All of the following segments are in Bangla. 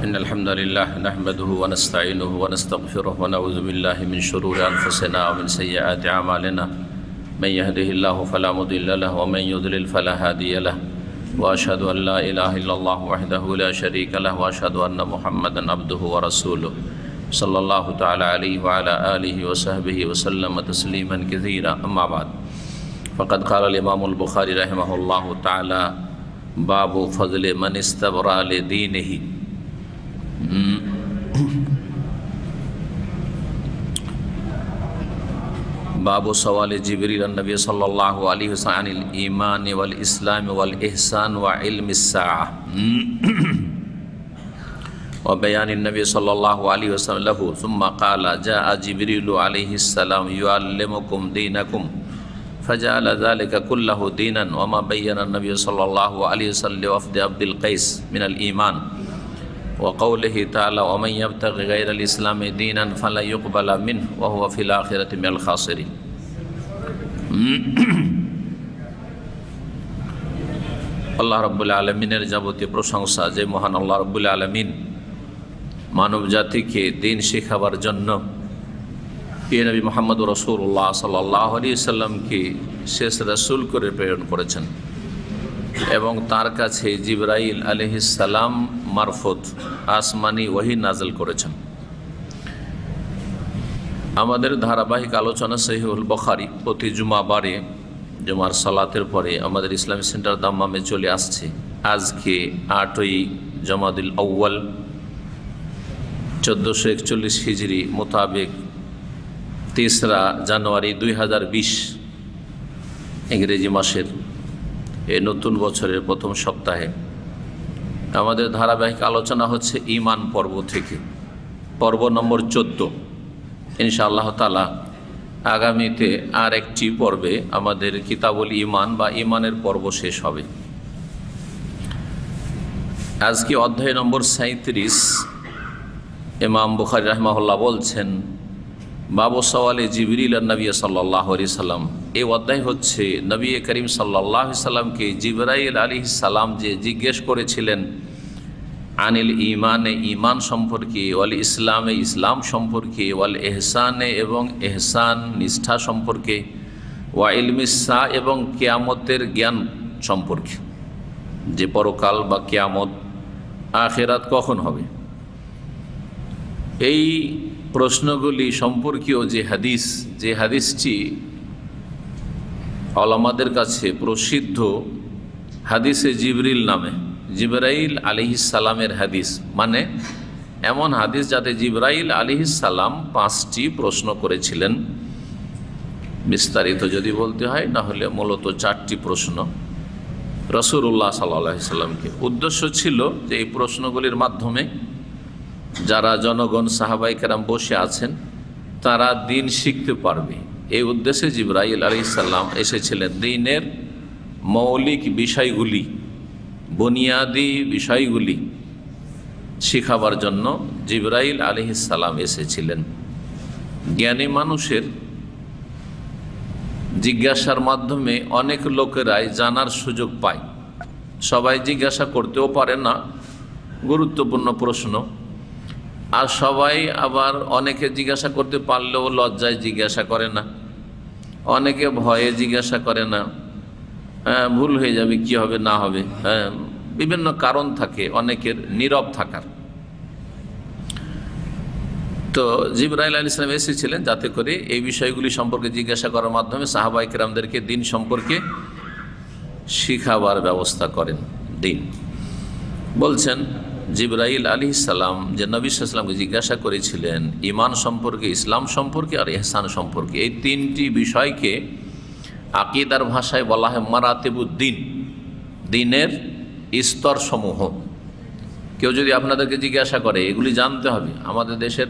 إن الحمد لله نحمده ونستعينه ونستغفره ونعوذ بالله من شرور أنفسنا ومن سيئات أعمالنا من يهده الله فلا مضل له ومن يضلل فلا هادي له وأشهد أن لا إله إلا الله وحده لا شريك له وأشهد أن محمدا عبده ورسوله صلى الله تعالى عليه وعلى آله وصحبه وسلم تسليما كثيرا أما بعد فقد قال الإمام البخاري رحمه الله تعالى باب فضل من استبرأ لدينه باب سوال جبريل النبي صلى الله عليه وسلم عن الإيمان والإسلام والإحسان وعلم الساعة وبيان النبي صلى الله عليه وسلم له ثم قال جاء جبريل عليه السلام يعلمكم دينكم فجعل ذلك كله دينا وما بين النبي صلى الله عليه وسلم لوفد عبد القيس من الإيمان وقوله تعالى ومن يبتغي غير الإسلام دينا فلا يقبل منه وهو في الآخرة من الخاسرين আল্লাহ রাব্বুল আলামিনের যাবতীয় প্রশংসা যে মহান আল্লাহ রাব্বুল আলামিন মানব জাতিকে দিন শেখাবার জন্য প্রিয় নবী মুহাম্মদ রাসূলুল্লাহ সাল্লাল্লাহু আলাইহি সাল্লামকে শেষ রাসূল করে প্রেরণ করেছেন এবং তার কাছে জিবরাইল আলাইহিস সালাম মারফত আসমানি ওহী নাযিল করেছেন। আমাদের ধারাবাহিক আলোচনা সহিহুল বুখারী প্রতি জুমাবারে জুমার সালাতের পরে আমাদের ইসলামিক সেন্টার দাম্মামে চলে আসছে। আজকে 8ই জমাদুল আউয়াল 1441 হিজরি মোতাবেক 3রা জানুয়ারি 2020 ইংরেজি মাসের এই নতুন বছরের প্রথম সপ্তাহে আমাদের ধারাবাহিক আলোচনা হচ্ছে ঈমান পর্ব থেকে, পর্ব নম্বর 14। ইনশাআল্লাহ তাআলা আগামীতে আর একটি পর্বে আমাদের কিতাবুল ঈমান বা ঈমানের পর্ব শেষ হবে। আজকে অধ্যায় নম্বর 37 ইমাম বুখারী রাহিমাহুল্লাহ বলছেন বাবু সওয়ালে জিবরিল নবী সাল্লাল্লাহু আলাইহি সাল্লাম। এই অধ্যায় হচ্ছে নবী করিম সাল্লাল্লাহু আলাইহি সাল্লামকে জিবরাইল আলাইহিস সালাম যে জিজ্ঞেস করেছিলেন আনিল ঈমানে ঈমান সম্পর্কে, ওয়াল ইসলামে ইসলাম সম্পর্কে, ওয়াল ইহসানে এবং ইহসান নিষ্ঠা সম্পর্কে, ওয়া ইলমিস সা এবং কিয়ামতের জ্ঞান সম্পর্কে, যে পরকাল বা কিয়ামত আখিরাত কখন হবে, এই প্রশ্নগুলি সম্পর্কীয় যে হাদিসটি ওলামাদের কাছে প্রসিদ্ধ হাদিসে জিবরিল নামে, জিবরাইল আলাইহিস সালামের হাদিস, মানে এমন হাদিস যাতে জিবরাইল আলাইহিস সালাম 5টি প্রশ্ন করেছিলেন। বিস্তারিত যদি বলতে হয় না হলে মূলত 4টি প্রশ্ন রাসূলুল্লাহ সাল্লাল্লাহু আলাইহি সাল্লামকে। উদ্দেশ্য ছিল যে এই প্রশ্নগুলির মাধ্যমে যারা জনগণ সাহাবায়ে কেরাম বসে আছেন তারা দিন শিখতে পারবে। এই উদ্দেশ্যে জিবরাইল আলাইহিস সালাম এসেছিলেন। দ্বীনের মৌলিক বিষয়গুলি, বুনিয়াদি বিষয়গুলি শিখাবার জন্য জিবরাইল আলাইহিস সালাম এসেছিলেন। জ্ঞানী মানুষের জিজ্ঞাসার মাধ্যমে অনেক লোকেরাই জানার সুযোগ পায়। সবাই জিজ্ঞাসা করতেও পারে না গুরুত্বপূর্ণ প্রশ্ন, আর সবাই আবার অনেকে জিজ্ঞাসা করতে পারলেও লজ্জায় জিজ্ঞাসা করে না, অনেকে ভয়ে জিজ্ঞাসা করে না, ভুল হয়ে যাবে, কি হবে না হবে, বিভিন্ন কারণ থাকে অনেকের নীরব থাকার। তো জিবরাইল আলাইহিস সালাম এসেছিলেন যাতে করে এই বিষয়গুলি সম্পর্কে জিজ্ঞাসা করার মাধ্যমে সাহাবায়ে কেরামদেরকে দিন সম্পর্কে শিখাবার ব্যবস্থা করেন। দিন বলছেন জিবরাইল আলাইহিস সালাম যে নবী সাল্লাল্লাহু আলাইহি ওয়াসাল্লামকে জিজ্ঞাসা করেছিলেন ঈমান সম্পর্কে, ইসলাম সম্পর্কে আর ইহসান সম্পর্কে। এই 3টি বিষয়কে আকীদার ভাষায় বলা হয় মারাতিবুদ্দিন, দিনের স্তরসমূহ। কেউ যদি আপনাদেরকে জিজ্ঞাসা করে এগুলি জানতে হবে, আমাদের দেশের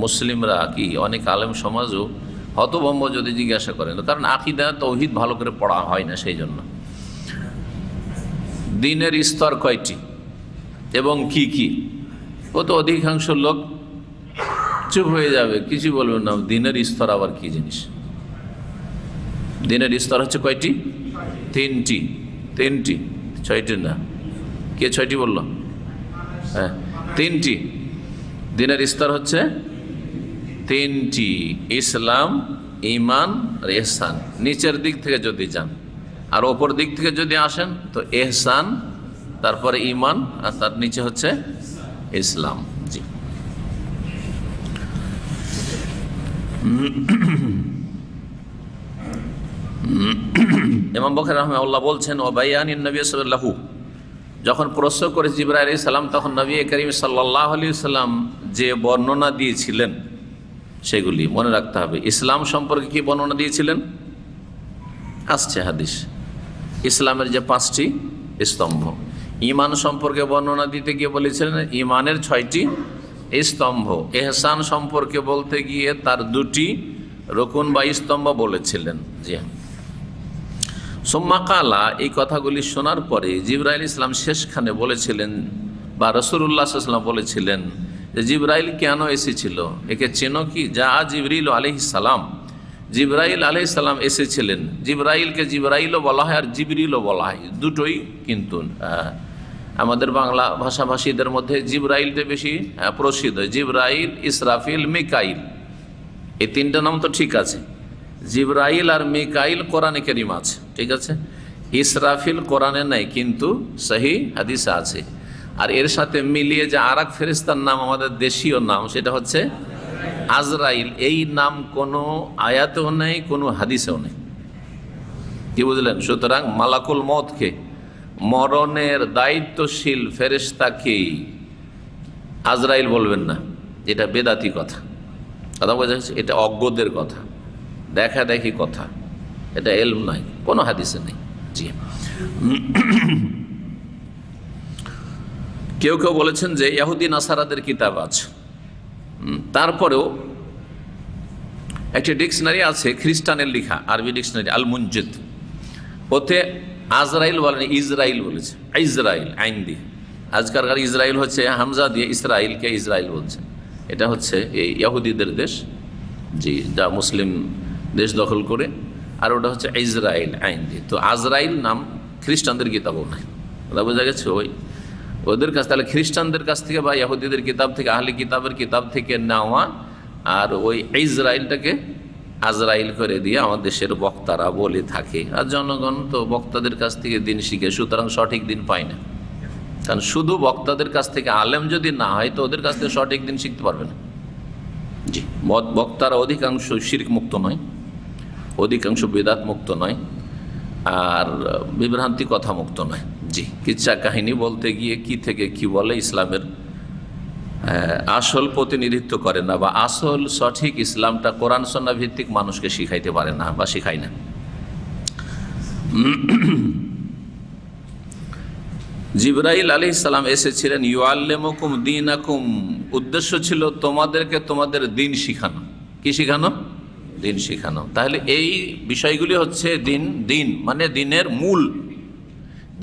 মুসলিমরা কি অনেক আলেম সমাজও হতভম্ব যদি জিজ্ঞাসা করেন, কারণ আকীদা তাওহীদ ভালো করে পড়া হয় না। সেই জন্য দিনের স্তর কয়টি এবং কি কি, ও তো অধিকাংশ লোক চুপ হয়ে যাবে, কিছু বলবে না। দিনের স্তর আবার কি জিনিস? দিনের স্তর হচ্ছে কয়টি? 3টি। 6টি না, কে 6টি বলল? হ্যাঁ, তিনটি দিনের স্তর হচ্ছে তিনটি: ইসলাম, ঈমান আর ইহসান। নিচের দিক থেকে যদি যান আর ওপর দিক থেকে যদি আসেন তো ইহসান, তারপরে ঈমান, আর তার নিচে হচ্ছে ইসলাম। জি। ইমাম বুখারী রাহিমাহুল্লাহ বলছেন, ও বায়ানিন নবী সাল্লাল্লাহু, যখন প্রশ্ন করে জিবরাইল আলাইহিস সালাম, তখন নবী করিম সাল্লাল্লাহু আলাইহি সাল্লাম যে বর্ণনা দিয়েছিলেন সেগুলি মনে রাখতে হবে। ইসলাম সম্পর্কে কি বর্ণনা দিয়েছিলেন? আসছে হাদিস, ইসলামের যে 5টি স্তম্ভ। ঈমান সম্পর্কে বর্ণনা দিতে গিয়ে বলেছিলেন ঈমানের 6টি স্তম্ভ। ইহসান সম্পর্কে বলতে গিয়ে তার 2টি রকুন বা স্তম্ভ বলেছিলেন। জি। সুম্মা কালা, এই কথাগুলি শোনার পরে জিবরাইল ইসলাম শেষখানে বলেছিলেন, বা রাসূলুল্লাহ সাল্লাল্লাহু আলাইহি ওয়াসাল্লাম বলেছিলেন যে জিবরাইল কেন এসেছিল, একে চেনো কি? যা জিবরিল আলাইহিস সালাম, জিবরাইল আলাইহিস সালাম এসেছিলেন। জিবরাইলকে জিবরাইলও বলা হয় আর জিবরিলও বলা হয়, দুটোই কিন্তু আমাদের বাংলা ভাষাভাষীদের মধ্যে জিবরাইলটা বেশি প্রসিদ্ধ। জিবরাইল, ইসরাফিল, মিকাইল, এই 3টা নাম তো ঠিক আছে। জিবরাইল আর মিকাইল কোরআনে কারীমে আছে, ঠিক আছে। ইসরাফিল কোরআনে নাই, কিন্তু সহি হাদিসে আছে। আর এর সাথে মিলিয়ে যে আর এক ফেরেশতার নাম আমাদের দেশীয় নাম, সেটা হচ্ছে আজরাইল। এই নাম কোনো আয়াতেও নেই, কোনো হাদিসেও নেই। কি বুঝলেন? সুতরাং মালাকুল মওতকে, মরণের দায়িত্বশীল ফেরেশতাকেই আজরাইল বলবেন না, এটা বেদাতি কথা। কথা বোঝা যাচ্ছে? এটা অজ্ঞদের কথা, দেখা দেখি কথা, এটা এলম নাই, কোনো হাদিসে নেই। জি। কেউ কেউ বলেছেন যে ইহুদি নাসারাদের কিতাব আছে। তারপরেও একটি ডিকশনারি আছে খ্রিস্টানের লেখা, আরবি ডিকশনারি আল মুনজিদ, ওতে আজরাইল বলেন, ইসরাইল বলেছে। ইসরাইল আইন দিয়ে, আজকালকার ইসরাইল হচ্ছে হামজা দিয়ে, ইসরাইলকে ইসরাইল বলছে। এটা হচ্ছে এই ইহুদিদের দেশ, জি, যা মুসলিম দেশ দখল করে, আর ওটা হচ্ছে ইসরাইল আইন দিয়ে। তো আজরাইল নাম খ্রিস্টানদের কিতাবও নাই। ওটা বোঝা গেছে? ওদের কাছ, তাহলে খ্রিস্টানদের কাছ থেকে বা ইহুদিদের কিতাব থেকে, আহলি কিতাবের কিতাব থেকে নেওয়া, আর ওই ইসরাইলটাকে আজরাইল করে দিয়ে আমার দেশের বক্তারা বলে থাকে। আর জনগণ তো বক্তাদের কাছ থেকে দিন শিখে, সুতরাং সঠিক দিন পায় না। কারণ শুধু বক্তাদের কাছ থেকে আলেম যদি না হয়, তো ওদের কাছ থেকে সঠিক দিন শিখতে পারবে না। জি। বক্তারা অধিকাংশ শিরক মুক্ত নয়, অধিকাংশ বেদাত মুক্ত নয়, আর বিভ্রান্তি কথা মুক্ত নয়। জি। কিচ্ছা কাহিনী বলতে গিয়ে কি থেকে কি বলে ইসলামের আসল প্রতিনিধিত্ব করে না, বা আসল সঠিক ইসলামটা কোরআন সুন্নাহ ভিত্তিক মানুষকে শিখাইতে পারে না বা শিখায় না। জিবরাইল আলাইহিস সালাম এসেছিলেন ইউআল্লিমুকুম দীনাকুম, উদ্দেশ্য ছিল তোমাদেরকে তোমাদের দিন শিখানো। কি শিখানো? দিন শিখানো। তাহলে এই বিষয়গুলি হচ্ছে দিন, দিন মানে দিনের মূল,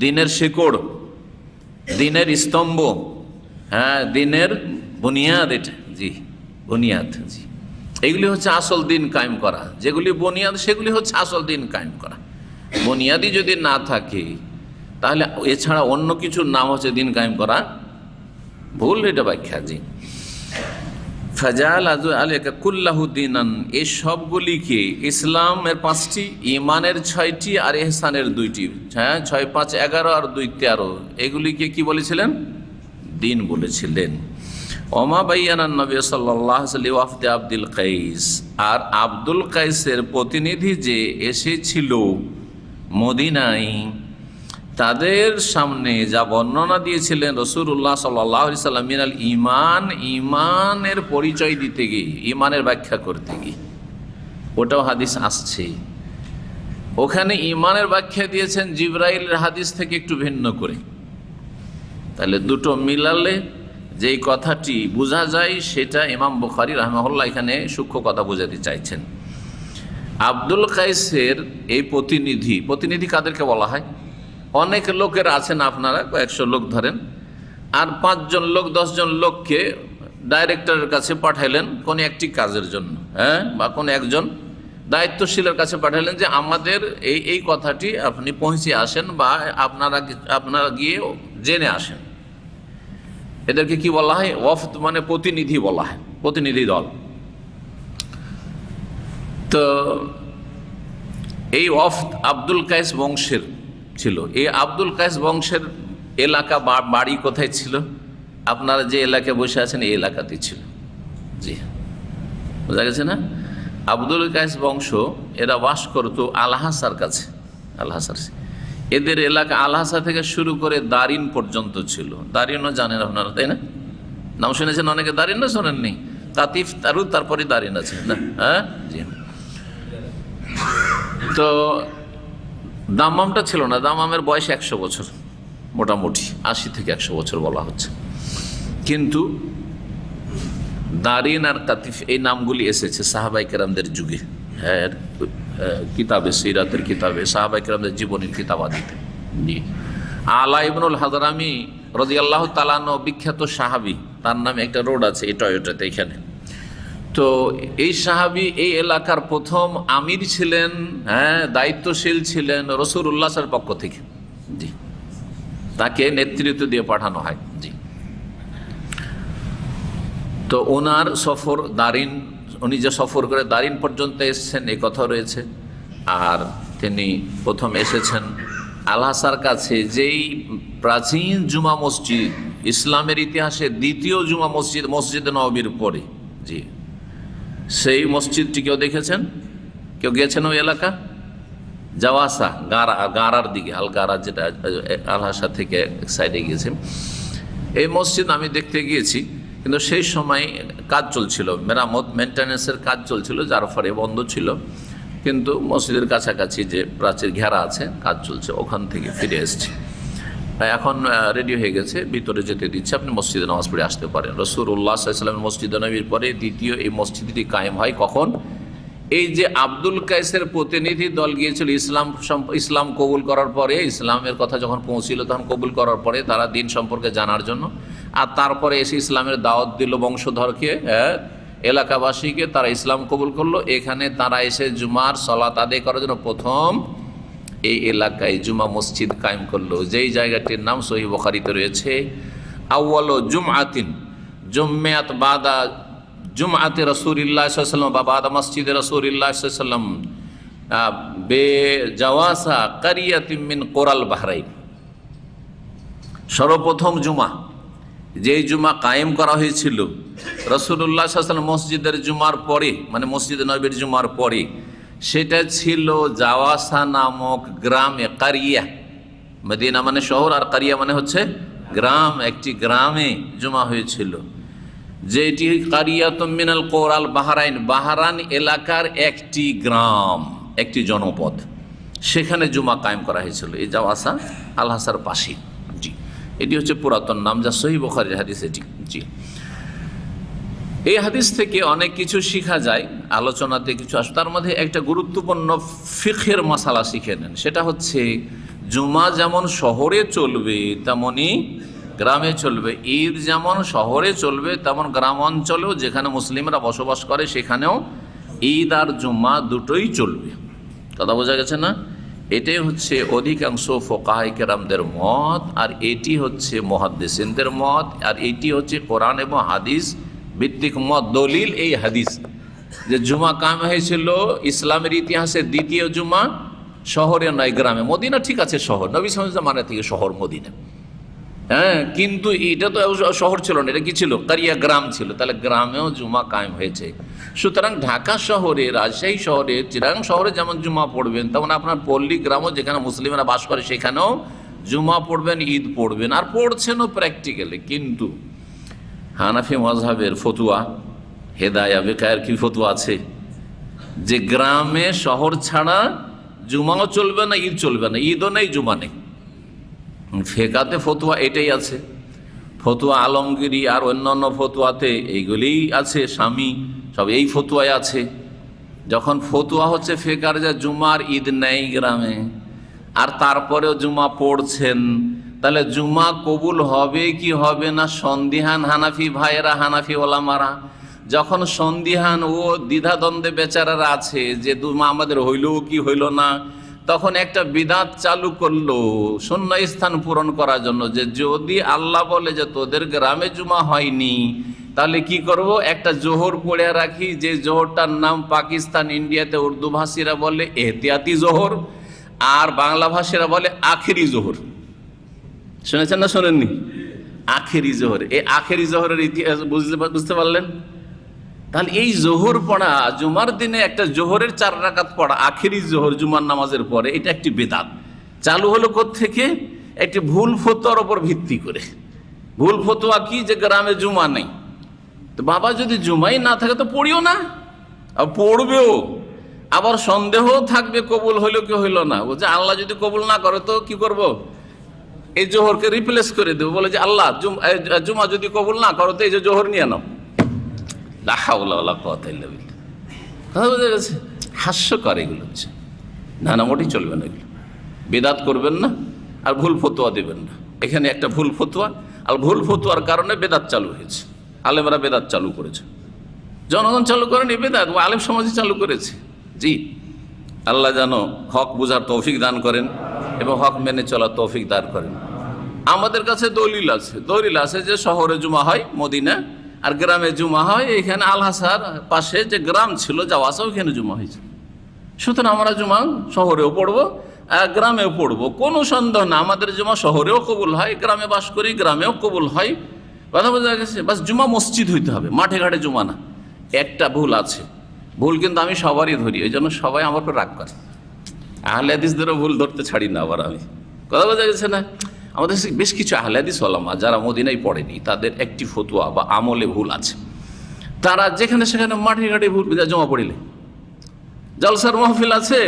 দিনের শিকড়, দিনের স্তম্ভ, হ্যাঁ, দিনের বুনিয়াদ। এটা জি, বুনিয়াদ। জি, এগুলি হচ্ছে আসল দিন কায়েম করা। যেগুলি বুনিয়াদ সেগুলি হচ্ছে আসল দিন কায়েম করা। বুনিয়াদি যদি না থাকে, তাহলে এছাড়া অন্য কিছুর নাম হচ্ছে দিন কায়েম করা, ভুল। এটা ব্যাখ্যা। জি। ফাজাল আজু আলাইকা কুল্লাহু দীনান, এই সবগুলিকে ইসলামের 5টি, ঈমানের 6টি, আর ইহসানের 2টি, হ্যাঁ, 6, 5, 11 আর 2, 13, এগুলিকে কি বলেছিলেন? দিন বলেছিলেন। ওমা বাইয়ানান নবী সাল্লাল্লাহু আলাইহি ওয়াফদে আব্দুল কাইস, আর আব্দুল কাইসের প্রতিনিধি যে এসেছিল মদিনায়, তাদের সামনে যা বর্ণনা দিয়েছিলেন রাসূলুল্লাহ সাল্লাল্লাহু আলাইহি ওয়াসাল্লাম মিনাল ঈমান, ঈমানের পরিচয় দিতে গিয়ে, ঈমানের ব্যাখ্যা করতে গিয়ে, ওটাও হাদিস আসছে। ওখানে ঈমানের ব্যাখ্যা দিয়েছেন জিবরাইলের হাদিস থেকে একটু ভিন্ন করে। তাহলে দুটো মিলালে যেই কথাটি বোঝা যায়, সেটা ইমাম বুখারী রাহিমাহুল্লাহ এখানে সূক্ষ্ম কথা বোঝাতে চাইছেন। আব্দুল কাইসের এই প্রতিনিধি কাদেরকে বলা হয়? অনেক লোকের আছেন, আপনারা কয়েকশো লোক ধরেন, আর 5 জন লোক 10 জন লোককে ডাইরেক্টরের কাছে পাঠাইলেন কোনো একটি কাজের জন্য, হ্যাঁ, বা কোনো একজন দায়িত্বশীলের কাছে পাঠাইলেন যে আমাদের এই কথাটি আপনি পৌঁছে আসেন, বা আপনারা গিয়ে জেনে আসেন। এদেরকে কি বলা হয়? ওয়াফদ মানে প্রতিনিধি বলা হয়, প্রতিনিধি দল। তো এই ওয়াফদ আব্দুল কায়েস বংশের ছিল। এই আব্দুল কায়েস বংশের এলাকা বাড়ি কোথায় ছিল? আপনারা যে এলাকায় বসে আছেন এই এলাকাতেই ছিল। জি, বোঝা গেছে না? আব্দুল কায়েস বংশ এরা বাস করতো আলহাসার কাছে। আলহাসার এদের এলাকা আলহাসা থেকে শুরু করে দারিন পর্যন্ত ছিল। দারিনও জানেন আপনারা, তাই না? নাম শুনেছেন অনেকে, দারিন না শোনেননি? কাতিফ তারু, তারপরে দারিন আছে না? হ্যাঁ, জি। তো দাম্মামটা ছিল না। দাম্মামের বয়স 100 বছর, মোটামুটি 80 থেকে 100 বছর বলা হচ্ছে। কিন্তু দারিন আর কাতিফ এই নামগুলি এসেছে সাহাবাই কেরামদের যুগে। হ্যাঁ, কিতাবে, সিরাতের কিতাবে, সাহাবাই কেরামদের জীবনের কিতাবাদিতে। জি, আলা ইবনুল হাদরামি রাদিয়াল্লাহু তাআলা আনহু বিখ্যাত সাহাবী, তার নামে একটা রোড আছে এই টয়োটাতে এখানে। তো এই সাহাবী এই এলাকার প্রথম আমির ছিলেন, হ্যাঁ, দায়িত্বশীল ছিলেন রাসূলুল্লাহ সাল্লাল্লাহু আলাইহি ওয়াসাল্লামের পক্ষ থেকে। জি, তাকে নেতৃত্ব দিয়ে পাঠানো হয়। জি, তো ওনার সফর দারিন, উনি যে সফর করে দারিন পর্যন্ত এসেছেন এই কথা রয়েছে। আর তিনি প্রথম এসেছেন আলহাসার কাছে, যেই প্রাচীন জুমা মসজিদ, ইসলামের ইতিহাসে দ্বিতীয় জুমা মসজিদ, মসজিদে নববীর পরে। জি, সেই মসজিদটি কেউ দেখেছেন? কেউ গিয়েছেন ওই এলাকা? জাওয়াসা, গারার দিকে, আল গারা, যেটা আলহাসা থেকে এক সাইডে গিয়েছে। এই মসজিদ আমি দেখতে গিয়েছি, কিন্তু সেই সময় কাজ চলছিল, মেরামত, মেনটেন্যান্সের কাজ চলছিল, যার ফলে বন্ধ ছিল। কিন্তু মসজিদের কাছাকাছি যে প্রাচীর ঘেরা আছে, কাজ চলছে, ওখান থেকে ফিরে এসেছি। এখন রেডি হয়ে গেছে, ভিতরে যেতে দিচ্ছে, আপনি মসজিদে নামাজ পড়ে আসতে পারেন। রাসূলুল্লাহ সাল্লাল্লাহু আলাইহি ওয়াসাল্লাম মসজিদে নববীর পরে দ্বিতীয় এই মসজিদটি কায়েম হয় কখন? এই যে আব্দুল কায়েসের প্রতিনিধি দল গিয়েছিল ইসলাম কবুল করার পরে, ইসলামের কথা যখন পৌঁছিল তখন কবুল করার পরে তারা দিন সম্পর্কে জানার জন্য, আর তারপরে এসে ইসলামের দাওয়াত দিল বংশধরকে, এলাকাবাসীকে, তারা ইসলাম কবুল করলো। এখানে তারা এসে জুমার সালাত আদায় করার জন্য প্রথম এই এলাকায় জুমা মসজিদ কায়েম করলো, যেই জায়গাটির নাম সহিহ বুখারীতে রয়েছে, আউয়ালু জুমআতিন জুমিয়াত বাদা জুমআতে রাসূলুল্লাহ সাল্লাল্লাহু আলাইহি ওয়াসাল্লাম বা বাদা মসজিদে রাসূলুল্লাহ সাল্লাল্লাহু আলাইহি ওয়াসাল্লাম বে জাওয়াসা কারিয়াতিন মিন কোরাল বাহরাইন। সর্বপ্রথম জুমা, যেই জুমা কায়েম করা হয়েছিল রাসূলুল্লাহ সাল্লাল্লাহু আলাইহি ওয়াসাল্লাম মসজিদের জুমার পরে, মানে মসজিদে নববীর জুমার পরে, সেটা ছিল জাওয়াসা নামক গ্রামে। কারিয়া, মদিনা মানে শহর, আর কারিয়া মানে হচ্ছে গ্রাম। একটি গ্রামে জুমা হয়েছিল, যেটি কারিয়াতুম মিনাল কোরাল বাহরাইন, বাহরান এলাকার একটি গ্রাম, একটি জনপদ, সেখানে জুমা কায়েম করা হয়েছিল এই জাওয়াসা আলহাসার পাশে। জি, এটি হচ্ছে পুরাতন নাম, যা সহিহ বুখারীর হাদিস এটি। জি, এই হাদিস থেকে অনেক কিছু শেখা যায়, আলোচনাতে কিছু আসে। তার মধ্যে একটা গুরুত্বপূর্ণ ফিকহের মাসালা শিখে নেন, সেটা হচ্ছে জুমা যেমন শহরে চলবে তেমনই গ্রামে চলবে, ঈদ যেমন শহরে চলবে তেমন গ্রাম অঞ্চলেও, যেখানে মুসলিমরা বসবাস করে সেখানেও ঈদ আর জুমা দুটোই চলবে। কথা বোঝা গেছে না? এটাই হচ্ছে অধিকাংশ ফুকাহায়ে কেরামদের মত, আর এটি হচ্ছে মুহাদ্দিসিনদের মত, আর এটি হচ্ছে কোরআন এবং হাদিস ভিত্তিক মত। দলিল এই হাদিস যে জুমা কায়েম হয়েছিল ইসলামের ইতিহাসে দ্বিতীয় জুমা শহরে নয়, গ্রামে। মদিনা ঠিক আছে শহর, নবী সাল্লাল্লাহু আলাইহি ওয়াসাল্লাম থেকে শহর মদিনা, হ্যাঁ, কিন্তু এটা তো শহর ছিল না, এটা কি ছিল? কারিয়া, গ্রাম ছিল। তাহলে গ্রামেও জুমা কায়েম হয়েছে। সুতরাং ঢাকা শহরে, রাজশাহী শহরে, চিরাং শহরে যেমন জুমা পড়বেন, তেমন আপনার পল্লী গ্রামও যেখানে মুসলিমরা বাস করে সেখানেও জুমা পড়বেন, ঈদ পড়বেন, আর পড়ছেনও প্র্যাকটিক্যালি। কিন্তু হানাফি মাযহাবের ফতুয়া, হেদায়া বেকায়ের কি ফতুয়া আছে যে গ্রামে শহর ছাড়া জুমাও চলবে না, ঈদ চলবে না, ঈদও নেই, জুমা নেই। ফেকাতে ফতুয়া এটাই আছে। ফতুয়া আলমগিরি আর অন্যান্য ফতুয়াতে এইগুলিই আছে, স্বামী সব এই ফতুয়ায় আছে। যখন ফতুয়া হচ্ছে ফেকার যে জুমার ঈদ নেই গ্রামে, আর তারপরেও জুমা পড়ছেন, তাহলে জুমা কবুল হবে কি হবে না সন্দিহান হানাফি ভাইয়েরা, হানাফি ওলামারা। যখন সন্দিহান ও দ্বিধাদ্বন্দ্বে বেচারারা আছে যে জুমা আমাদের হইল কি হইল না, তখন একটা বিদাত চালু করলো শূন্য স্থান পূরণ করার জন্য, যে যদি আল্লাহ বলে যে তোদের গ্রামে জুমা হয়নি, তাহলে কি করব, একটা জোহর পড়ে রাখি, যে জোহরটার নাম পাকিস্তান ইন্ডিয়াতে উর্দু ভাষীরা বলে এহতিয়াতি জোহর, আর বাংলা ভাষীরা বলে আখেরি জোহর। শুনেছেন না শোনেননি? আখেরি জোহর, এই আখেরি জোহরের ইতিহাস বুঝতে পারলেন? তাহলে এই জোহর পড়া, জুমার দিনে একটা জোহরের 4 রাকাত পড়া, আখেরি জোহর জুমার নামাজের পরে, এটা একটি বেদাত। চালু হলো কোত্থেকে? একটি ভুল ফতোয়ার ওপর ভিত্তি করে। ভুল ফতোয়া কি? যে গ্রামে জুমা নেই। তো বাবা যদি জুমাই না থাকে তো পড়িও না, আর পড়বেও, আবার সন্দেহ থাকবে কবুল হইলো কি হইলো না। বলছে আল্লাহ যদি কবুল না করে তো কি করব, এই জোহরকে রিপ্লেস করে দেবো। বলে যে আল্লাহ জুমা যদি কবুল না করো তো এই যে জোহর নিয়ে নাও। কথা বোঝা গেছে? হাস্যকর এগুলো হচ্ছে। না না, মোটেই চলবে না, এগুলো বেদাত করবেন না, আর ভুল ফতোয়া দেবেন না। এখানে একটা ভুল ফতোয়া, আর ভুল ফতোয়ার কারণে বেদাত চালু হয়েছে। আলেমরা বেদাত চালু করেছে, জনগণ চালু করেনি, বেদাত আলেম সমাজই চালু করেছে। জি, আল্লাহ যেন হক বুঝার তৌফিক দান করেন এবং হক মেনে চলার তৌফিক দান করেন। আমাদের কাছে দলিল আছে যে শহরে জুমা হয় মদিনা, আর গ্রামে জুমা হয় এখানে আলহাসার পাশে যে গ্রাম ছিল জাওয়াসা, ওইখানে জুমা হয়েছে। সুতরাং আমরা জুমা শহরেও পড়বো আর গ্রামেও পড়বো, কোনো সন্দেহ না। আমাদের জুমা শহরেও কবুল হয়, গ্রামে বাস করি গ্রামেও কবুল হয়। কথা বোঝা গেছে? বাস জুমা মসজিদ হইতে হবে, মাঠে ঘাটে জুমা না। একটা ভুল আছে, ভুল কিন্তু আমি সবারই ধরি, ওই জন্য সবাই আমার উপর রাগ করে। আহলে হাদিসদেরও ভুল ধরতে ছাড়ি না আবার আমি। কথা বোঝা গেছে না? আমাদের বেশ কিছু আহলে হাদিস ওলামা যারা মদিনায় পড়েনি, তাদের একটি ফতোয়া বা আমলে ভুল আছে। তারা যেখানে সেখানে মাঠে ঘাটে ভুল জমা পড়িলে, জলসার মাহফিল আছে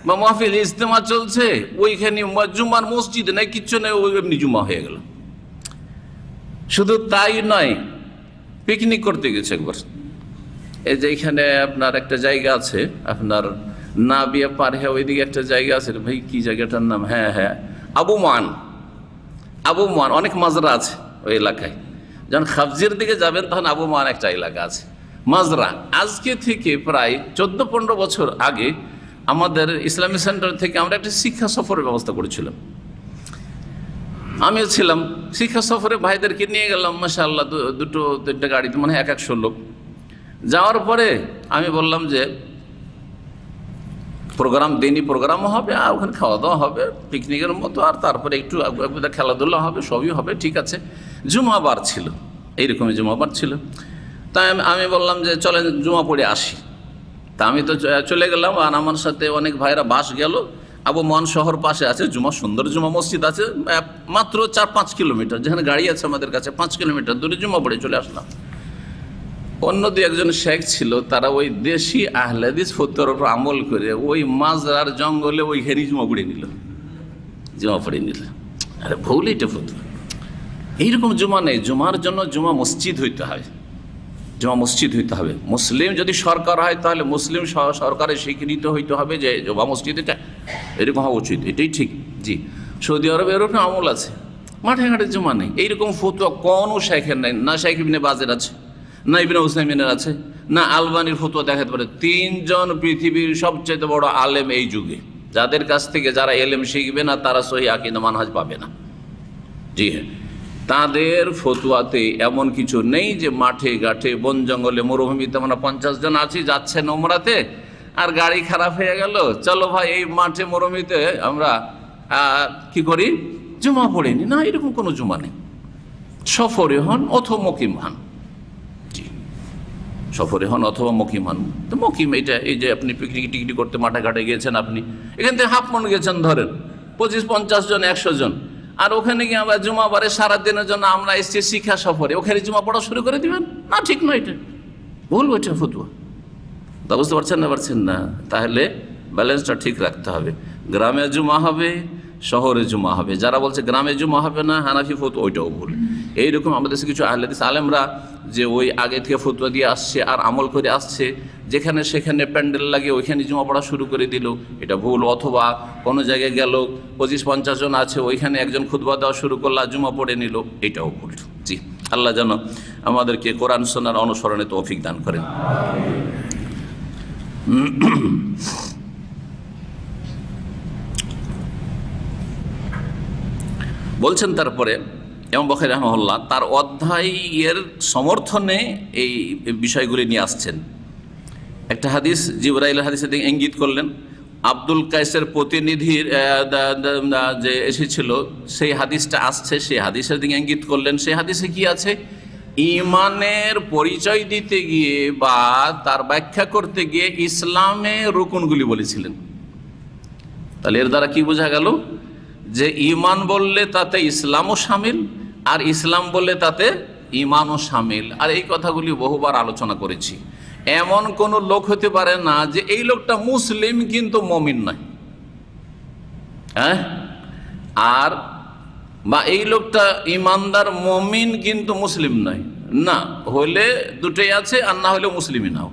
বা মাহফিল ইজতেমা চলছে, ওইখানে জুমার মসজিদ নেই, কিচ্ছু নেই, ওই এমনি জুমা হয়ে গেল। শুধু তাই নয়, পিকনিক করতে গেছে একবার, এই যে এখানে আপনার একটা জায়গা আছে, আপনার নাবিয়া পার হ্যাঁ ওইদিকে একটা জায়গা আছে, ভাই কি জায়গাটার নাম, হ্যাঁ আবু মান, অনেক মাজরা আছে ওই এলাকায়। যখন খাবজির দিকে যাবেন তখন আবু মান একটা এলাকা আছে, মাজরা। আজকে থেকে প্রায় 14-15 বছর আগে আমাদের ইসলামী সেন্টার থেকে আমরা একটা শিক্ষা সফরের ব্যবস্থা করেছিলাম। আমিও ছিলাম, শিক্ষা সফরে ভাইদেরকে নিয়ে গেলাম, মাশাআল্লাহ, 2-3টা গাড়িতে, মানে 100 লোক। যাওয়ার পরে আমি বললাম যে দিনই প্রোগ্রামও হবে, আর ওখানে খাওয়া দাওয়া হবে পিকনিকের মতো, আর তারপরে একটু খেলাধুলা হবে, সবই হবে, ঠিক আছে। জুমাবার ছিল, এইরকমই জুমাবার ছিল। তাই আমি বললাম যে চলেন জুমা পড়ে আসি। তা আমি তো চলে গেলাম, আর আমার সাথে অনেক ভাইরা বাস গেল। আবু মান শহর পাশে আছে, সুন্দর জুমা মসজিদ আছে, মাত্র 4-5 কিলোমিটার, যেখানে গাড়ি আছে আমাদের কাছে 5 কিলোমিটার দূরে জুমা পড়ে চলে আসলাম। অন্য 2-1 শেখ ছিল, তারা ওই দেশি আহলে হাদিস ফতোয়ার উপর আমল করে ওই মাজরার জঙ্গলে ওইখানে জুমা পড়ে নিল। আরে ভুল, এটা ফতোয়া। এইরকম জুমা নেই। জুমার জন্য জুমা মসজিদ হইতে হবে, মুসলিম যদি সরকার হয় তাহলে মুসলিম সরকারের স্বীকৃত হইতে হবে যে জুমা মসজিদ এটা এরকম হওয়া উচিত, এটাই ঠিক। জি, সৌদি আরবে এরকম আমল আছে, মাঠে ঘাটে জুমা নেই। এইরকম ফতোয়া কোনো শেখের নাই, না শেখ ইবনে বাজের আছে, না ইবনে উসাইমিনের আছে, না আলবানির ফতোয়া দেখাতে পারে। 3 জন পৃথিবীর সবচেয়ে বড় আলেম এই যুগে, যাদের কাছ থেকে যারা এলেম শিখবে না তারা সহি আকীদা মানহাজ পাবে না। জি হ্যাঁ, তাদের ফতোয়াতে এমন কিছু নেই যে মাঠে ঘাটে বন জঙ্গলে মরুভূমিতে আমরা 50 জন আছি, যাচ্ছেন ওমরাতে, আর গাড়ি খারাপ হয়ে গেল, চলো ভাই এই মাঠে মরুভূমিতে আমরা কি করি, জুমা পড়িনি। না, এরকম কোনো জুমা নেই। সফরে হন অথবা মকিম হন, সফরে হন অথবা মকিম হন। তো মকিম এটা, এই যে আপনি পিকনিক টিকনিক করতে মাঠে ঘাটে গিয়েছেন, আপনি এখান থেকে হাফ মন গেছেন, ধরেন 25-50 জন 100 জন, আর ওখানে গিয়ে আবার জুমাবারে সারাদিনের জন্য আমরা এসেছি শিক্ষা সফরে, ওখানে জুমা পড়া শুরু করে দিবেন? না, ঠিক নয়, এটা ভুল, ওইটা ফতোয়া। তা বুঝতে পারছেন না? তাহলে ব্যালেন্সটা ঠিক রাখতে হবে। গ্রামে জুমা হবে, শহরে জুমা হবে। যারা বলছে গ্রামে জুমা হবে না, হানাফি ফতোয়া, ওইটাও ভুল। এইরকম আমাদের দেশে কিছু আহলে হাদিস আলেমরা যে ওই আগে থেকে ফতোয়া দিয়ে আসছে আর আমল করে আসছে, যেখানে সেখানে প্যান্ডেল লাগিয়ে ওইখানে জুমা পড়া শুরু করে দিল, এটা ভুল। অথবা কোনো জায়গায় গেল, 25-50 জন আছে, ওইখানে একজন খুতবা দেওয়া শুরু করলো, জুমা পড়ে নিল, এটাও ভুল। জি, আল্লাহ যেন আমাদেরকে কোরআন সুন্নাহর অনুসরণে তৌফিক দান করেন। বলছেন তারপরে ইমাম বুখারী রাহিমাহুল্লাহ তার অধ্যায়ের সমর্থনে এই বিষয়গুলি নিয়ে আসছেন। একটা হাদিস জিবরাইলের হাদিসের দিকে ইঙ্গিত করলেন, আব্দুল কায়েসের প্রতিনিধির যে এসেছিল সেই হাদিসটা আসছে, সেই হাদিসের দিকে ইঙ্গিত করলেন। সেই হাদিসে কি আছে? ইমানের পরিচয় দিতে গিয়ে বা তার ব্যাখ্যা করতে গিয়ে ইসলামের রুকনগুলি বলেছিলেন। তাহলে এর দ্বারা কি বোঝা গেল? যে ইমান বললে তাতে ইসলামও শামিল, আর ইসলাম বললে তাতে ইমানও শামিল। আর এই কথাগুলি বহুবার আলোচনা করেছি। এমন কোন লোক হতে পারে না যে এই লোকটা মুসলিম কিন্তু মুমিন নয়, হ্যাঁ, আর বা এই লোকটা ইমানদার মুমিন কিন্তু মুসলিম নয়, না, হলে দুটোই আছে, আর না হলে মুসলিমই নাও।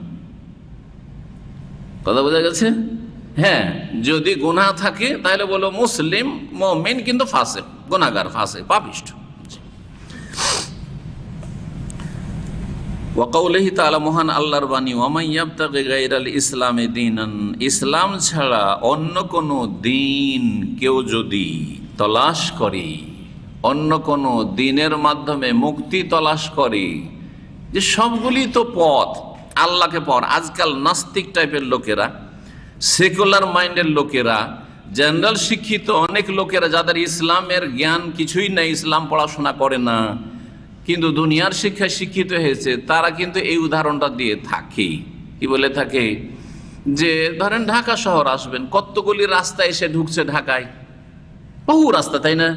কথা বোঝা গেছে? হ্যাঁ, যদি গুনাহ থাকে তাহলে বলো মুসলিম মুমিন কিন্তু ফাসিক, গুনাহগার, ফাসিক, পাপিষ্ঠ। ওয়াকাউলিহি তাআলা, মহান আল্লাহর বাণী, ওয়ামান ইয়াবতাগি গায়রাল ইসলামি দীনান, ইসলাম ছাড়া অন্য কোনো দিন কেউ যদি তলাশ করে, অন্য কোনো দিনের মাধ্যমে মুক্তি তলাশ করে, যে সবগুলি তো পথ আল্লাহকে পাওয়ার। আজকাল নাস্তিক টাইপের লোকেরা, সেকুলার মাইন্ডের লোকেরা, জেনারেল শিক্ষিত অনেক লোকেরা যাদের ইসলামের জ্ঞান কিছুই নেই, ইসলাম পড়াশোনা করে না, কিন্তু দুনিয়ার শিক্ষায় শিক্ষিত হয়েছে, তারা কিন্তু এই উদাহরণটা দিয়ে থাকে। কি বলে থাকে? যে ধরেন ঢাকা শহর আসবেন, কতগুলি রাস্তা এসে ঢুকছে ঢাকায়, বহু রাস্তা, তাই না?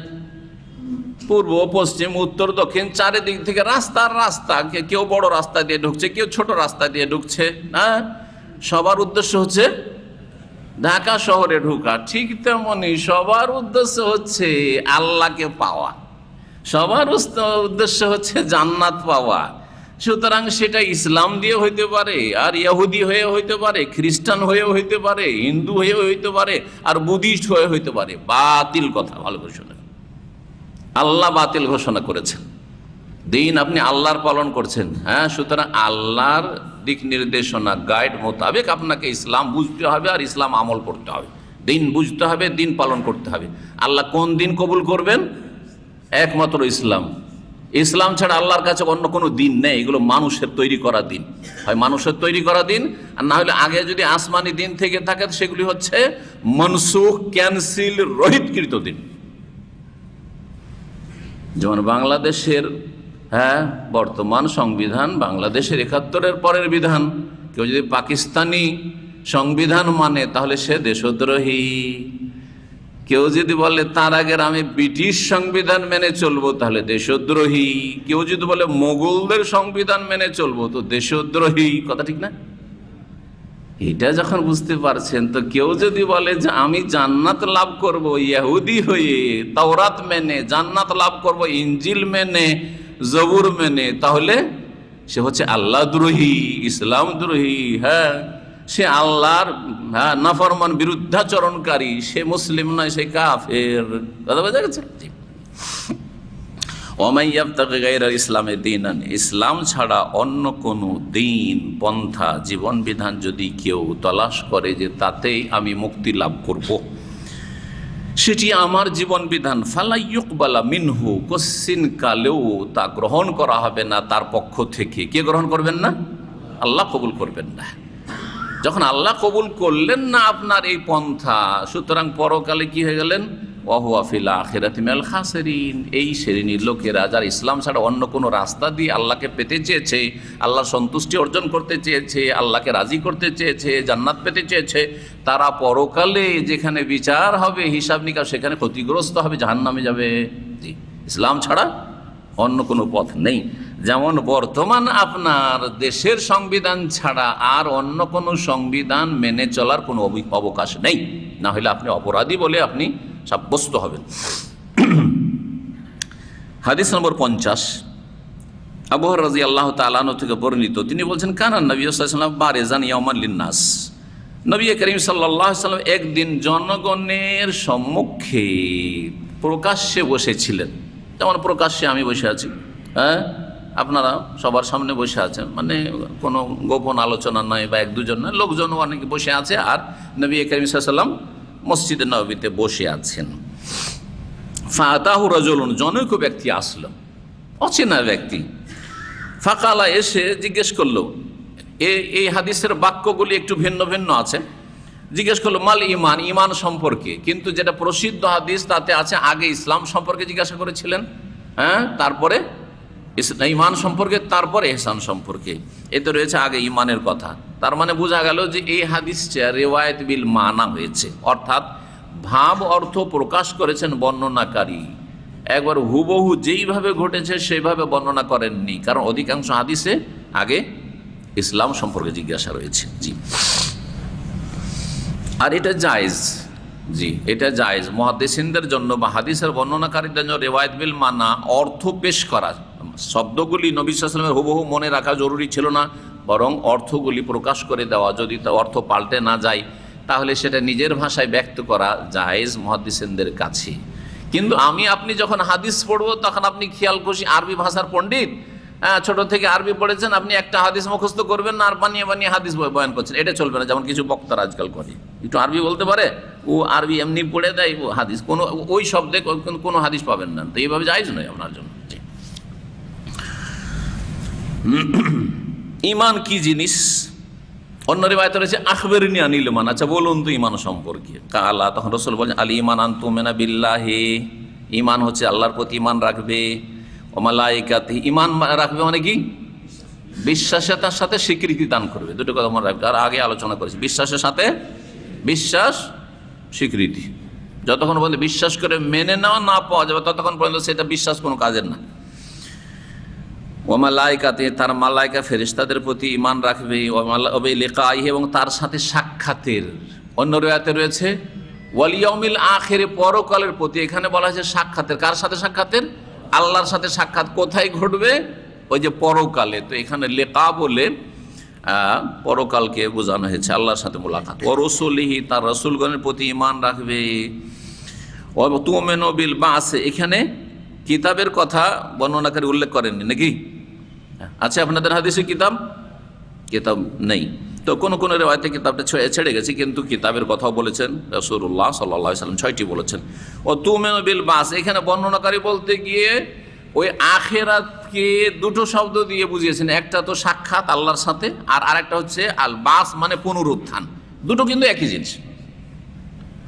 পূর্ব পশ্চিম উত্তর দক্ষিণ চারিদিক থেকে রাস্তার রাস্তা, কেউ বড় রাস্তা দিয়ে ঢুকছে, কেউ ছোট রাস্তা দিয়ে ঢুকছে, না, সবার উদ্দেশ্য হচ্ছে ঢাকা শহরে ঢুকা। ঠিক তেমনি সবার উদ্দেশ্য হচ্ছে আল্লাহকে পাওয়া, সবার উদ্দেশ্য হচ্ছে জান্নাত পাওয়া। সুতরাং সেটা ইসলাম দিয়ে হইতে পারে, আর ইহুদি হয়ে হইতে পারে, খ্রিস্টান হয়েও হইতে পারে, হিন্দু হয়েও হইতে পারে, আর বুদ্ধিস্ট হয়ে হইতে পারে। বাতিল কথা, ভালো করে শোনেন। আল্লাহ বাতিল ঘোষণা করেছেন, দিন আপনি আল্লাহর পালন করছেন, হ্যাঁ, সুতরাং আল্লাহর দিক নির্দেশনা গাইড মোতাবেক আপনাকে ইসলাম বুঝতে হবে আর ইসলাম আমল করতে হবে, দিন বুঝতে হবে, দিন পালন করতে হবে। আল্লাহ কোন দিন কবুল করবেন? একমাত্র ইসলাম। ইসলাম ছাড়া আল্লাহর কাছে অন্য কোনো দিন নেই। এগুলো মানুষের তৈরি করা দিন, হয় মানুষের তৈরি করা দিন, আর না হলে আগে যদি আসমানি দিন থেকে থাকে সেগুলি হচ্ছে মনসুখ, ক্যান্সিল, রহিতকৃত দিন। যেমন বাংলাদেশের, হ্যাঁ, বর্তমান সংবিধান বাংলাদেশের ৭১-এর পরের বিধান। কেউ যদি পাকিস্তানি সংবিধান মানে তাহলে সে দেশদ্রোহী। কেউ যদি বলে তার আগের আমি ব্রিটিশ সংবিধান মেনে চলবো তাহলে দেশদ্রোহী। কেউ যদি বলে মোগলদের সংবিধান মেনে চলবো তো দেশদ্রোহী। কথা ঠিক না? এটা যখন বুঝতে পারছেন, তো কেউ যদি বলে যে আমি জান্নাত লাভ করব ইহুদি হয়ে, তাওরাত মেনে জান্নাত লাভ করব ইনজিল মেনে, জবুর মেনে, তাহলে সে হচ্ছে আল্লাহ দ্রোহী, ইসলাম দ্রোহী। হ্যাঁ, সে আল্লাহর নাফরমান বিরুদ্ধাচরণকারী, সে মুসলিম নয়, সে কাফের। কথা বোঝা গেছে? ওয়ামান ইয়াবতাগি গায়রাল ইসলামি দীনান, ইসলাম ছাড়া অন্য কোনো দিন, পন্থা, জীবন বিধান যদি কেউ তলাশ করে যে তাতেই আমি মুক্তি লাভ করব, সেটি আমার জীবন বিধান, ফালা ইউকবালা মিনহু, কোশ্চিন কালেও তা গ্রহণ করা হবে না তার পক্ষ থেকে। কে গ্রহণ করবেন না? আল্লাহ কবুল করবেন না। যখন আল্লাহ কবুল করলেন না আপনার এই পন্থা, সুতরাং পরকালে কি হয়ে গেলেন? ওয়াহুয়া ফিল আখিরাতি মিনাল খাসিরিন। এই শ্রেণীর লোকেরা যারা ইসলাম ছাড়া অন্য কোনো রাস্তা দিয়ে আল্লাহকে পেতে চেয়েছে, আল্লাহর সন্তুষ্টি অর্জন করতে চেয়েছে, আল্লাহকে রাজি করতে চেয়েছে, জান্নাত পেতে চেয়েছে, তারা পরকালে যেখানে বিচার হবে, হিসাব নিকাশ, সেখানে ক্ষতিগ্রস্ত হবে, জাহান্নামে যাবে। জি, ইসলাম ছাড়া অন্য কোনো পথ নেই। যেমন বর্তমান আপনার দেশের সংবিধান ছাড়া আর অন্য কোনো সংবিধান মেনে চলার কোনো অবকাশ নেই, না হলে আপনি অপরাধী বলে আপনি সাব্যস্ত হবেন। হাদিস নম্বর 50, আবু হুরায়রা রাদিয়াল্লাহু তাআলা আনহু থেকে বর্ণিত, তিনি বলছেন, কানা নবী সাল্লাল্লাহু আলাইহি ওয়াসাল্লাম বারিজান ইয়াওমান লিন্নাস, নবী করিম সাল্লাল্লাহু আলাইহি ওয়াসাল্লাম একদিন জনগণের সম্মুখে প্রকাশ্যে বসেছিলেন। যেমন প্রকাশ্যে আমি বসে আছি, হ্যাঁ, আপনারা সবার সামনে বসে আছেন, মানে কোনো গোপন আলোচনা নয় বা এক দুজন নয়, লোকজন অনেকে বসে আছে, আর নবী করিম সাল্লাল্লাহু আলাইহি ওয়াসাল্লাম মসজিদে নববীতে বসে আছেন। ফাতাহু রাজুলুন, জনৈক ব্যক্তি আসলো, অচেনা ব্যক্তি। ফাকালা, এসে জিজ্ঞেস করলো, এই হাদিসের বাক্যগুলি একটু ভিন্ন ভিন্ন আছে। জিজ্ঞেস করলো মাল ইমান, ইমান সম্পর্কে, কিন্তু যেটা প্রসিদ্ধ হাদিস তাতে আছে আগে ইসলাম সম্পর্কে জিজ্ঞাসা করেছিলেন, হ্যাঁ, তারপরে ইমান সম্পর্কে, তারপরে ইহসান সম্পর্কে। এতে রয়েছে আগে ইমানের কথা। তার মানে বোঝা গেল যে এই হাদিসটা রিওয়ায়াত বিল মানা হয়েছে, অর্থাৎ ভাব অর্থ প্রকাশ করেছেন বর্ণনাকারী, একবার হুবহু যেইভাবে ঘটেছে সেইভাবে বর্ণনা করেননি, কারণ অধিকাংশ হাদিসে আগে ইসলাম সম্পর্কে জিজ্ঞাসা রয়েছে। জি, আর এটা জায়েজ, জি এটা জায়েজ মুহাদ্দিসিনদের জন্য বা হাদিসের বর্ণনাকারীদের জন্য রিওয়ায়াত বিল মানা, অর্থ পেশ করা। শব্দগুলি নবী সাল্লাল্লাহু আলাইহি ওয়াসাল্লামের হুবহু মনে রাখা জরুরি ছিল না, বরং অর্থগুলি প্রকাশ করে দেওয়া, যদি তা অর্থ পাল্টে না যায় তাহলে সেটা নিজের ভাষায় ব্যক্ত করা জায়েজ মুহাদ্দিসিনদের কাছে। কিন্তু আমি আপনি যখন হাদিস পড়বো তখন আপনি খেয়াল খুশি আরবি ভাষার পণ্ডিত, হ্যাঁ, ছোট থেকে আরবি পড়েছেন, আপনি একটা হাদিস মুখস্থ করবেন না আর বানিয়ে বানিয়ে হাদিস বয়ান করছেন, এটা চলবে না। যেমন কিছু বক্তারা আজকাল করে, একটু আরবি বলতে পারে, ও আরবি এমনি পড়ে দেয়, ও হাদিস কোনো ওই শব্দে কোনো হাদিস পাবেন না, তো এইভাবে জায়েজ নয় আপনার জন্য। ইমান কি জিনিস? অন্য রিওয়ায়াতে রয়েছে আখবিরনি আনিল ইমান, আচ্ছা বলুন তো ইমান সম্পর্কে। কালা, তখন রাসূল বলেন আল ঈমান আন তুমিনা বিল্লাহি, ইমান হচ্ছে আল্লাহর প্রতি ইমান রাখবে, ও মালাইকাতিহি, ইমান রাখবে মানে কি? বিশ্বাসের সাথে স্বীকৃতি দান করবে, দুটো কথা মনে রাখবে। আর আগে আলোচনা করেছি, বিশ্বাসের সাথে বিশ্বাস স্বীকৃতি, যতক্ষণ পর্যন্ত বিশ্বাস করে মেনে নেওয়া না পাওয়া যাবে ততক্ষণ পর্যন্ত সেটা বিশ্বাস কোনো কাজের না। ও মালাইকাতিহি, তার মালাইকা ফেরেশতাদের প্রতি ঈমান রাখবে, ও লিকাইহি, এবং তার সাথে সাক্ষাতের। অন্য রিওয়ায়াতে রয়েছে ওয়াল ইয়াউমিল আখির, পরকালের প্রতি। এখানে বলা হয়েছে সাক্ষাতের, কার সাথে সাক্ষাতের? আল্লাহর সাথে সাক্ষাৎ কোথায় ঘটবে? ওই যে পরকালে। তো এখানে লিকা বলে পরকালকে বোঝানো হয়েছে, আল্লাহর সাথে মোলাকাত। ও রসুলিহি, তার রসুলগণের প্রতি ঈমান রাখবে। ও তুমিনু বিল বাস, এখানে কিতাবের কথা বর্ণনাকারী উল্লেখ করেননি নাকি? আচ্ছা, আপনাদের হাদিসে কিতাব নেই, তো কোন রিওয়ায়াতে কিতাবটা ছেড়ে গেছে, কিন্তু কিতাবের কথাও বলেছেন রাসূলুল্লাহ সাল্লাল্লাহু আলাইহি ওয়াসাল্লাম, 6টি বলেছেন। ও তুমিনু বিল বাস, এখানে বর্ণনাকারী বলতে গিয়ে ওই আখিরাতকে দুটো শব্দ দিয়ে বুঝিয়েছেন, একটা তো সাক্ষাৎ আল্লাহর সাথে, আর আরেকটা হচ্ছে আল বাস মানে পুনরুত্থান। দুটো কিন্তু একই জিনিস,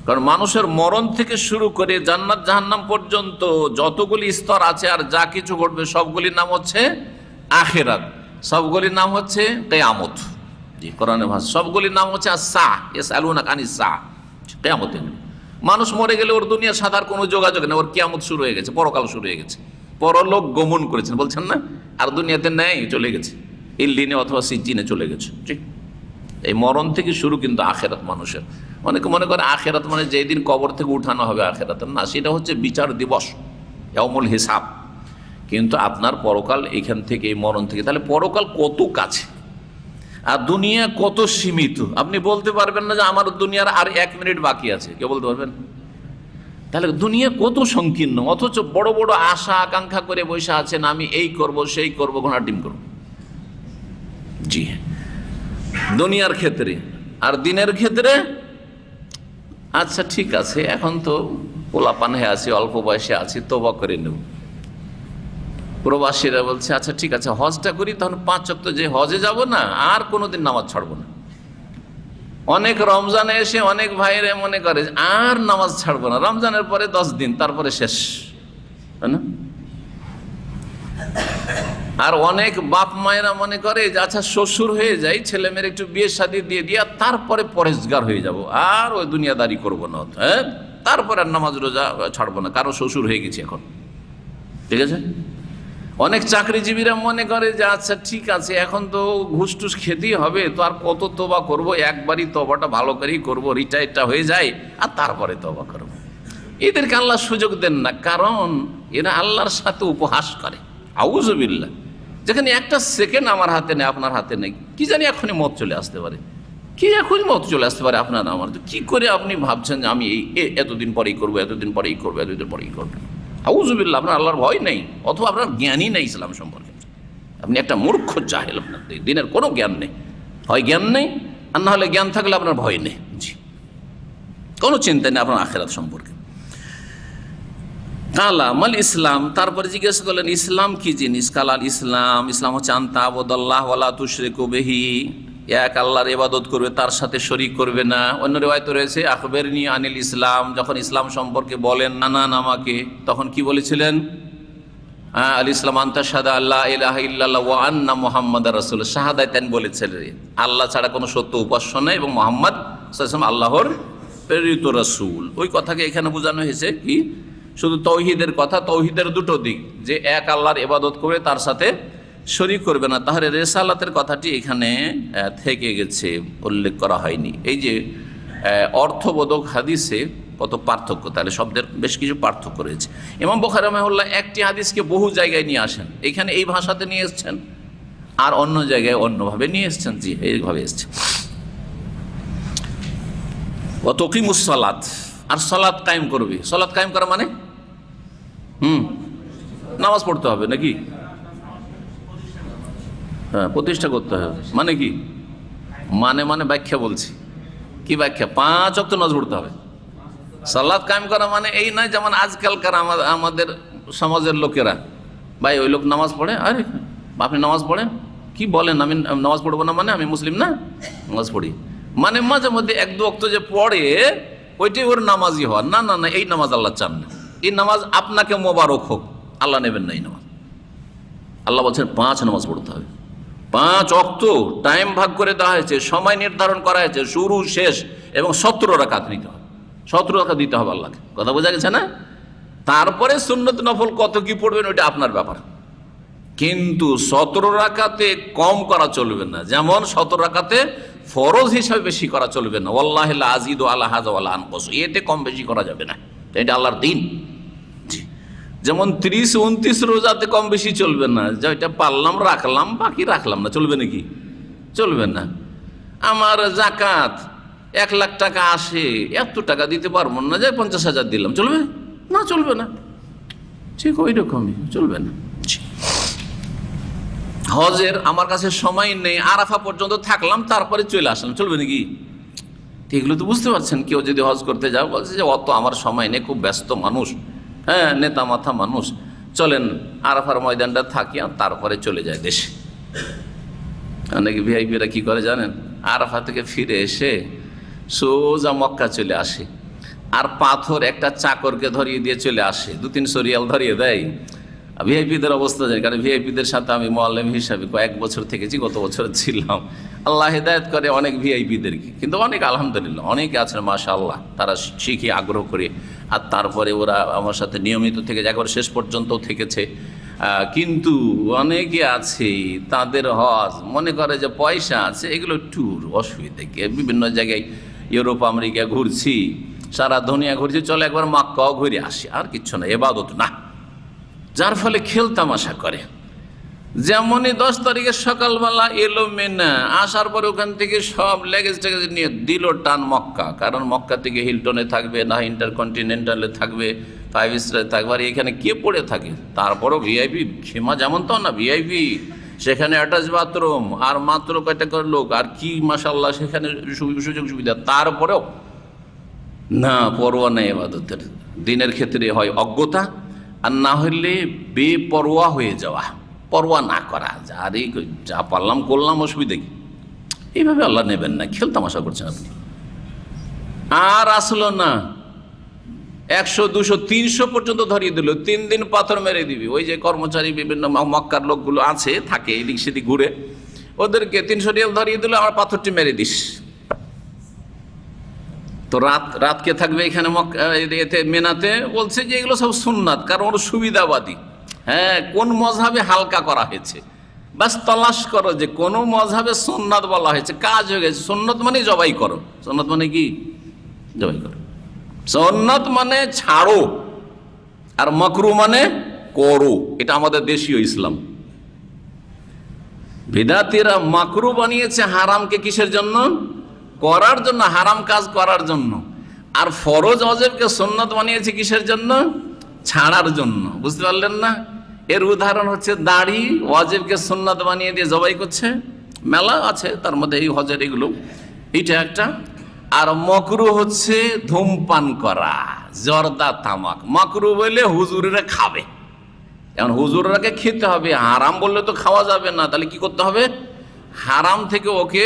কারণ মানুষের মরণ থেকে শুরু করে জান্নাত জাহান্নাম পর্যন্ত যতগুলি স্তর আছে আর যা কিছু ঘটবে সবগুলির নাম হচ্ছে আখিরাত, সবগুলির নাম হচ্ছে কিয়ামত। জি, কোরআনের ভাষা সবগুলির নাম হচ্ছে as-সাআ, ইয়াসআলুনাকা আনিস-সাআ, কিয়ামতের। মানুষ মরে গেলে ওর দুনিয়ার সাথে আর কোনো যোগাযোগ নেই, ওর কিয়ামত শুরু হয়ে গেছে, পরকাল শুরু হয়ে গেছে, পরলোক গমন করেছেন বলছেন না, আর দুনিয়াতে নেই, চলে গেছে ইল্লিনে অথবা সিজ্জিনে চলে গেছে। ঠিক, এই মরণ থেকে শুরু কিন্তু আখেরাত মানুষের। অনেকে মনে করে আখেরাত মানে যেই দিন কবর থেকে উঠানো হবে আখেরাত, না, সেটা হচ্ছে বিচার দিবস, ইয়াউমুল হিসাব। কিন্তু আপনার পরকাল এখান থেকে, এই মরণ থেকে। তাহলে পরকাল কত কাছে আর দুনিয়া কত সীমিত, আপনি বলতে পারবেন না যে আমার দুনিয়ার আর 1 মিনিট বাকি আছে, কে বলতে পারবেন? তাহলে দুনিয়া কত সংকীর্ণ, অথচ বড় বড় আশা আকাঙ্ক্ষা করে বসে আছেন, আমি এই করব সেই করব, ঘোড়ার ডিম করব। জি, দুনিয়ার ক্ষেত্রে। আর দিনের ক্ষেত্রে আচ্ছা ঠিক আছে, এখন তো পোলাপান হয়ে আছি, অল্প বয়সে আছি, তওবা করে নেব। প্রবাসীরা বলছে আচ্ছা ঠিক আছে, হজটা করি, তখন 5 ওয়াক্ত যে হজে যাব না, আর কোনোদিন নামাজ ছাড়বো না। অনেক রমজানে এসে অনেক ভাইরা মনে করে আর নামাজ ছাড়বো না, রমজানের পরে 10 দিন, তারপরে শেষ, তাই না? আর অনেক বাপ মায়েরা মনে করে যে আচ্ছা শ্বশুর হয়ে যাই, ছেলে মেয়ের একটু বিয়ে শাদী দিয়ে দিয়ে তারপরে পরেশগার হয়ে যাব, আর ওই দুনিয়াদারি করবো না, হ্যাঁ, তারপরে আর নামাজ রোজা ছাড়বো না, কারণ শ্বশুর হয়ে গেছি এখন। ঠিক আছে, অনেক চাকরিজীবীরা মনে করে যে আচ্ছা ঠিক আছে, এখন তো ঘুষ টুস খেতেই হবে, তো আর কত তওবা করবো, একবারই তওবাটা ভালো করেই করবো, রিটায়ারটা হয়ে যায় আর তারপরে তওবা করবো। এদেরকে আল্লাহ সুযোগ দেন না, কারণ এরা আল্লাহর সাথে উপহাস করে। আউযুবিল্লাহ, যেখানে একটা সেকেন্ড আমার হাতে নেই, আপনার হাতে নেই, কি জানি এখনই মত চলে আসতে পারে, কি এখনই মত চলে আসতে পারে আপনার আমার, তো কী করে আপনি ভাবছেন যে আমি এতদিন পরেই করবো, এতদিন পরেই করবো, এতদিন পরেই করবো? আউযুবিল্লাহ, আপনার আল্লাহর ভয় নেই, অথবা আপনার জ্ঞানই নেই ইসলাম সম্পর্কে, আপনি একটা মূর্খ জাহেল, আপনার দিনের কোনো জ্ঞান নেই, হয় জ্ঞান নেই, আর না হলে জ্ঞান থাকলে আপনার ভয় নেই। জি, কোনো চিন্তা নেই আপনার আখিরাত সম্পর্কে। কালা মাল ইসলাম, তারপরে জিজ্ঞেস করলেন ইসলাম কি জিনিস। কালাল ইসলাম, ইসলাম হচ্ছে আনতা আবুদাল্লাহ ওয়ালা তুশরিকু বিহি, এক আল্লাহর ইবাদত করবে, তার সাথে শরীক করবে না। অন্য রিওয়ায়াতে রয়েছে আখবিরনি আনিল ইসলাম, যখন ইসলাম সম্পর্কে বলেন নানান আমাকে, তখন কি বলেছিলেন? আল ইসলাম আনতা শাহাদা আল্লাহ ইলাহা ইল্লাল্লাহ ওয়া আন্না মুহাম্মাদার রাসূল, শাহাদাতান বলেছিলেন, আল্লাহ ছাড়া কোনো সত্য উপাস্য নেই এবং মুহাম্মদ সাল্লাল্লাহু আলাইহি ওয়াসাল্লাম আল্লাহর প্রেরিত রাসূল। ওই কথাকে এখানে বোঝানো হয়েছে কি, শুধু তৌহিদের কথা, তৌহিদের দুটো দিক, যে এক আল্লাহর ইবাদত করবে, তার সাথে শরীক করবে না। তাহলে রেসালাতের কথাটি এখানে থেকে গেছে, উল্লেখ করা হয়নি। এই যে অর্থবোধক হাদিসে কত পার্থক্য, তাহলে শব্দের বেশ কিছু পার্থক্য রয়েছে। ইমাম বুখারী রাহিমাহুল্লাহ একটি হাদিসকে বহু জায়গায় নিয়ে আসেন, এখানে এই ভাষাতে নিয়ে এসছেন, আর অন্য জায়গায় অন্যভাবে নিয়ে এসছেন। জি, এইভাবে এসছে। ওয়া তুকিমুস সালাত, আর সালাত কায়েম করবে। সালাত কায়েম করা মানে নামাজ পড়তে হবে নাকি? হ্যাঁ, প্রতিষ্ঠা করতে হবে মানে কি? মানে ব্যাখ্যা বলছি। কি ব্যাখ্যা? 5 ওয়াক্ত নামাজ পড়তে হবে। সালাত কায়েম করা মানে এই নয় যেমন আজকালকার আমাদের সমাজের লোকেরা, ভাই ওই লোক নামাজ পড়ে, আরে আপনি নামাজ পড়েন, কি বলেন আমি নামাজ পড়বো না, মানে আমি মুসলিম না, নামাজ পড়ি। মানে মাঝে মধ্যে 1-2 ওয়াক্ত যে পড়ে ওইটাই ওর নামাজি হওয়া। না না না, এই নামাজ আল্লাহ চান না। এই নামাজ আপনাকে মোবারক হোক, আল্লাহ নেবেন না এই নামাজ। আল্লাহ বলছেন 5 নামাজ পড়তে হবে, 5 ওয়াক্ত, টাইম ভাগ করে দেওয়া হয়েছে, সময় নির্ধারণ করা হয়েছে, শুরু শেষ, এবং 17 রাকাত নিতে হবে, 17 রাকাত দিতে হবে আল্লাহকে। কথা বোঝা গেছে না? তারপরে সুন্নত নফল কত কি পড়বেন ওইটা আপনার ব্যাপার, কিন্তু 17 রাকাতে কম করা চলবে না। যেমন 17 রাকাতে ফরজ হিসাবে বেশি করা চলবে না। ওয়াল্লাহি লা আযীদু আলা হাযা ওয়ালা আনকুস, এতে কম বেশি করা যাবে না, এটা আল্লাহর দিন। যেমন 30-29 রোজাতে কম বেশি চলবে না, যেটা পারলাম রাখলাম, বাকি রাখলাম না, চলবে নাকি? চলবে না। আমার যাকাত 1 লাখ টাকা আসে, এত টাকা দিতে পারবো না, যে 50,000 দিলাম, চলবে না? চলবে না, ঠিক ওই রকমই চলবে না। হজের আমার কাছে সময় নেই, আরাফা পর্যন্ত থাকলাম, তারপরে চলে আসলাম, চলবে নাকি? এগুলো তো বুঝতে পারছেন। কেউ যদি হজ করতে যাও, বলছে যে অত আমার সময় নেই, খুব ব্যস্ত মানুষ, হ্যাঁ নেতা মাথা মানুষ, চলেন আরাফার ময়দানটা থাকি, আর তারপরে চলে যায় দেশে। অনেকে ভিআইপিরা কি করে জানেন? আরাফা থেকে ফিরে এসে সোজা মক্কা চলে আসে, আর পাথর একটা চাকরকে ধরিয়ে দিয়ে চলে আসে, 2-300 রিয়াল ধরিয়ে দেয়। ভিআইপিদের অবস্থা জানি, কারণ ভিআইপিদের সাথে আমি মুআল্লিম হিসাবে কয়েক বছর থেকেছি, গত বছর ছিলাম। আল্লাহ হেদায়েত করে অনেক ভিআইপিদেরকে, কিন্তু অনেক আলহামদুলিল্লাহ অনেকে আছেন মাশাআল্লাহ, তারা শিখে আগ্রহ করে, আর তারপরে ওরা আমার সাথে নিয়মিত থেকে একবার শেষ পর্যন্ত থেকেছে। কিন্তু অনেকে আছে তাদের হজ মনে করে যে পয়সা আছে, এগুলো ট্যুর, অসুবিধা কি, বিভিন্ন জায়গায় ইউরোপ আমেরিকা ঘুরছি, সারা দুনিয়া ঘুরছি, চলে একবার মক্কাও ঘুরে আসি, আর কিচ্ছু না, ইবাদত না। যার ফলে খেল তামাশা করে। যেমনই 10 তারিখে সকালবেলা এলো মেনা, আসার পরে ওখান থেকে সব লেগেজ টেগেজ নিয়ে দিল টান মক্কা, কারণ মক্কা থেকে হিলটনে থাকবে, না ইন্টারকন্টিনেন্টালে থাকবে, 5 স্টারে থাকবে, আর এখানে কে পড়ে থাকে? তারপরও ভিআইপি সীমা যেমন তো না, ভিআইপি সেখানে অ্যাটাচ বাথরুম, আর মাত্র কয়টা করে লোক, আর কি মাশাআল্লাহ সেখানে সুযোগ সুবিধা, তারপরেও না পরোয়া নেই ইবাদতের। দিনের ক্ষেত্রে হয় অজ্ঞতা, আর না হলে বেপরোয়া হয়ে যাওয়া, পরোয়া না করা, আরে যা পারলাম করলাম, অসুবিধা কি? এইভাবে আল্লাহ নেবেন না, খেল তামাশা করছেন আপনি। আর আসলো না, 100, 200, 300 পর্যন্ত ধরিয়ে দিল, 3 দিন পাথর মেরে দিবি। ওই যে কর্মচারী বিভিন্ন মক্কার লোকগুলো আছে, থাকে এদিক সেদিক ঘুরে, ওদেরকে 300 রিয়াল ধরিয়ে দিল, আমার পাথরটি মেরে দিস। তো রাত কে থাকবে এখানে এতে মেনাতে? বলছে যে এগুলো সব সুন্নাত, কারণ ওর সুবিধাবাদী। হ্যাঁ, কোন মজহাবে হালকা করা হয়েছে, বাস তলাশ করো যে কোন মজহাবে সুন্নাত বলা হয়েছে, কাজ হয়ে গেছে। সুন্নাত মানে জবাই করো, সুন্নাত মানে কি? জবাই করো। সুন্নাত মানে ছাড়ো, আর মাকরু মানে করো। এটা আমাদের দেশীয় ইসলাম। বিদাতীরা মাকরু বানিয়েছে হারামকে, কিসের জন্য? করার জন্য, হারাম কাজ করার জন্য। আর ফরজ ওয়াজিবকে সুন্নাত বানিয়েছে কিসের জন্য? ছাড়ার জন্য। বুঝতে পারলেন না? এর উদাহরণ হচ্ছে দাড়ি, ওয়াজিবকে সুন্নাত বানিয়ে দিয়ে জবাই করছে। মেলা আছে, তার মধ্যে এই হজের এগুলো, এইটা একটা। আর মকরু হচ্ছে ধূমপান করা, জর্দা তামাক মাকরু বলে হুজুরেরা খাবে। এখন হুজুররাকে খেতে হবে, হারাম বললে তো খাওয়া যাবে না, তাহলে কি করতে হবে? হারাম থেকে ওকে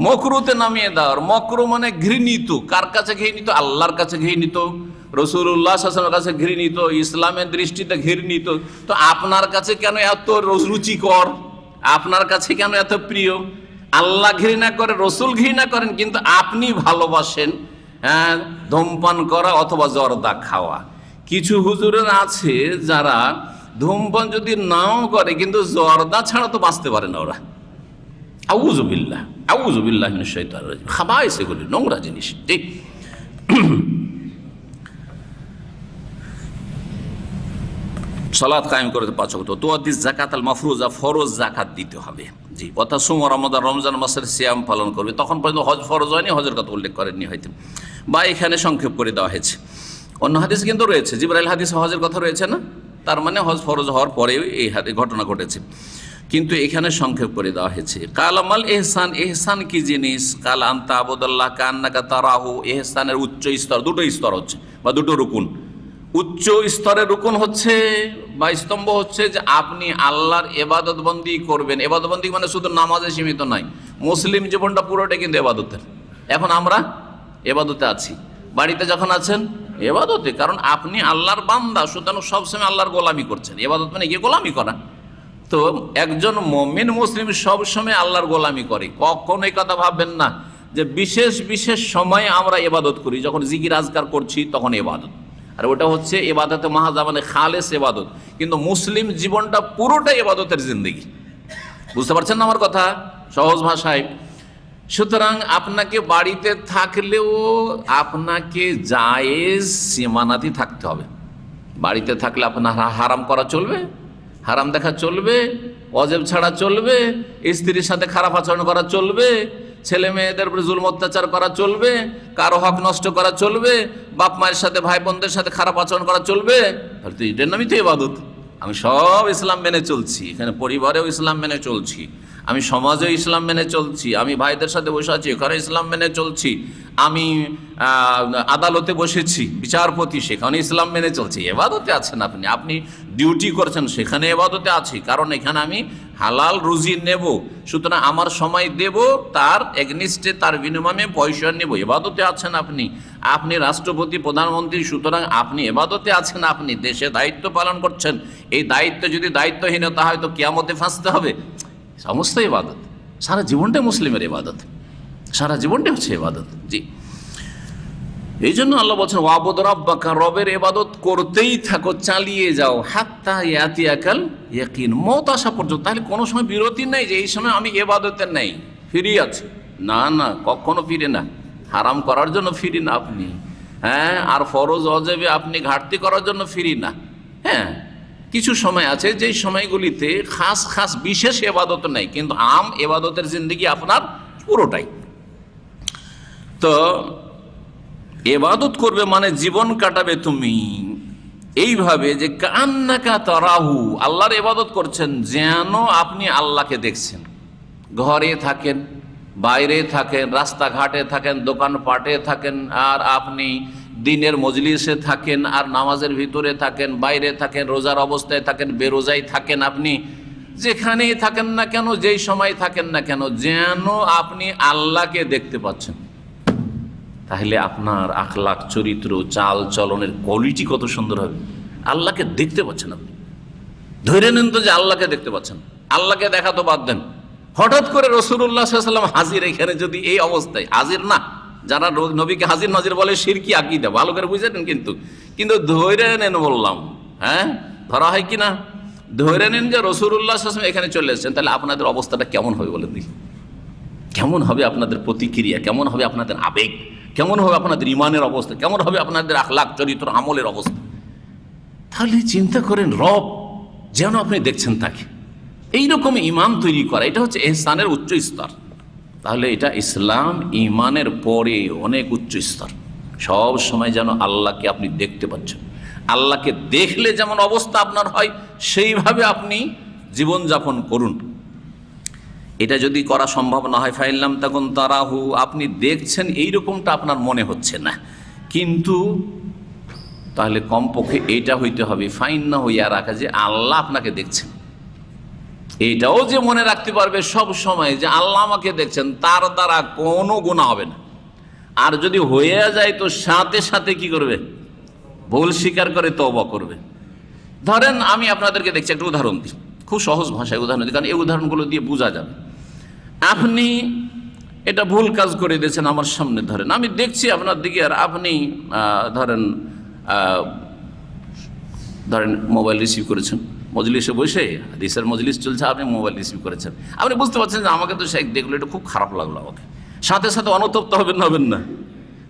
মকরুতে নামিয়ে দেওয়ার। মকরু মানে ঘৃণিত। কার কাছে ঘৃণিত? আল্লাহর কাছে ঘৃণিত, রাসূলুল্লাহ সাল্লাল্লাহু আলাইহি ওয়াসাল্লামের কাছে ঘৃণিত, ইসলামের দৃষ্টিতে ঘৃণিত। তো আপনার কাছে কেন এত রুচিকর? আপনার কাছে কেন এত প্রিয়? আল্লাহ ঘৃণা করে, রসুল ঘৃণা করেন, কিন্তু আপনি ভালোবাসেন হ্যাঁ ধূমপান করা অথবা জর্দা খাওয়া। কিছু হুজুরের আছে যারা ধূমপান যদি নাও করে কিন্তু জর্দা ছাড়া তো বাঁচতে পারে না ওরা। আউযুবিল্লাহ, আউযুবিল্লাহ মিনাশ শাইতানির রাজিম। খাবাইস, এগুলি নোংরা জিনিস। ঠিক। সালাত কায়েম করে 5 ওয়াক্ত। তুআদ্দিস যাকাত আল মাফরুজা, ফরজ যাকাত দিতে হবে। জি। কথা সুম রমাদান, রমজান মাসের সিয়াম পালন করবে। তখন পর্যন্ত হজ ফরজ হয়নি, হজের কথা উল্লেখ করেননি হয়তো, বা এখানে সংক্ষেপ করে দেওয়া হয়েছে। অন্য হাদিস কিন্তু রয়েছে, জিবরাইল হাদিসে হজের কথা রয়েছে না, তার মানে হজ ফরজ হওয়ার পরেও এই ঘটনা ঘটেছে, কিন্তু এখানে সংক্ষেপ করে দেওয়া হয়েছে। কালামাল এহসান, এহসান কি জিনিস? কাল আনতা আবুদাল্লাহ কান্নাকা তারাহু। এহসানের উচ্চ স্তর, দুটো স্তর হচ্ছে বা দুটো রুকুন। উচ্চ স্তরের রুকুন হচ্ছে বা স্তম্ভ হচ্ছে যে আপনি আল্লাহর এবাদত বন্দি করবেন। এবাদত বন্দি মানে শুধু নামাজে সীমিত নয়, মুসলিম জীবনটা পুরোটাই কিন্তু এবাদতের। এখন আমরা এবাদতে আছি, বাড়িতে যখন আছেন এবাদতে, কারণ আপনি আল্লাহর বান্দা, সুতরাং সবসময় আল্লাহর গোলামি করছেন। এবাদত মানে গিয়ে গোলামি করা। তো একজন মুমিন মুসলিম সবসময় আল্লাহর গোলামি করে। কখনোই কথা ভাববেন না যে বিশেষ বিশেষ সময়ে আমরা এবাদত করি, যখন জিকির আজকার করছি তখন এবাদত, আর ওটা হচ্ছে এবাদতে মাহাজা মানে খালেস এবাদত। কিন্তু মুসলিম জীবনটা পুরোটাই এবাদতের জিন্দেগি। বুঝতে পারছেন না আমার কথা সহজ ভাষায়? সুতরাং আপনাকে বাড়িতে থাকলেও আপনাকে জায়েজ সীমানাতি থাকতে হবে। বাড়িতে থাকলে আপনার হারাম করা চলবে, হারাম দেখা চলবে, ওয়াজিব ছাড়া চলবে, স্ত্রীর সাথে খারাপ আচরণ করা চলবে, ছেলে মেয়েদের উপরে জুলম অত্যাচার করা চলবে, কারো হক নষ্ট করা চলবে, বাপ মায়ের সাথে ভাই বোনদের সাথে খারাপ আচরণ করা চলবে। তাহলে তো এটার নামই তো ইবাদত। আমি সব ইসলাম মেনে চলছি, এখানে পরিবারেও ইসলাম মেনে চলছি, আমি সমাজেও ইসলাম মেনে চলছি, আমি ভাইদের সাথে বসে আছি এখানে ইসলাম মেনে চলছি, আমি আদালতে বসেছি বিচারপতি, সেখানে ইসলাম মেনে চলছি। এবাদতে আছেন আপনি, আপনি ডিউটি করছেন সেখানে এবাদতে আছি, কারণ এখানে আমি হালাল রুজি নেব, সুতরাং আমার সময় দেব, তার এগনিস্টে তার বিনিময়ে পয়সা নেব। এবাদতে আছেন আপনি, আপনি রাষ্ট্রপতি প্রধানমন্ত্রী, সুতরাং আপনি এবাদতে আছেন, আপনি দেশে দায়িত্ব পালন করছেন। এই দায়িত্ব যদি দায়িত্বহীনতা হয় তো কিয়ামতে ফাঁসতে হবে। সমস্ত ইবাদত, সারা জীবনটাই মুসলিমের ইবাদত, সারা জীবনটাই হচ্ছে ইবাদত। জি, এই জন্য আল্লাহ বলছেন ওয়াবুদ রাব্বাকা, রবের ইবাদত করতেই থাকো, চালিয়ে যাও, হাত্তা ইয়াতিয়াকাল ইয়াকিন, মওত আসা পর্যন্ত। তাহলে কোনো সময় বিরতি নেই যে এই সময় আমি ইবাদতে নেই, ফিরি আছি, না না, কখনো ফিরে না। হারাম করার জন্য ফিরি না আপনি, হ্যাঁ, আর ফরজ ওয়াজিবে আপনি ঘাটতি করার জন্য ফিরি না। হ্যাঁ, কিছু সময় আছে যেই সময়গুলিতে খাস খাস বিশেষ এবাদত নেই, কিন্তু আম এবাদতের জিন্দেগি আপনার পুরোটাই। তো এবাদত করবে মানে জীবন কাটাবে তুমি এইভাবে যে কান্নাকা তারাহু, আল্লাহর এবাদত করছেন যেন আপনি আল্লাহকে দেখছেন। ঘরে থাকেন, বাইরে থাকেন, রাস্তাঘাটে থাকেন, দোকানপাটে থাকেন, আর আপনি দিনের মজলিসে থাকেন, আর নামাজের ভিতরে থাকেন, বাইরে থাকেন, রোজার অবস্থায় থাকেন, বেরোজাই থাকেন, আপনি যেখানেই থাকেন না কেন, যেই সময় থাকেন না কেন, যেন আপনি আল্লাহকে দেখতে পাচ্ছেন। তাহলে আপনার আখলাক, চরিত্র, চাল চলনের কোয়ালিটি কত সুন্দর হবে। আল্লাহকে দেখতে পাচ্ছেন আপনি, ধরে নেন তো যে আল্লাহকে দেখতে পাচ্ছেন। আল্লাহকে দেখা তো বাদ দেন, হঠাৎ করে রাসূলুল্লাহ সাল্লাল্লাহু আলাইহি ওয়াসাল্লাম হাজির, এখানে যদি এই অবস্থায় হাজির না, যারা নবীকে হাজির নাজির বলে শিরকি আকীদা, ভালো করে বুঝেছেন, কিন্তু ধরে নেন বললাম, হ্যাঁ, ধরা হয় কি না? ধরে নেন যে রাসূলুল্লাহ সাল্লাল্লাহু আলাইহি ওয়াসাল্লাম এখানে চলে এসেছেন, তাহলে আপনাদের অবস্থাটা কেমন হবে বলেন দেখি? কেমন হবে আপনাদের প্রতিক্রিয়া, কেমন হবে আপনাদের আবেগ, কেমন হবে আপনাদের ইমানের অবস্থা, কেমন হবে আপনাদের আখলাক, চরিত্র, আমলের অবস্থা? তাহলে চিন্তা করেন, রব যেন আপনি দেখছেন তাকে, এইরকম ইমান তৈরি করা, এটা হচ্ছে ইহসানের উচ্চ স্তর। তাহলে এটা ইসলাম ইমানের পরে অনেক উচ্চ স্তর। সব সময় যেন আল্লাহকে আপনি দেখতে পাচ্ছেন, আল্লাহকে দেখলে যেমন অবস্থা আপনার হয় সেইভাবে আপনি জীবনযাপন করুন। এটা যদি করা সম্ভব না হয়, ফাইল্লাম তখন তারাহু, আপনি দেখছেন এইরকমটা আপনার মনে হচ্ছে না, কিন্তু তাহলে কমপক্ষে এইটা হইতে হবে, ফাইন না হইয়া রাখা যে আল্লাহ আপনাকে দেখছেন। এইটাও যে মনে রাখতে পারবে সব সময় যে আল্লাহ আমাকে দেখছেন, তার দ্বারা কোনো গুনাহ হবে না। আর যদি হয়ে যায় তো সাথে সাথে কি করবে? ভুল স্বীকার করে তওবা করবে। ধরেন আমি আপনাদেরকে দেখছি, একটা উদাহরণ দিই, খুব সহজ ভাষায় উদাহরণ দিই, কারণ এই উদাহরণগুলো দিয়ে বোঝা যাবে। আপনি এটা ভুল কাজ করে দিয়েছেন আমার সামনে, ধরেন আমি দেখছি আপনার দিকে, আর আপনি ধরেন মোবাইল রিসিভ করেছেন, মজলিসে বসে হাদিসের মজলিস চলছে, আপনি মোবাইল রিসিভ করেছেন। আপনি বুঝতে পারছেন যে আমাকে তো শেখ দেখলো, এটা খুব খারাপ লাগলো আমাকে। সাথে সাথে অনুতপ্ত হবেন না?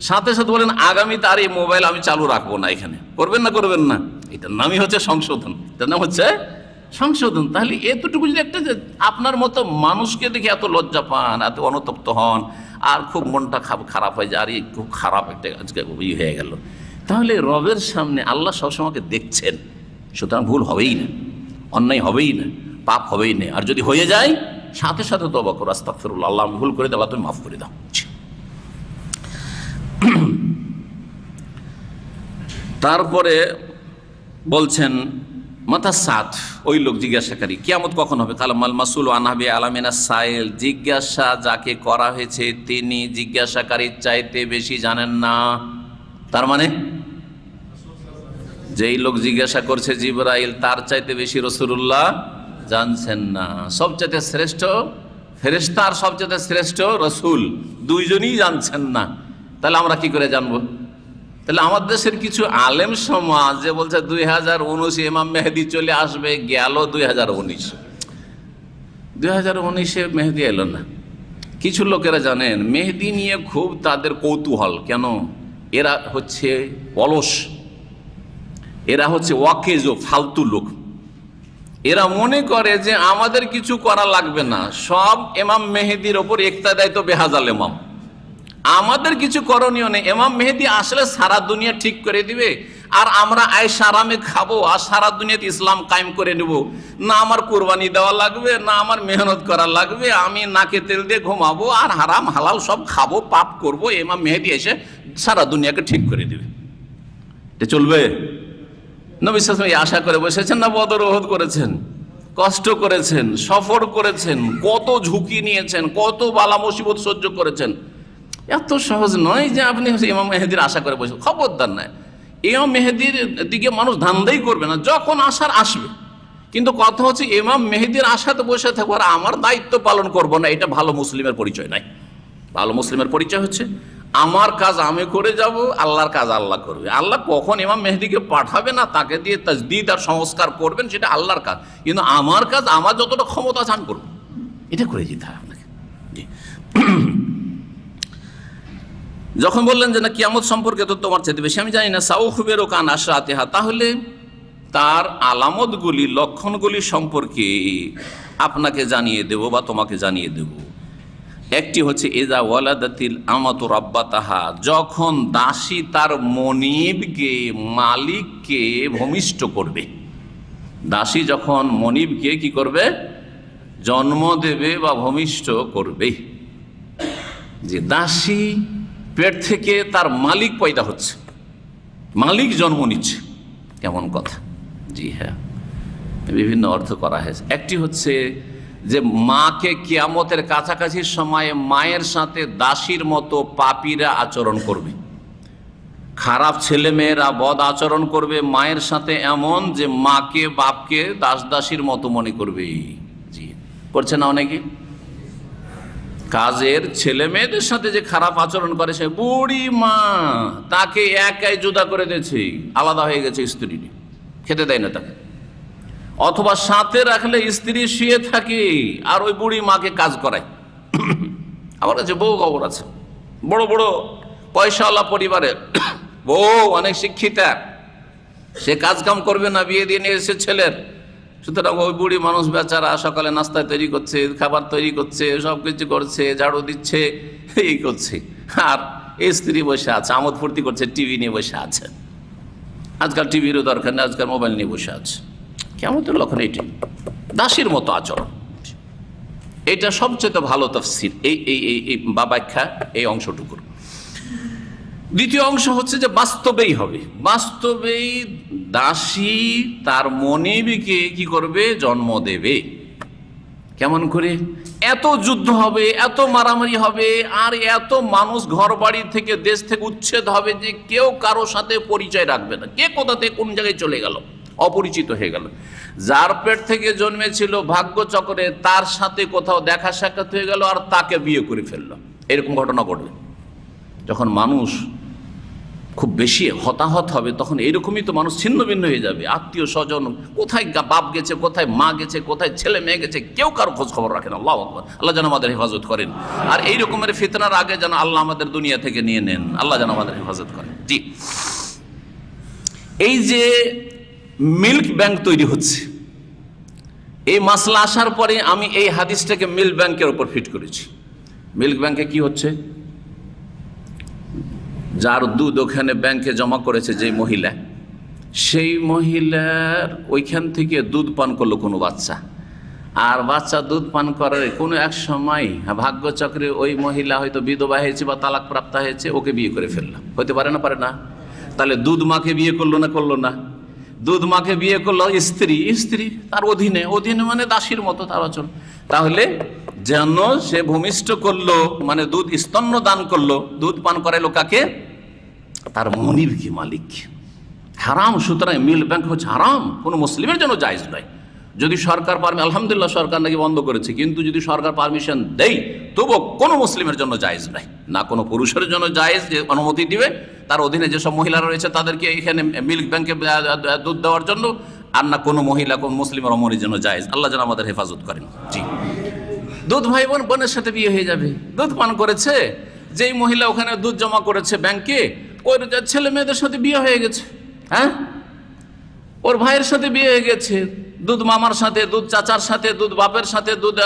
সাথে সাথে বলেন আগামীতে আর এই মোবাইল আমি চালু রাখবো না, এখানে করবেন না? এটার নামই হচ্ছে সংশোধন, এটার নাম হচ্ছে সংশোধন। তাহলে এতটুকু যদি একটা, আপনার মতো মানুষকে দেখে এত লজ্জা পান, এত অনুতপ্ত হন, আর খুব মনটা খারাপ হয়ে যায়, আর খুব খারাপ একটা আজকে হয়ে গেল, তাহলে রবের সামনে আল্লাহ সবসময়কে দেখছেন, সুতরাং ভুল হবেই না, অন্যায় হবেই না, পাপ হবেই না। আর যদি হয়ে যায় সাথে সাথে তওবা করো, আস্তাগফিরুল্লাহ, আল্লাহ আমি ভুল করে দিই, আল্লাহ তুমি মাফ করে দাও। তারপরে বলছেন মাতাসাত, ওই লোক জিজ্ঞাসাকারী, কিয়ামত কখন হবে? কালামাল মাসুল আনহাবি আলামিনা সাইল, জিজ্ঞাসা যাকে করা হয়েছে তিনি জিজ্ঞাসাকারীর চাইতে বেশি জানেন না। তার মানে যেই লোক জিজ্ঞাসা করছে জিবরাইল, তার চাইতে বেশি রাসূলুল্লাহ জানছেন না। সবচেয়ে শ্রেষ্ঠ ফেরেশতা আর সবচেয়ে শ্রেষ্ঠ রাসূল, দুইজনই জানছেন না। তাহলে আমরা কি করে জানবো? তাহলে আমাদের দেশের কিছু আলেম সমাজ যে বলছে 2019 ইমাম মেহেদি চলে আসবে, গেল 2019 মেহেদি এলো না। কিছু লোকেরা জানেন মেহেদি নিয়ে খুব তাদের কৌতূহল, কেন? এরা হচ্ছে অলস, এরা হচ্ছে ওয়াকেজো, ফালতু লোক। এরা মনে করে যে আমাদের কিছু করা লাগবে না, সব ইমাম মেহেদির ওপর ইক্তেদায় তো বেহাজাল ইমাম, আমাদের কিছু করণীয় নেই। ইমাম মেহেদি আসলে সারা দুনিয়া ঠিক করে দিবে, আর আমরা আয়েশা আরামে খাবো, আর সারা দুনিয়াতে ইসলাম কায়েম করে নেব। না আমার কোরবানি দেওয়া লাগবে, না আমার মেহনত করা লাগবে, আমি নাকে তেল দিয়ে ঘুমাবো, আর হারাম হালাল সব খাবো, পাপ করব, ইমাম মেহেদি এসে সারা দুনিয়াকে ঠিক করে দিবে। এটা চলবে? নবী সাল্লাল্লাহু আলাইহি ওয়াসাল্লাম আশা করে বসেছেন না? বদর ওহদ করেছেন, কষ্ট করেছেন, সফর করেছেন, কত ঝুঁকি নিয়েছেন, কত বালা মুসিবত সহ্য করেছেন। এত সহজ নয় যে আপনি ইমাম মেহেদির আশা করে বসে, খবরদার নয়। ইমাম মেহেদির দিকে মানুষ ধান্দাই করবে না, যখন আসার আসবে। কিন্তু কথা হচ্ছে ইমাম মেহেদির আশাতে বসে থাকবো আর আমার দায়িত্ব পালন করব না, এটা ভালো মুসলিমের পরিচয় নাই। ভালো মুসলিমের পরিচয় হচ্ছে আমার কাজ আমি করে যাব, আল্লাহর কাজ আল্লাহ করবে। আল্লাহ কখন ইমাম মেহেদিকে পাঠাবে না, তাকে দিয়ে তাজদীদ আর সংস্কার করবেন, সেটা আল্লাহর কাজ। কিন্তু আমার কাজ, আমার যতটা ক্ষমতা আছে আমি করবো, এটা করে যেতে হয় আপনাকে। যখন বললেন যে না কিয়ামত সম্পর্কে তো তোমার চাইতে বেশি আমি জানি না, সাউখবিরু কান আশরাতিহা, তাহলে তার আলামতগুলি, লক্ষণগুলি সম্পর্কে আপনাকে জানিয়ে দেব বা তোমাকে জানিয়ে দেব। একটি হচ্ছে ইজা ওয়ালাদাতিল আমাতু রাব্বাতাহা, যখন দাসী তার মনিবকে, মালিককে ভূমিষ্ঠ করবে। দাসী যখন মনিবকে কি করবে? জন্ম দেবে বা ভূমিষ্ঠ করবে। যে দাসী পেট থেকে তার মালিক পয়দা হচ্ছে, মালিক জন্ম নিচ্ছে, কেমন কথা? জি হ্যাঁ, বিভিন্ন অর্থ করা হয়েছে। একটি হচ্ছে যে মাকে কিয়ামতের কাছাকাছি সময়ে মায়ের সাথে দাসীর মতো পাপীরা আচরণ করবে, খারাপ ছেলে মেয়েরা বদ আচরণ করবে মায়ের সাথে, এমন যে মাকে বাপকে দাস দাসীর মতো মনে করবে। জি, করছে না অনেকে? কাজের ছেলে মেয়েদের সাথে যে খারাপ আচরণ করে, সে বুড়ি মা, তাকে একাই জুদা করে দিয়েছে, আলাদা হয়ে গেছে স্ত্রী, খেতে দেয় না তাকে। অথবা সাথে রাখলে স্ত্রী শুয়ে থাকে আর ওই বুড়ি মাকে কাজ করায়। আমার কাছে বউ খবর আছে, বড় বড় পয়সাওয়ালা পরিবারের বউ, অনেক শিক্ষিতা, সে কাজ কাম করবে না, বিয়ে দিয়ে নিয়ে এসেছে ছেলের। সুতরাং ওই বুড়ি মানুষ বেচারা সকালে নাস্তা তৈরি করছে, খাবার তৈরি করছে, সব কিছু করছে, ঝাড়ু দিচ্ছে, এই করছে, আর এই স্ত্রী বসে আছে, আমোদ ফুর্তি করছে, টিভি নিয়ে বসে আছে। আজকাল টিভিরও দরকার নেই, আজকাল মোবাইল নিয়ে বসে আছে। কেমন লক্ষণ? এইটি দাসীর মতো আচরণ। এটা সবচেয়ে ভালো তাফসীর এই এই এই বা ব্যাখ্যা এই অংশটুকুর। দ্বিতীয় অংশ হচ্ছে যে বাস্তবেই হবে, বাস্তবেই দাসী তার মনিবকে কি করবে, জন্ম দেবে। কেমন করে? এত যুদ্ধ হবে, এত মারামারি হবে, আর এত মানুষ ঘর বাড়ি থেকে দেশ থেকে উচ্ছেদ হবে যে কেউ কারো সাথে পরিচয় রাখবে না, কে কোথা থেকে কোন জায়গায় চলে গেল, অপরিচিত হয়ে গেল। যার পেট থেকে জন্মেছিল ভাগ্যচক্রে, তার সাথে কোথাও দেখা সাক্ষাৎ হয়ে গেল আর তাকে বিয়ে করে ফেললো, এরকম ঘটনা ঘটবে। যখন মানুষ খুব বেশি হতাহত হবে তখন এইরকমই তো মানুষ ছিন্ন ভিন্ন হয়ে যাবে। আত্মীয় স্বজন কোথায় বাপ গেছে, কোথায় মা গেছে, কোথায় ছেলে মেয়ে গেছে, কেউ কারো খোঁজ খবর রাখেন। আল্লাহু আকবার। আল্লাহ যেন আমাদের হেফাজত করেন, আর এই রকমের ফিতনার আগে যেন আল্লাহ আমাদের দুনিয়া থেকে নিয়ে নেন। আল্লাহ যেন আমাদের হেফাজত করেন। জি, এই যে মিল্ক ব্যাংক তৈরি হচ্ছে, এই মাসলা আসার পরে আমি এই হাদিসটাকে মিল্ক ব্যাংকের উপর ফিট করেছি। মিল্ক ব্যাংকে কি হচ্ছে? যার দুধ ওখানে ব্যাংকে জমা করেছে যে মহিলা, সেই মহিলার ওইখান থেকে দুধ পান করলো কোনো বাচ্চা, আর বাচ্চা দুধ পান করার কোনো এক সময় ভাগ্যচক্রে ওই মহিলা হয়তো বিধবা হয়েছে বা তালাক প্রাপ্ত হয়েছে, ওকে বিয়ে করে ফেললাম। হতে পারে না? পারে না? তাহলে দুধ মাকে বিয়ে করলো না? করলো না। দুধ মাকে বিয়ে করলো স্ত্রী, স্ত্রী তার অধীনে, অধীনে মানে দাসীর মতো তার আচরণ। তাহলে যেন সে ভূমিষ্ঠ করলো, মানে দুধ স্তন্য দান করলো, দুধ পান করাইলো কাকে? তার মনিবকে, মালিক। হারাম। সুতরাং মিল ব্যাংক হচ্ছে হারাম, কোনো মুসলিমের জন্য জায়েজ নয়। যদি সরকার আলহামদুলিল্লাহ সরকার নাকি বন্ধ করেছে, কিন্তু যদি সরকার পারমিশন দেয় তবুও কোনো মুসলিমের জন্য জায়েজ নয়। না কোনো পুরুষের জন্য জায়েজ যে অনুমতি দিবে তার অধীনে যেসব মহিলারা রয়েছে তাদেরকে এখানে মিল্ক ব্যাংকে দুধ দেওয়ার জন্য, আর না কোনো মহিলা কোন মুসলিমের অমরের জন্য জায়েজ। আল্লাহ যেন আমাদের হেফাজত করেন। জি, দুধ ভাই বোনের সাথে বিয়ে হয়ে যাবে। দুধ পান করেছে যেই মহিলা ওখানে দুধ জমা করেছে ব্যাংকে, ওর ছেলে মেয়েদের সাথে বিয়ে হয়ে গেছে। হ্যাঁ, ওর ভাইয়ের সাথে বিয়ে হয়ে গেছে, দুধ মামার সাথে, দুধ চাচার সাথে, দুধ বাপের সাথে, দুধ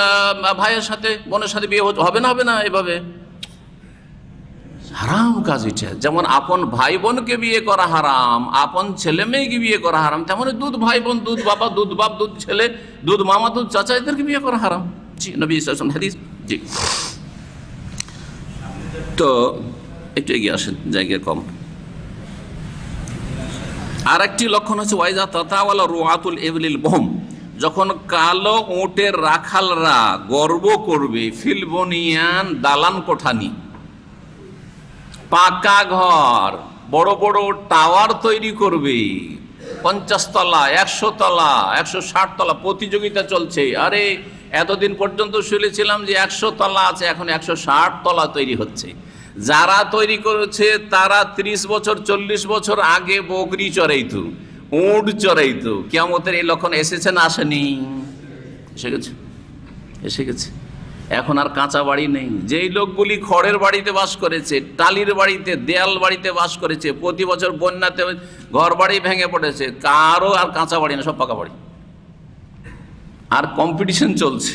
ভাইয়ের সাথে, বোনের সাথে বিয়ে হবে না? হবে না? এভাবে হারাম কাজ এটা। যেমন আপন ভাই বোনকে বিয়ে করা হারাম, আপন ছেলে মেয়েকে বিয়ে করা হারাম, তেমন দুধ ভাই বোন, দুধ বাবা, দুধ বাপ, দুধ ছেলে, দুধ মামা, দুধ চাচা, এদেরকে বিয়ে করা হারাম। জি, নবী সাল্লাল্লাহু আলাইহি ওয়াসাল্লাম হাদিস। জি, তো একটু এগিয়ে আসেন, জায়গা কম। আর একটি লক্ষণ হচ্ছে ওয়াইজা তাতাওয়ালা রুআতুল ইবলিল বহম, যখন কালো উটের রাখালরা গর্ব করবে, ফিল বুনিয়ান, দালান কোঠানি, পাকা ঘর, বড় বড় টাওয়ার তৈরি করবে, 50 তলা, 100 তলা, 160 তলা, প্রতিযোগিতা চলছে। আরে এতদিন পর্যন্ত শুনেছিলাম যে 100 তলা আছে, এখন 160 তলা তৈরি হচ্ছে। যারা তৈরি করেছে তারা 30 বছর 40 বছর আগে বকরি চড়াইতো, উট চড়াইতো। কিয়ামতের এই লক্ষণ এসেছে না আসেনি? এসে গেছে, এসে গেছে। এখন আর কাঁচা বাড়ি নেই। যেই লোকগুলি খড়ের বাড়িতে বাস করেছে, টালির বাড়িতে, দেয়াল বাড়িতে বাস করেছে, প্রতি বছর বন্যাতে ঘর বাড়ি ভেঙে পড়েছে, কারো আর কাঁচা বাড়ি না, সব পাকা বাড়ি। আর কম্পিটিশন চলছে,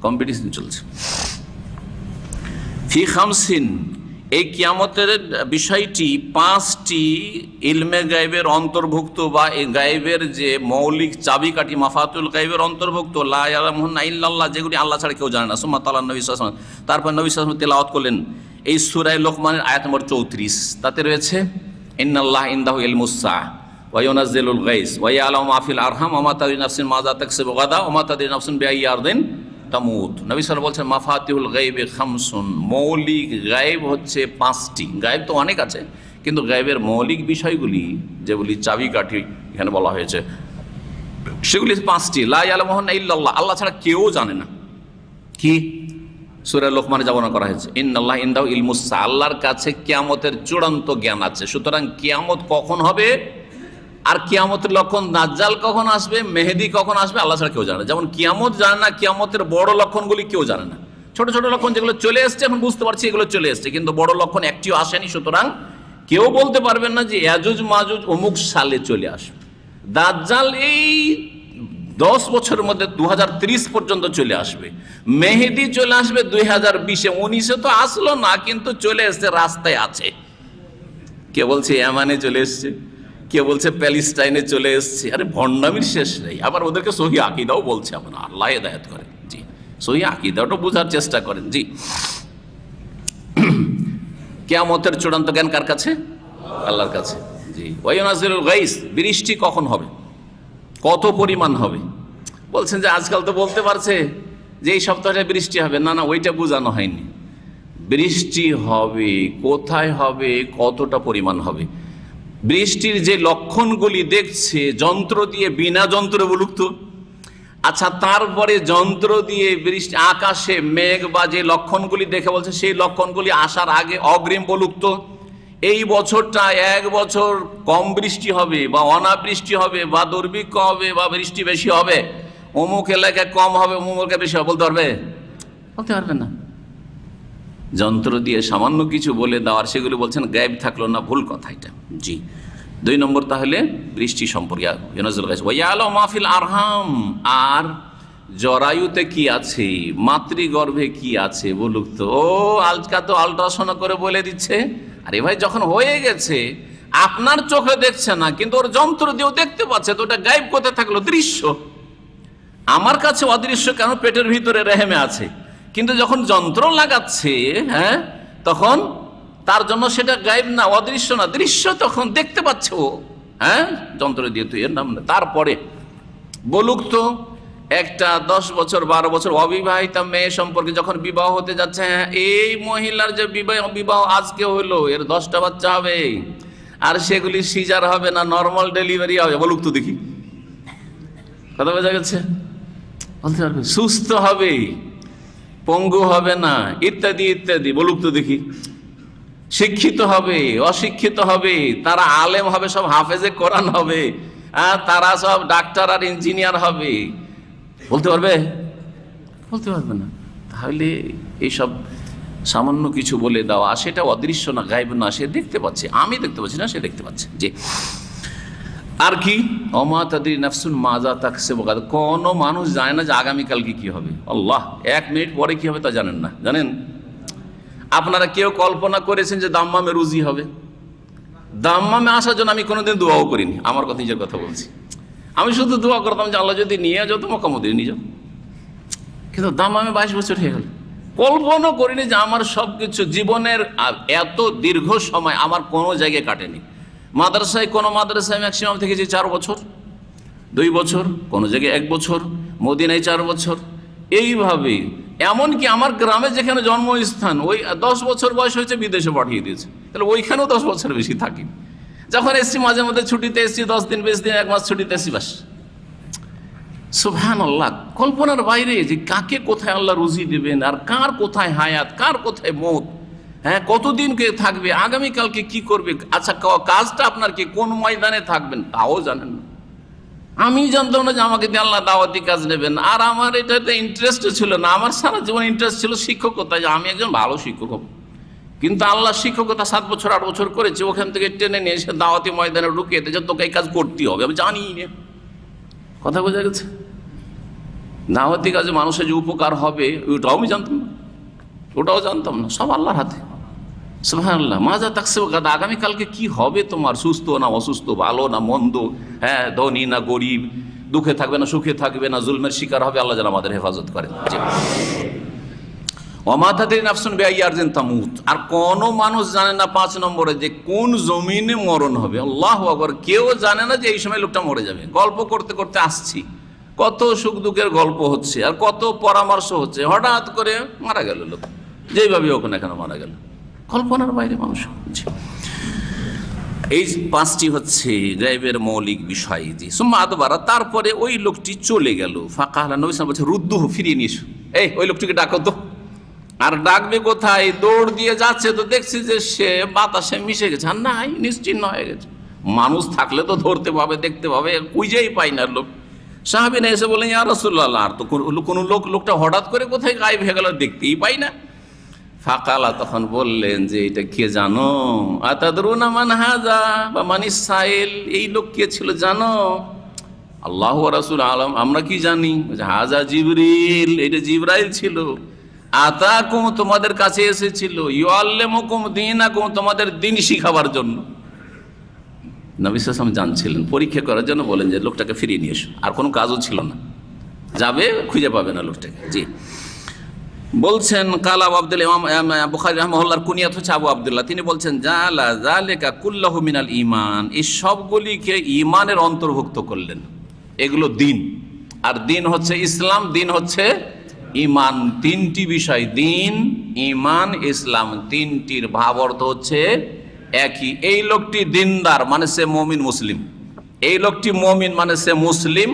কম্পিটিশন চলছে। ফি খামসিন, এই কিয়ামতের বিষয়টি 5টি ইলমে গায়বের অন্তর্ভুক্ত, বা এই গায়বের যে মৌলিক চাবিকাঠি, মাফাতুল গায়বের অন্তর্ভুক্ত, লা ইয়ালামুহুন্না ইল্লাল্লাহ, যেগুলি আল্লাহ ছাড়া কেউ জানে না। সুম্মা তাআলা নবী সাল্লাল্লাহু আলাইহি ওয়াসাল্লাম, তারপর নবী সাল্লাল্লাহু আলাইহি ওয়াসাল্লাম তেলাওয়াত করলেন এই সূরা লোকমানের আয়াত নম্বর 34। তাতে রয়েছে ইন্নাল্লাহা ইনদাহু ইলমুস সাআহ ওয়া ইউনাজ্জিলুল গায়স ওয়া ইয়ালামু মা ফিল আরহাম ওয়া মা তাদরি নাফসুন মাযা তাকসিবু গাদা ওয়া মা তাদরি নাফসুন বিআইয়ি আরদিন তামুত। নবী সাল্লাল্লাহু বলছেন মাফাতিহুল গায়বি খামসুন, মৌলিক গায়েব হচ্ছে 5টি। গায়েব তো অনেক আছে, কিন্তু গায়েবের মৌলিক বিষয়গুলি যেগুলি চাবিকাঠি এখানে বলা হয়েছে সেগুলি 5টি। লা ইয়ালামুহুন্না ইল্লাল্লাহ, আল্লাহ ছাড়া কেউ জানে না। কি? সূরা লোকমানে বর্ণনা করা হয়েছে ইন্নাল্লাহা ইনদাহু ইলমুস সাআহ, আল্লাহর কাছে কিয়ামতের চূড়ান্ত জ্ঞান আছে। সুতরাং কিয়ামত কখন হবে, আর কিয়ামতের লক্ষণ, দাজ্জাল কখন আসবে, মেহেদি কখন আসবে, আল্লাহ ছাড়া কেউ জানে না। যেমন কিয়ামত জানে না, কিয়ামতের বড় লক্ষণগুলি কেউ জানে না। ছোট ছোট লক্ষণ যেগুলো চলে এসছে, এখন বুঝতে পারছি এগুলো চলে এসছে, কিন্তু বড় লক্ষণ একটিও আসেনি। সুতরাং কেউ বলতে পারবেন না যে ইয়াজুজ মাজুজ অমুক সালে চলে আসবে। দাজ্জাল এই 10 বছরের মধ্যে 2030 পর্যন্ত চলে আসবে। মেহেদি চলে আসবে 2020-এ, 19-এ তো আসলো না, কিন্তু চলে এসছে, রাস্তায় আছে। কে বলছে ইয়ামানে চলে এসছে, কে বলছে প্যালেস্টাইনে চলে এসছে। আরে ভণ্ডামির শেষ নেই। আবার ওদেরকে সহি আকীদাও বলছে। আপনার আল্লাহ হেদায়েত করেন। জি, সহি আকীদাটা বোঝার চেষ্টা করেন। জি, কিয়ামতের চূড়ান্ত জ্ঞান কার কাছে? আল্লাহর কাছে। জি। ওয়ায়ুনাজিলুল গাইস, বৃষ্টি কখন হবে, কত পরিমাণ হবে? বলছেন যে আজকাল তো বলতে পারছে যে এই সপ্তাহে বৃষ্টি হবে। না না, ওইটা বোঝানো হয়নি। বৃষ্টি হবে, কোথায় হবে, কতটা পরিমাণ হবে, বৃষ্টির যে লক্ষণগুলি দেখছে যন্ত্র দিয়ে, বিনা যন্ত্রে বলুক তো। আচ্ছা, তারপরে যন্ত্র দিয়ে বৃষ্টি, আকাশে মেঘ বা যে লক্ষণগুলি দেখে বলছে সেই লক্ষণগুলি আসার আগে অগ্রিম বলুক তো। এই বছরটা 1 বছর কম বৃষ্টি হবে বা অনাবৃষ্টি হবে বা দুর্ভিক্ষ হবে বা বৃষ্টি বেশি হবে, অমুক এলাকায় কম হবে, অমুক এলাকায় বেশি হবে, বলতে পারবে? বলতে পারবে না। যন্ত্র দিয়ে সামান্য কিছু বলে দেওয়ার, সেগুলো বলছেন গায়েব থাকলো না, ভুল কথা এটা। জি। 2 নম্বর তাহলে বৃষ্টি সম্পর্কে মাহফিল আরহাম, আর জরায়ুতে কি আছে, মাতৃগর্ভে কি আছে বলুক তো। ও আজকাল তো আল্ট্রাসাউন্ড করে বলে দিচ্ছে। আরে ভাই, যখন হয়ে গেছে আপনার চোখে দেখছে না, কিন্তু ওর যন্ত্র দিয়েও দেখতে পাচ্ছে, তো ওটা গায়েব কোথায় থাকলো? দৃশ্য। আমার কাছে অদৃশ্য কেন? পেটের ভিতরে রেহেমে আছে, কিন্তু যখন যন্ত্র লাগাচ্ছে, হ্যাঁ, তখন তার জন্য সেটা গায়েব না, অদৃশ্য না, দৃশ্য, তখন দেখতে পাচ্ছে ও, হ্যাঁ, যন্ত্র দিয়ে। তুই এর নাম না। তারপরে বলুক তো, একটা 10 বছর 12 বছর অবিবাহিতা মেয়ে সম্পর্কে যখন বিবাহ হতে যাচ্ছে, হ্যাঁ, এই মহিলার যে বিবাহ আজকে হলো, এর 10টা বাচ্চা হবে, আর সেগুলি সিজার হবে না, নর্মাল ডেলিভারি হবে, বলুক তো দেখি। কথা বোঝা গেছে? বলতে পারবে? সুস্থ হবে, পঙ্গু হবে না, ইত্যাদি ইত্যাদি, বলুক তো দেখি। শিক্ষিত হবে, অশিক্ষিত হবে, তারা আলেম হবে, সব হাফেজে কোরআন হবে, তারা সব ডাক্তার আর ইঞ্জিনিয়ার হবে, বলতে পারবে? বলতে পারবে না। তাহলে এইসব সামান্য কিছু বলে দেওয়া, সেটা অদৃশ্য না, গায়েব না, সে দেখতে পাচ্ছে, আমি দেখতে পাচ্ছি না, সে দেখতে পাচ্ছে। যে আর কি, অমা তাদরি নাফসুন মাজা তাকসিবু গাদ, কোন মানুষ জানে না যে আগামীকালকে কি হবে। আল্লাহ, 1 মিনিট পরে কি হবে তা জানেন না। জানেন? আপনারা কেউ কল্পনা করেছেন যে দাম্মামে রুজি হবে? দাম্মামে আসার জন্য আমি কোনোদিন দোয়াও করিনি। আমার কথা, নিজের কথা বলছি। আমি শুধু দোয়া করতাম যে আল্লাহ যদি নিয়ে যাও তো মক্কা মদিনা নিয়ে যাও। কিন্তু দাম্মামে 22 বছর হয়ে গেল। কল্পনা করিনি যে আমার সব কিছু জীবনের এত দীর্ঘ সময় আমার কোনো জায়গায় কাটেনি। মাদ্রাসায়, কোনো মাদ্রাসায় ম্যাক্সিমাম থেকেছি 4 বছর, 2 বছর, কোনো জায়গায় 1 বছর, মদিনায় 4 বছর, এইভাবে। এমনকি আমার গ্রামে যেখানে জন্মস্থান, ওই 10 বছর বয়স হয়েছে বিদেশে পাঠিয়ে দিয়েছে, তাহলে ওইখানেও 10 বছর বেশি থাকি। যখন এসছি মাঝে মধ্যে ছুটিতে এসছি, 10 দিন 20 দিন 1 মাস ছুটিতে এসছি, বাস। সুবহানাল্লাহ, কল্পনার বাইরে যে কাকে কোথায় আল্লাহ রুজি দেবেন, আর কার কোথায় হায়াত, কার কোথায় মৌত, হ্যাঁ, কতদিন কে থাকবে, আগামীকালকে কি করবে। আচ্ছা, কাজটা আপনার কি, কোন ময়দানে থাকবেন তাও জানেন না। আমি জানতাম না যে আমাকে দিয়ে আল্লাহ দাওয়াতি কাজ নেবেন, আর আমার এটাতে ইন্টারেস্ট ছিল না। আমার সারা জীবন ইন্টারেস্ট ছিল শিক্ষকতায়, যে আমি একজন ভালো শিক্ষক হব। কিন্তু আল্লাহ শিক্ষকতা 7 বছর 8 বছর করেছে, ওখান থেকে টেনে নিয়ে এসে দাওয়াতি ময়দানে ঢুকিয়ে দিয়েছে, তোকে এই কাজ করতেই হবে। আমি জানি না। কথা বোঝা গেছে? দাওয়াতি কাজে মানুষের যে উপকার হবে, ওটাও আমি জানতাম না, ওটাও জানতাম না। সব আল্লাহর হাতে। সুবহানাল্লাহ। মাজা তাকসিবু গাদ, আগামীকালকে কি হবে তোমার, সুস্থ না অসুস্থ, ভালো না মন্দ, হ্যাঁ, ধনী না গরিব, দুঃখে থাকবে না সুখে থাকবে না, জুলমের শিকার হবে, আল্লাহ যেন আমাদের হেফাজত করেন। ওমা তাদরি নাফসুন বিআইয়ি আরদিন তামুত, আর কোন মানুষ জানে না 5 নম্বরে যে কোন জমিনে মরণ হবে। আল্লাহু আকবার। কেউ জানে না যে এই সময় লোকটা মরে যাবে। গল্প করতে করতে আসছি, কত সুখ দুঃখের গল্প হচ্ছে আর কত পরামর্শ হচ্ছে, হঠাৎ করে মারা গেল লোক, যেইভাবে হোক না কেন মারা গেল। কল্পনার বাইরে মানুষ। এই 5টি হচ্ছে গায়বের মৌলিক বিষয়। জি। সুম্মা আদবারা, তারপরে ওই লোকটি চলে গেল। ফাকালা, নবী সাল্লাল্লাহু আলাইহি ওয়াসাল্লাম বলছে, রুদ্দুহু, ফিরিয়ে নিয়ে এসো। এই ওই লোকটিকে ডাকো তো। আর ডাকবে কোথায়? দৌড় দিয়ে যাচ্ছে তো দেখছি যে সে বাতাসে মিশে গেছে, আর নাই, নিশ্চিহ্ন হয়ে গেছে। মানুষ থাকলে তো ধরতে পাবে, দেখতে পাবে, খুঁজেই পাই না লোক। সাহাবী না এসে বলেন, ইয়া রাসূলুল্লাহ, আর তো কোনো লোকটা হঠাৎ করে কোথায় গায়েব হয়ে গেল, দেখতেই পাই না। ফাকালা, তখন বললেন যে এটা কে জানো? আতাদরুনা মান হাযা বা মানিস সাইল, এই লোক কে ছিল জানো? আল্লাহু ওয়া রাসূলু আলাম, আমরা কি জানি? হাযা জিবরিল, এটা জিবরাইল ছিল। আতাকুম, তোমাদের কাছে এসেছিল। ইউআল্লিমুকুম দীনাকুম, তোমাদের দ্বীন শিখাবার জন্য। নবী সাল্লাল্লাহু আলাইহি ওয়াসাল্লাম জানছিলেন, পরীক্ষা করার জন্য বলেন যে লোকটাকে ফিরিয়ে নিয়ে এসো। আর কোনো কাজও ছিল না, যাবে খুঁজে পাবে না লোকটাকে। জি। বলছেন কাল আবু আব্দুল্লাহ, ইমাম বুখারী রাহিমাহুল্লাহর কুনিয়াত হচ্ছে আবু আব্দুল্লাহ। তিনি বলছেন জালা যালিকা কুল্লাহু মিনাল ঈমান, এই সবগুলিকে ঈমানের অন্তর্ভুক্ত করলেন। এগুলো দিন, আর দিন হচ্ছে ইসলাম, দিন হচ্ছে ঈমান। তিনটি বিষয়, দিন, ঈমান, ইসলাম, তিনটির ভাব অর্থ হচ্ছে একই। এই লোকটি দিনদার মানে সে মুমিন মুসলিম, এই লোকটি মুমিন মানে সে মুসলিম,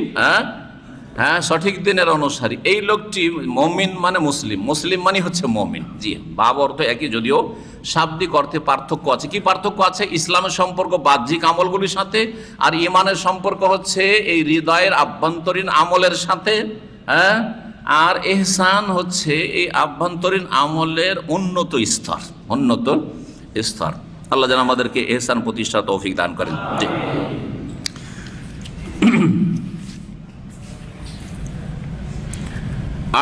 হ্যাঁ সঠিক দিনের অনুসারী। এই লোকটি মুমিন মানে মুসলিম, মুসলিম মানে হচ্ছে মুমিন। জি, ভাব অর্থ একই, যদিও শাব্দিক অর্থে পার্থক্য আছে। কি পার্থক্য আছে? ইসলামের সম্পর্ক বাহ্যিক আমলগুলির সাথে, আর ঈমানের সম্পর্ক হচ্ছে এই হৃদয়ের আভ্যন্তরীণ আমলের সাথে, হ্যাঁ। আর ইহসান হচ্ছে এই আভ্যন্তরীণ আমলের উন্নত স্তর, উন্নত স্তর। আল্লাহ যেন আমাদেরকে ইহসান প্রতিষ্ঠার তৌফিক দান করেন। জি।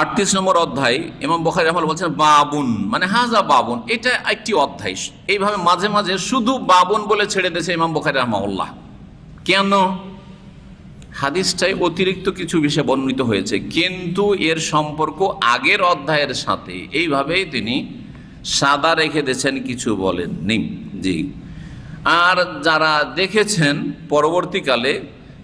38 নম্বর অধ্যায় ইমাম বুখারী রাহিমাহুল্লাহ বলছেন বাবুন মানে হাজা বাবুন, এটা একটি অধ্যায়। এইভাবে মাঝে মাঝে শুধু বাবুন বলে ছেড়ে দিয়েছে ইমাম বুখারী রাহিমাহুল্লাহ। কেন? হাদিসটাই অতিরিক্ত কিছু বিষয় বর্ণিত হয়েছে, কিন্তু এর সম্পর্ক আগের অধ্যায়ের সাথে এইভাবেই তিনি সাদা রেখে দিয়েছেন, কিছু বলেননি। জি। আর যারা দেখেছেন পরবর্তীকালে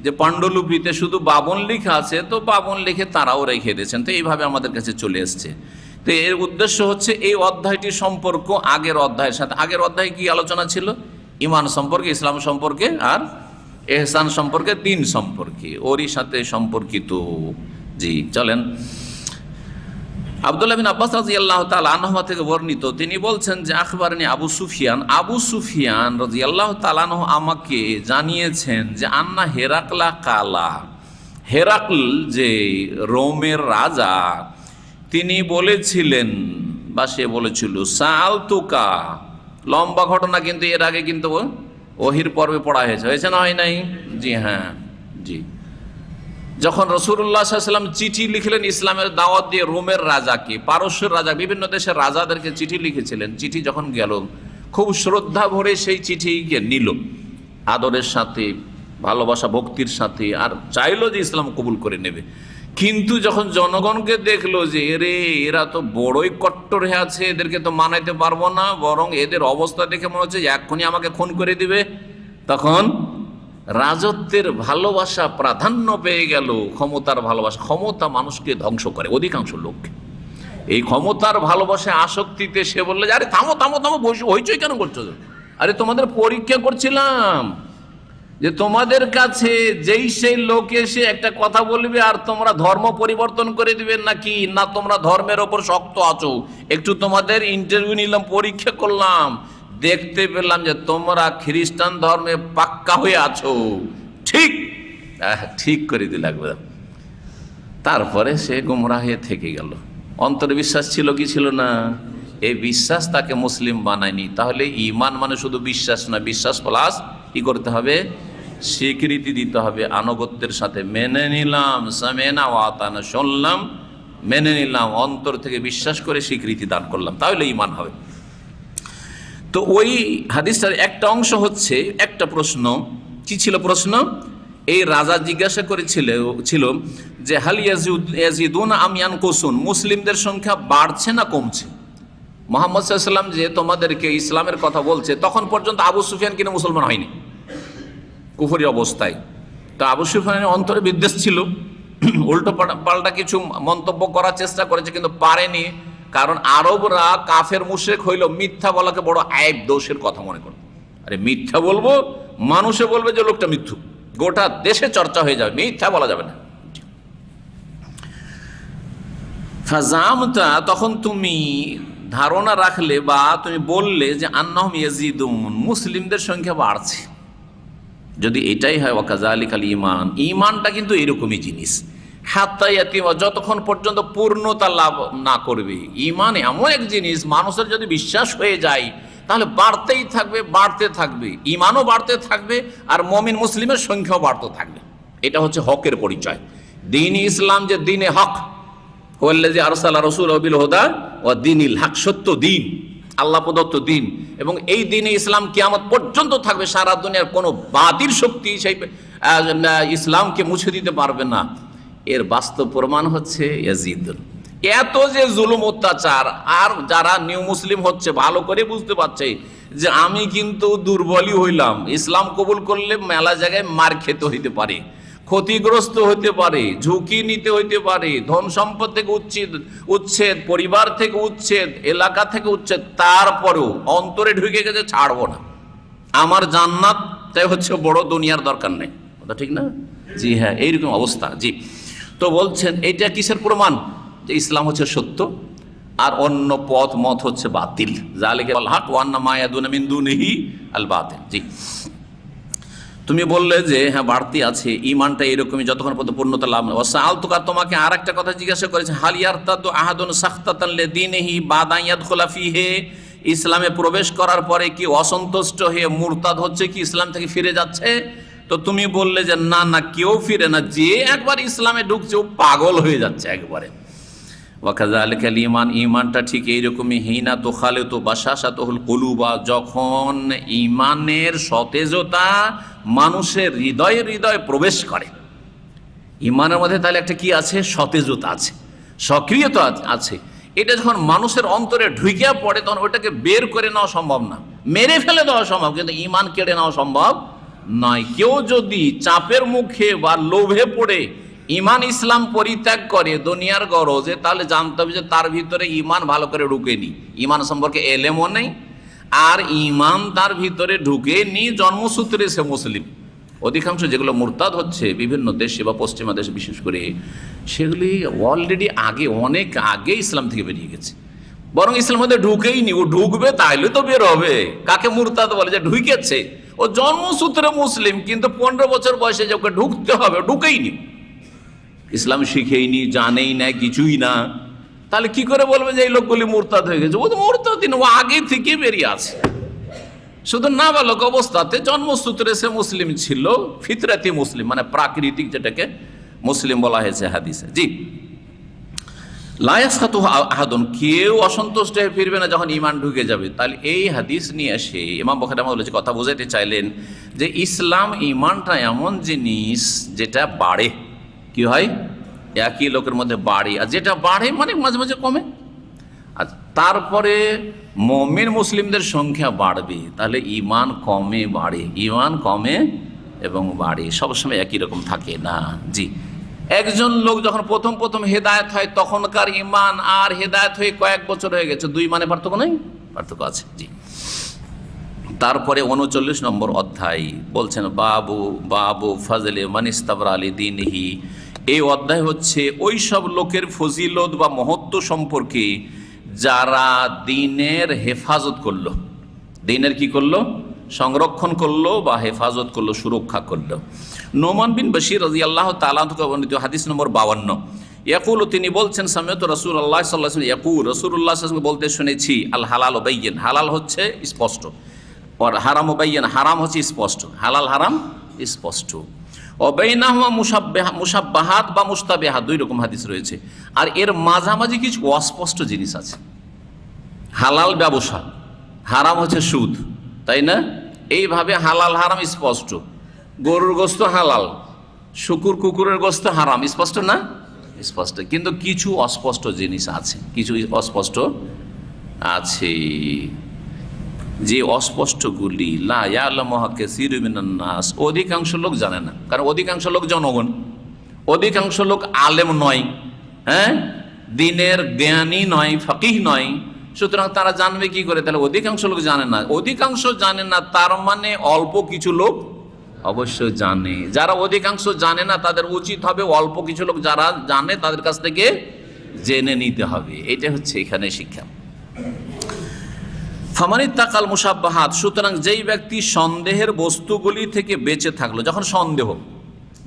যে পাণ্ডুলিপিতে শুধু বাবন লেখা আছে, তো বাবন লিখে তারাও রেখে দিয়েছেন, তো এইভাবে আমাদের কাছে চলে এসছে। তো এর উদ্দেশ্য হচ্ছে এই অধ্যায়টির সম্পর্ক আগের অধ্যায়ের সাথে। আগের অধ্যায়ে কি আলোচনা ছিল? ঈমান সম্পর্কে, ইসলাম সম্পর্কে, আর ইহসান সম্পর্কে, দিন সম্পর্কে, ওরই সাথে সম্পর্কিত। জি, চলেন। আব্দুল্লাহ বিন আব্বাস রাদিয়াল্লাহু তাআলা আনহুমা থেকে বর্ণিত, তিনি বলছেন যে আখবারনি আবু সুফিয়ান রাদিয়াল্লাহু তাআলা আনহু আমাকে জানিয়েছেন যে আন্না হেরাকলা কালা, হেরাকল যে রোমের রাজা, তিনি বলেছিলেন বা সে বলেছিল সালতুকা, লম্বা ঘটনা কিন্তু এর আগে কিন্তু ওহির পর্বে পড়া হয়েছে না, হয় নাই? জি হ্যাঁ, জি। যখন রাসূলুল্লাহ সাল্লাল্লাহু আলাইহি ওয়াসাল্লাম চিঠি লিখলেন ইসলামের দাওয়াত দিয়ে রোমের রাজাকে, পারস্যের রাজা, বিভিন্ন দেশের রাজাদেরকে চিঠি লিখেছিলেন। চিঠি যখন গেল, খুব শ্রদ্ধা ভরে সেই চিঠিকে নিল, আদরের সাথে, ভালোবাসা ভক্তির সাথে, আর চাইলো যে ইসলাম কবুল করে নেবে। কিন্তু যখন জনগণকে দেখলো যে এরা তো বড়ই কট্টর হয়ে আছে, এদেরকে তো মানাইতে পারবো না, বরং এদের অবস্থা দেখে মনে হচ্ছে এক্ষুনি আমাকে খুন করে দিবে, তখন রাজত্বের ভালোবাসা প্রাধান্য পেয়ে গেল, ক্ষমতার ভালোবাসা। ক্ষমতা মানুষকে ধ্বংস করে, অধিকাংশ লোককে। এই ক্ষমতার ভালোবাসায় আসক্তিতে সে বললে যে আরে থামো থামো থামো, হইচই কেন করছো? আরে তোমাদের পরীক্ষা করছিলাম যে তোমাদের কাছে যেই সেই লোক এসে একটা কথা বলবে আর তোমরা ধর্ম পরিবর্তন করে দিবে নাকি না তোমরা ধর্মের ওপর শক্ত আছো। একটু তোমাদের ইন্টারভিউ নিলাম, পরীক্ষা করলাম, দেখতে পেলাম যে তোমরা খ্রিস্টান ধর্মে পাক্কা হয়ে আছো। ঠিক ঠিক করে দিল একবার। তারপরে সে গোমরাহ হয়ে থেকে গেল। অন্তরে বিশ্বাস ছিল কি ছিল না? এই বিশ্বাস তাকে মুসলিম বানায়নি। তাহলে ঈমান মানে শুধু বিশ্বাস না, বিশ্বাস প্লাস কি করতে হবে? স্বীকৃতি দিতে হবে আনুগত্যের সাথে। মেনে নিলাম, সামেনা ওয়া আতানা, শুনলাম, মেনে নিলাম, অন্তর থেকে বিশ্বাস করে স্বীকৃতি দান করলাম, তাহলে ঈমান হবে। তো ওই হাদিসটার একটা অংশ হচ্ছে একটা প্রশ্ন। কি ছিল প্রশ্ন? এই রাজা জিজ্ঞাসা ছিল যে হাল ইয়াজিদুন আম ইয়ানকুসুন, মুসলিমদের সংখ্যা বাড়ছে না কমছে? মুহাম্মদ সাল্লাল্লাহু আলাইহি ওয়াসাল্লাম যে তোমাদেরকে ইসলামের কথা বলছে, তখন পর্যন্ত আবু সুফিয়ান কিন্তু মুসলমান হয়নি, কুফরি অবস্থায়। তো আবু সুফিয়ানের অন্তরে বিদ্বেষ ছিল, উল্টো পাল্টা কিছু মন্তব্য করার চেষ্টা করেছে, কিন্তু পারেনি। কারণ আরবরা কাফের মুশরিক হইল মিথ্যা বলাকে বড় আইব, দোষের কথা মনে করত। আরে মিথ্যা বলবো, মানুষে বলবে যে লোকটা মিথ্যু, গোটা দেশে চর্চা হয়ে যাবে, মিথ্যা বলা যাবে না। ফাজামতা, তখন তুমি ধারণা রাখলে বা তুমি বললে যে আন্নাহুম ইয়াজিদুন, মুসলিমদের সংখ্যা বাড়ছে। যদি এটাই হয় ওয়াকাযালিকাল ঈমান, ঈমানটা কিন্তু এরকমই জিনিস, হাত্তা ইয়াতিমা, যতক্ষণ পর্যন্ত পূর্ণতা লাভ না করবে। ঈমান এমন এক জিনিস, মানুষের যদি বিশ্বাস হয়ে যায় তাহলে বাড়তেই থাকবে, বাড়তে থাকবে, ঈমানও বাড়তে থাকবে, আর মুমিন মুসলিমের সংখ্যাও বাড়তে থাকবে। এটা হচ্ছে হকের পরিচয়। দ্বীন ইসলাম যে দ্বীনে হক, হুয়াল্লাযী আরসালা রাসূলাহু বিল হুদা ওয়া দীনিল হক, সত্য দ্বীন, আল্লাহ প্রদত্ত দ্বীন। এবং এই দ্বীনে ইসলাম কিয়ামত পর্যন্ত থাকবে। সারা দুনিয়ার কোনো বাতিল শক্তি সেই ইসলামকে মুছে দিতে পারবে না। এর বাস্তব প্রমাণ হচ্ছে ইয়াজিদুন। এত যে জুলুম অত্যাচার, আর যারা নিউ মুসলিম হচ্ছে ভালো করে বুঝতে পারছে যে আমি কিন্তু দুর্বলই হইলাম, ইসলাম কবুল করলে মেলা জায়গায় মার খেতে হইতে পারে, ক্ষতিগ্রস্ত হতে পারে, ঝুঁকি নিতে হইতে পারে, ধন সম্পদ থেকে উচ্ছেদ, পরিবার থেকে উচ্ছেদ, এলাকা থেকে উচ্ছেদ, তারপরেও অন্তরে ঢুকে গেছে ছাড়বো না, আমার জান্নাত তাই হচ্ছে বড়, দুনিয়ার দরকার নেই। কথা ঠিক না? জি হ্যাঁ, এইরকম অবস্থা। জি, তো বলছেন এটা কিসের প্রমাণ? যে ইসলাম হচ্ছে সত্য আর অন্য পথ মত হচ্ছে বাতিল। যালিকা আল হক ওয়া আন্না মা ইয়াদুনা মিন দুনিহি আল বাতিল। জি, তুমি বললে যে হ্যাঁ বাড়তি আছে, ইমানটা এরকমই যতক্ষণ পর্যন্ত পূর্ণতা লাভ না। ওয়াসআলতুকা, তোমাকে আর একটা কথা জিজ্ঞাসা করেছে, হাল ইয়ারতাদু আহাদুন সাখতাতান লিদীনিহি বাদা ইয়াদখুলা ফীহি, ইসলামে প্রবেশ করার পরে কি অসন্তুষ্ট হয়ে মুরতাদ হচ্ছে কি ইসলাম থেকে ফিরে যাচ্ছে? তো তুমি বললে যে না না, কেউ ফিরে না, যে একবার ইসলামে ঢুকছে ও পাগল হয়ে যাচ্ছে একবারে। ওয়াকাযালিকাল ঈমান, ঈমানটা ঠিক এইরকমই, হিনা তুখালিতু বাশাশাতুল কুলুবা, যখন ঈমানের সতেজতা মানুষের হৃদয়ে হৃদয়ে প্রবেশ করে। ঈমানের মধ্যে তাহলে একটা কি আছে? সতেজতা আছে, সক্রিয়তা আছে। এটা যখন মানুষের অন্তরে ঢুকে পড়ে তখন ওটাকে বের করে নেওয়া সম্ভব না, মেরে ফেলে দেওয়া সম্ভব, কিন্তু ঈমান কেড়ে নেওয়া সম্ভব নয়। কেউ যদি চাপের মুখে বা লোভে পড়ে ঈমান ইসলাম পরিত্যাগ করে দুনিয়ার গরজে, তাহলে জানতে হবে যে তার ভিতরে ঈমান ভালো করে ঢুকেনি, ঈমান সম্পর্কে এলেমও নেই, আর ঈমান তার ভিতরে ঢুকেনি জন্মসূত্রে সে মুসলিম। অধিকাংশ যেগুলো মুরতাদ হচ্ছে বিভিন্ন দেশে বা পশ্চিমা দেশে বিশেষ করে, সেগুলি অলরেডি আগে, অনেক আগে ইসলাম থেকে বেরিয়ে গেছে, বরং ইসলামের মধ্যে ঢুকেই নি। ও ঢুকবে তাইলে তো বের হবে। কাকে মুরতাদ বলে? যে ঢুকেছে, ও জন্মসূত্রে মুসলিম কিন্তু 15 বছর বয়সে যে ওকে ঢুকতে হবে, ঢুকেই নি, ইসলাম শিখেইনি, জানেই না, কিছুই না, তাহলে কি করে বলবে যে এই লোকগুলি মুরতাদ হয়ে গেছে? ও তো মুরতাদ, ও আগে থেকে বেরিয়ে আছে। শুধু নাবালক অবস্থাতে জন্মসূত্রে সে মুসলিম ছিল, ফিতরাতি মুসলিম, মানে প্রাকৃতিক, যেটাকে মুসলিম বলা হয়েছে হাদিসে। জি, লা ইয়াসখাতু আহাদুন, কেউ অসন্তুষ্ট হয়ে ফিরবে না যখন ঈমান ঢুকে যাবে। তাহলে এই হাদিস নিয়ে এসে ইমাম বুখারী রাহিমাহুল্লাহ যে কথা বোঝাতে চাইলেন যে ইসলাম, ঈমানটা এমন জিনিস যেটা বাড়ে, কি হয়? একই লোকের মধ্যে বাড়ে, আর যেটা বাড়ে মানে মাঝে মাঝে কমে। আর তারপরে মুমিন মুসলিমদের সংখ্যা বাড়বে, তাহলে ঈমান কমে বাড়ে, ঈমান কমে এবং বাড়ে, সবসময় একই রকম থাকে না। জি, একজন লোক যখন প্রথম প্রথম হেদায়েত হয় তখনকার ঈমান আর হেদায়েত হয়ে কয়েক বছর হয়ে গেছে, দুই মানে পার্থক্য নেই? পার্থক্য আছে। জি, তারপরে 39 নম্বর অধ্যায় বলছেন বাবু ফাজলে মান ইস্তাবরা লিদীনিহি। এই অধ্যায় হচ্ছে ওই সব লোকের ফজিলত বা মহত্ব সম্পর্কে যারা দিনের হেফাজত করলো, দিনের কি করলো? সংরক্ষণ করলো বা হেফাজত করলো, সুরক্ষা করলো। নোমান বিন বশির রাদিয়াল্লাহু তাআলা থেকে বর্ণিত হাদিস নম্বর 52, ইয়াকুল, তিনি বলছেন সামিয়তু রাসূলুল্লাহ সাল্লাল্লাহু আলাইহি ওয়াসাল্লাম ইয়াকুল, রাসূলুল্লাহ সাল্লাল্লাহু আলাইহি ওয়াসাল্লাম বলতে শুনেছি, আল হালাল বাইয়িন, হালাল হচ্ছে স্পষ্ট, আর হারাম বাইয়িন, হারাম হচ্ছে স্পষ্ট, হালাল হারাম স্পষ্ট। অবাইনাহুমা মুশাব্বাহাত বা মুশতাবিহাত, দুই রকম হাদিস রয়েছে। আর এর মাঝামাঝি কিছু অস্পষ্ট জিনিস আছে। হালাল ব্যবসা, হারাম হচ্ছে সুদ, তাই না? এইভাবে হালাল হারাম স্পষ্ট। গরুর গোস্ত হালাল, কুকুরের গোস্ত হারাম, স্পষ্ট না? স্পষ্ট। কিন্তু কিছু অস্পষ্ট জিনিস আছে, কিছু অস্পষ্ট আছে, যে অস্পষ্টগুলি লা ইয়ালামুহা কাসীরুম মিনান নাস, অধিকাংশ লোক জানে না। কারণ অধিকাংশ লোক জনগণ, অধিকাংশ লোক আলেম নয়, হ্যাঁ, দিনের জ্ঞানী নয়, ফকিহ নয়, সুতরাং তারা জানবে কি করে? তাহলে অধিকাংশ লোক জানে না। অধিকাংশ জানে না তার মানে অল্প কিছু লোক অবশ্য জানে। যারা অধিকাংশ জানে না তাদের উচিত হবে অল্প কিছু লোক যারা জানে তাদের কাছ থেকে জেনে নিতে হবে। এটা হচ্ছে এখানে শিক্ষা। ফামানিত্তাকাল মুশাব্বাহাত, সুতরাং যেই ব্যক্তি সন্দেহের বস্তুগুলি থেকে বেঁচে থাকলো। যখন সন্দেহ,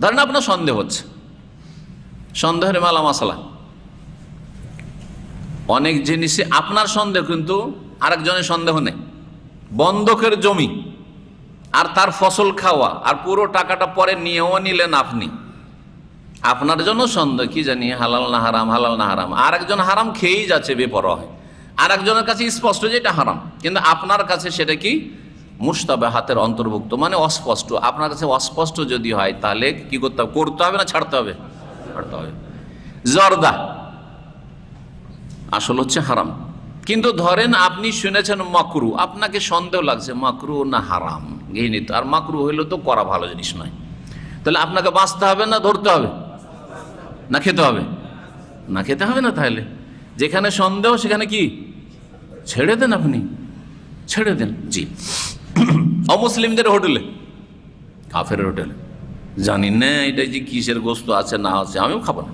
ধরেন আপনার সন্দেহ হচ্ছে, সন্দেহের মালা মশলা, অনেক জিনিসে আপনার সন্দেহ কিন্তু আরেকজনের সন্দেহ নেই। বন্ধকের জমি আর তার ফসল খাওয়া, আর পুরো টাকাটা পরে নিয়েও নিলেন আপনি, আপনার জন্য সন্দেহ, কি জানি হালাল না হারাম, হালাল না হারাম। আর একজন হারাম খেয়েই যাচ্ছে বেপরোয়া হয়, আর একজনের কাছে স্পষ্ট যে এটা হারাম, কিন্তু আপনার কাছে সেটা কি? মুশতাবিহাতের অন্তর্ভুক্ত, মানে অস্পষ্ট। আপনার কাছে অস্পষ্ট যদি হয় তাহলে কি করতে হবে? করতে হবে না ছাড়তে হবে? ছাড়তে হবে। জর্দা, আসল হচ্ছে হারাম। কিন্তু ধরেন আপনি শুনেছেন মাকরু, আপনাকে সন্দেহ লাগছে মাকরু না হারাম ঘৃণিত, আর মাকরু হইলে তো করা ভালো জিনিস নয়, তাহলে আপনাকে বাঁচতে হবে না ধরতে হবে না খেতে হবে? না খেতে হবে না। তাহলে যেখানে সন্দেহ সেখানে কি ছেড়ে দেন, আপনি ছেড়ে দেন। জি। অমুসলিমদের হোটেলে, কাফের হোটেলে জানি না এটা যে কিসের গোস্ত আছে না আছে, আমিও খাবো না।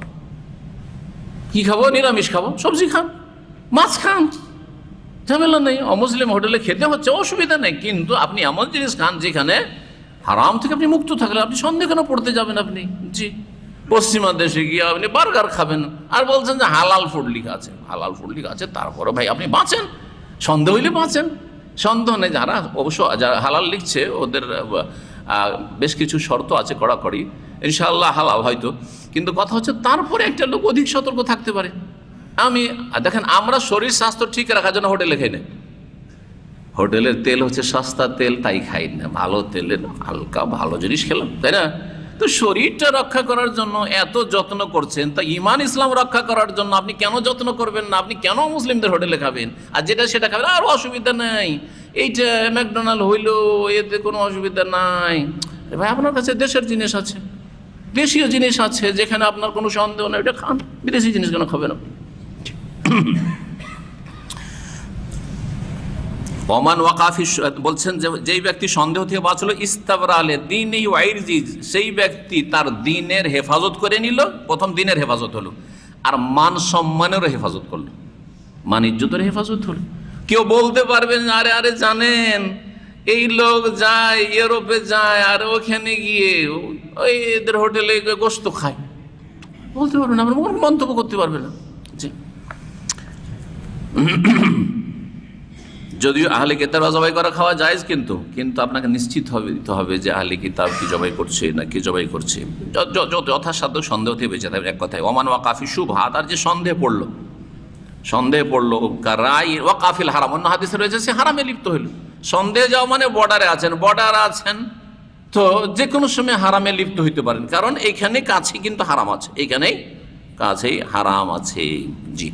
কি খাবো? নিরামিষ খাবো, সবজি খান, মাছ খান, ঝামেলা নেই। অমুসলিম হোটেলে খেতে হচ্ছে, অসুবিধা নেই, কিন্তু আপনি এমন জিনিস খান যেখানে হারাম থেকে আপনি মুক্ত থাকলে আপনি সন্দেহ কেন পড়তে যাবেন আপনি? জি। পশ্চিমা দেশে গিয়ে আপনি বার্গার খাবেন আর বলছেন যে হালাল ফুড লিখা আছে, হালাল ফুড লিখা আছে, তারপরে ভাই আপনি বাঁচেন, সন্দেহ হইলে বাঁচেন, সন্দেহ নেই। যারা অবশ্য যারা হালাল লিখছে ওদের বেশ কিছু শর্ত আছে কড়াকড়ি, ইনশাআল্লাহ হালাল হয়তো, কিন্তু কথা হচ্ছে তারপরে একটা লোক অধিক সতর্ক থাকতে পারে। আমি দেখেন, আমরা শরীর স্বাস্থ্য ঠিক রাখার জন্য হোটেলে খাই না। হোটেলের তেল হচ্ছে সস্তা তেল, তাই খাই না। ভালো তেলের হালকা ভালো জিনিস খেলাম, তাই না? তো শরীরটা রক্ষা করার জন্য এত যত্ন করছেন, তা ইমান ইসলাম রক্ষা করার জন্য আপনি কেন যত্ন করবেন না? আপনি কেন মুসলিমদের হোটেলে খাবেন? আর যেটা সেটা খাবেন, আর অসুবিধা নাই, এইটা ম্যাকডোনাল্ড হইলো, এতে কোনো অসুবিধা নাই। ভাই আপনার কাছে দেশের জিনিস আছে, দেশীয় জিনিস আছে, যেখানে আপনার কোনো সন্দেহ নেই, ওটা খান। বিদেশি জিনিস কেন খাবেন আপনি? ওমান ওয়াকাফি বলছেন যে যেই ব্যক্তি সন্দেহ থেকে বাঁচলো, ইস্তাবরা আলে দ্বীনি ওয়া ইরজি, সেই ব্যক্তি তার দ্বীনের হেফাজত করে নিল। প্রথম দ্বীনের হেফাজত হলো, আর মান সম্মানেরও হেফাজত করলো, মান ইজ্জতের হেফাজত হলো। কেউ বলতে পারবেন আরে আরে জানেন এই লোক যায় ইউরোপে যায় আর ওখানে গিয়ে ওই এদের হোটেলে গোশত খায়, বলতে পারবেন না, আপনার কোনো মন্তব্য করতে পারবে না। জি। যদিও আহলে কিতাব জবাই করা খাওয়া জায়েজ, কিন্তু আপনাকে নিশ্চিত দিতে হবে যে আহলে কিতাব কি জবাই করছে না কি জবাই করছে, যথাসাধ্য সন্দেহ থেকে বেঁচে থাকবে। এক কথায় ওমান ওয়াকাফি শুবহাত, আর যে সন্দেহ পড়লো রাই ওয়াকাফিল হারাম, অন্য হাদিসে রয়েছে সে হারামে লিপ্ত হইল। সন্দেহ যাওয়া মানে বর্ডার আছেন, তো যে কোনো সময় হারামে লিপ্ত হইতে পারেন, কারণ এইখানে কাছে কিন্তু হারাম আছে, এইখানেই কাছেই হারাম আছে। জি।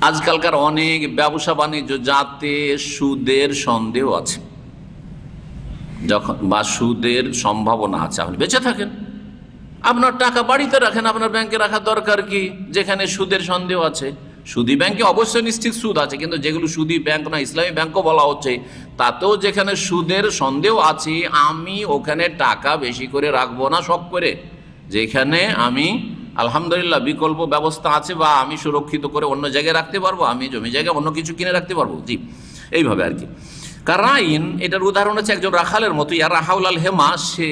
আজকালকার অনেক ব্যবসা বাণিজ্য যাতে সুদের সন্দেহ আছে, যখন বা সুদের সম্ভাবনা আছে, আপনি বেঁচে থাকেন, আপনার টাকা বাড়িতে রাখেন, আপনার ব্যাংকে রাখার দরকার কি যেখানে সুদের সন্দেহ আছে? সুদী ব্যাংকে অবশ্যই নিশ্চিত সুদ আছে, কিন্তু যেগুলো সুদী ব্যাংক না, ইসলামী ব্যাংকও বলা হচ্ছে, তাতেও যেখানে সুদের সন্দেহ আছে, আমি ওখানে টাকা বেশি করে রাখবো না শখ করে, যেখানে আমি আলহামদুলিল্লাহ বিকল্প ব্যবস্থা আছে বা আমি সুরক্ষিত করে অন্য জায়গায় রাখতে পারবো, আমি জমি জায়গায় অন্য কিছু কিনে রাখতে পারবো। জি, এইভাবে আর কি। কারাইন, এটার উদাহরণ হচ্ছে একজন রাখালের মতো, ইয়া রাহাউল আল হেমা, সে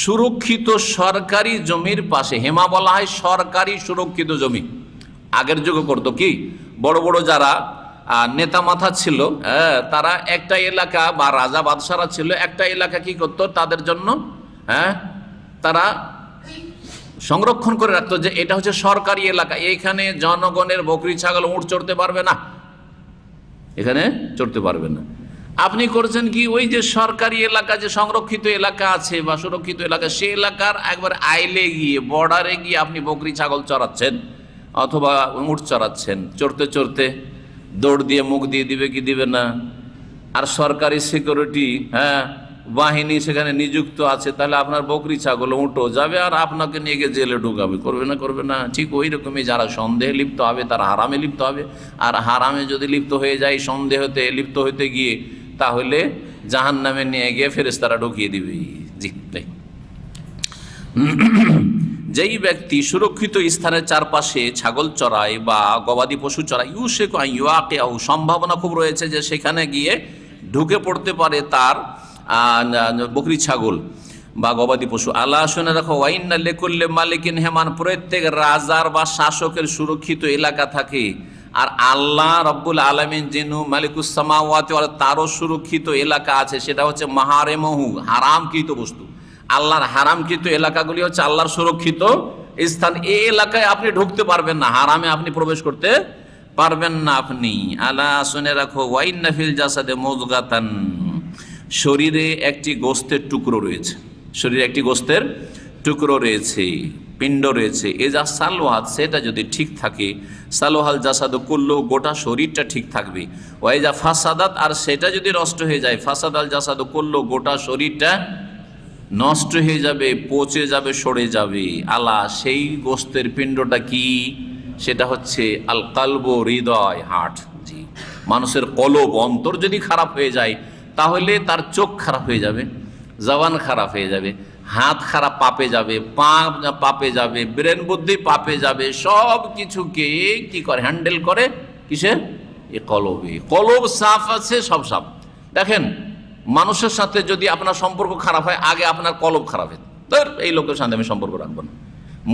সুরক্ষিত সরকারি জমির পাশে, হেমা বলা হয় সরকারি সুরক্ষিত জমি। আগের যুগে করতো কি, বড় বড় যারা নেতা মাথা ছিল, তারা একটা এলাকা, বা রাজা বাদশারা ছিল, একটা এলাকা কি করতো তাদের জন্য, তারা সংরক্ষণ করে রাখতো যে এটা হচ্ছে সরকারি এলাকা, এখানে জনগণের বকরি ছাগল উট চড়তে পারবে না, এখানে চড়তে পারবে না। আপনি করছেন কি, ওই যে সরকারি এলাকা, যে সংরক্ষিত এলাকা আছে বা সুরক্ষিত এলাকা, সে এলাকার একবার আইলে গিয়ে, বর্ডারে গিয়ে আপনি বকরি ছাগল চড়াচ্ছেন অথবা উট চড়াচ্ছেন, চড়তে চড়তে দৌড় দিয়ে মুখ দিয়ে দিবে কি দিবে না, আর সরকারি সিকিউরিটি বাহিনী সেখানে নিযুক্ত আছে, তাহলে আপনার বকরি ছাগল উঠো যাবে আর আপনাকে নিয়ে গিয়ে জেলে ঢুকাবে, করবে না? ঠিক ওই রকমই যারা সন্দেহে লিপ্ত হবে তারা হারামে লিপ্ত হবে, আর হারামে যদি লিপ্ত হয়ে যায় সন্দেহতে লিপ্ত হতে গিয়ে, তাহলে জাহান্নামে নিয়ে গিয়ে ফেরেশতারা ঢুকিয়ে দিবে। জি। যেই ব্যক্তি সুরক্ষিত স্থানের চারপাশে ছাগল চড়ায় বা গবাদি পশু চড়ায়, সম্ভাবনা খুব রয়েছে যে সেখানে গিয়ে ঢুকে পড়তে পারে তার বকরি ছাগল বা গবাদি পশু। আল্লাহ শুনে রাখো, ওয়াইন্না লিকুল্লি মালিকিন হেমান, প্রত্যেক রাজার বা শাসকের সুরক্ষিত এলাকা থাকে, আর আল্লাহ রব্বুল আলামিন যিনি মালিকুস সামাওয়াতি ওয়াল আরদ, তারও সুরক্ষিত এলাকা আছে, সেটা হচ্ছে মাহারেমহু, হারামকৃত বস্তু। আল্লাহর হারামকৃত এলাকাগুলি হচ্ছে আল্লাহর সুরক্ষিত স্থান। এই এলাকায় আপনি ঢুকতে পারবেন না, হারামে আপনি প্রবেশ করতে পারবেন না আপনি। আল্লাহ শুনে রাখো, ওয়াইন্না ফিল জাসাদে মুযগাতান, শরীরে একটি গোস্তের টুকরো রয়েছে, পিণ্ড রয়েছে, এ যা সালোহাত সেটা যদি ঠিক থাকে, সালোহাল জাসাদ কুল্লু গোটা শরীরটা ঠিক থাকবে। ওই যা ফাসাদাত আর সেটা যদি নষ্ট হয়ে যায়, ফাসাদাল জাসাদ কুল্লু গোটা শরীরটা নষ্ট হয়ে যাবে, পচে যাবে, সরে যাবে। আলা সেই গোস্তের পিণ্ডটা কি? সেটা হচ্ছে আল কালব, হৃদয়, হার্ট। জি, মানুষের কলব, অন্তর যদি খারাপ হয়ে যায় তাহলে তার চোখ খারাপ হয়ে যাবে, জবান খারাপ হয়ে যাবে, হাত খারাপ পাপে যাবে, পা পাপে যাবে, ব্রেন বুদ্ধি পাপে যাবে, সব কিছুকে কি করে হ্যান্ডেল করে কিসের? এ কলবে। কলব সাফ আছে, সব সাফ। দেখেন, মানুষের সাথে যদি আপনার সম্পর্ক খারাপ হয়, আগে আপনার কলব খারাপ হয়, ধর এই লোকের সাথে আমি সম্পর্ক রাখবো না,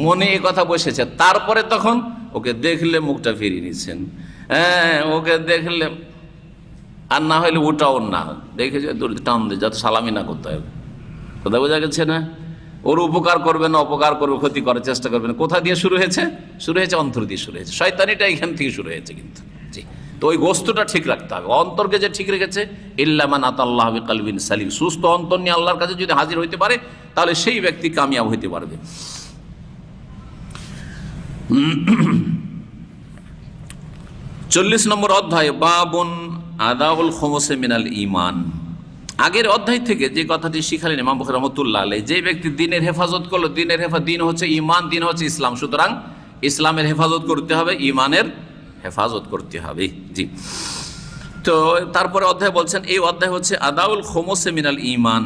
মনে এ কথা বসেছে, তারপরে তখন ওকে দেখলে মুখটা ফিরিয়ে নিচ্ছেন, হ্যাঁ ওকে দেখলে, আর না হলে ওটাও না দেখে টান দিয়ে যাতে সালামি না করতে হবে। কথা বোঝা গেছে না? ওর উপকার করবে না, অপকার করবে, ক্ষতি করার চেষ্টা করবে না। কোথা দিয়ে শুরু হয়েছে? শুরু হয়েছে অন্তর দিয়ে শুরু হয়েছে। শয়তানিটা এখান থেকে শুরু হয়েছে কিন্তু। জি, তো ওই গোস্তটা ঠিক রাখতে হবে। অন্তরকে যে ঠিক রেখেছে, ইল্লামান আতাল্লাহ বিকালবিন সালিম, সুস্থ অন্তর নিয়ে আল্লাহর কাছে যদি হাজির হইতে পারে তাহলে সেই ব্যক্তি কামিয়াব হইতে পারবে। 40 নম্বর অধ্যায়, বাবুন আদাউল খুমুসে মিনাল ঈমান। আগের অধ্যায় থেকে যে কথাটি শিখালেন ইমাম বুখারী রাহমাতুল্লাহ আলাইহি, যে ব্যক্তি দিনের হেফাজত করলো, দিন হচ্ছে ঈমান, দিন হচ্ছে ইসলাম, সুতরাং ইসলামের হেফাজত করতে হবে, ঈমানের হেফাজত করতে হবে। জি, তো তারপরে অধ্যায় বলছেন, এই অধ্যায় হচ্ছে আদাউল খুমুসে মিনাল ঈমান,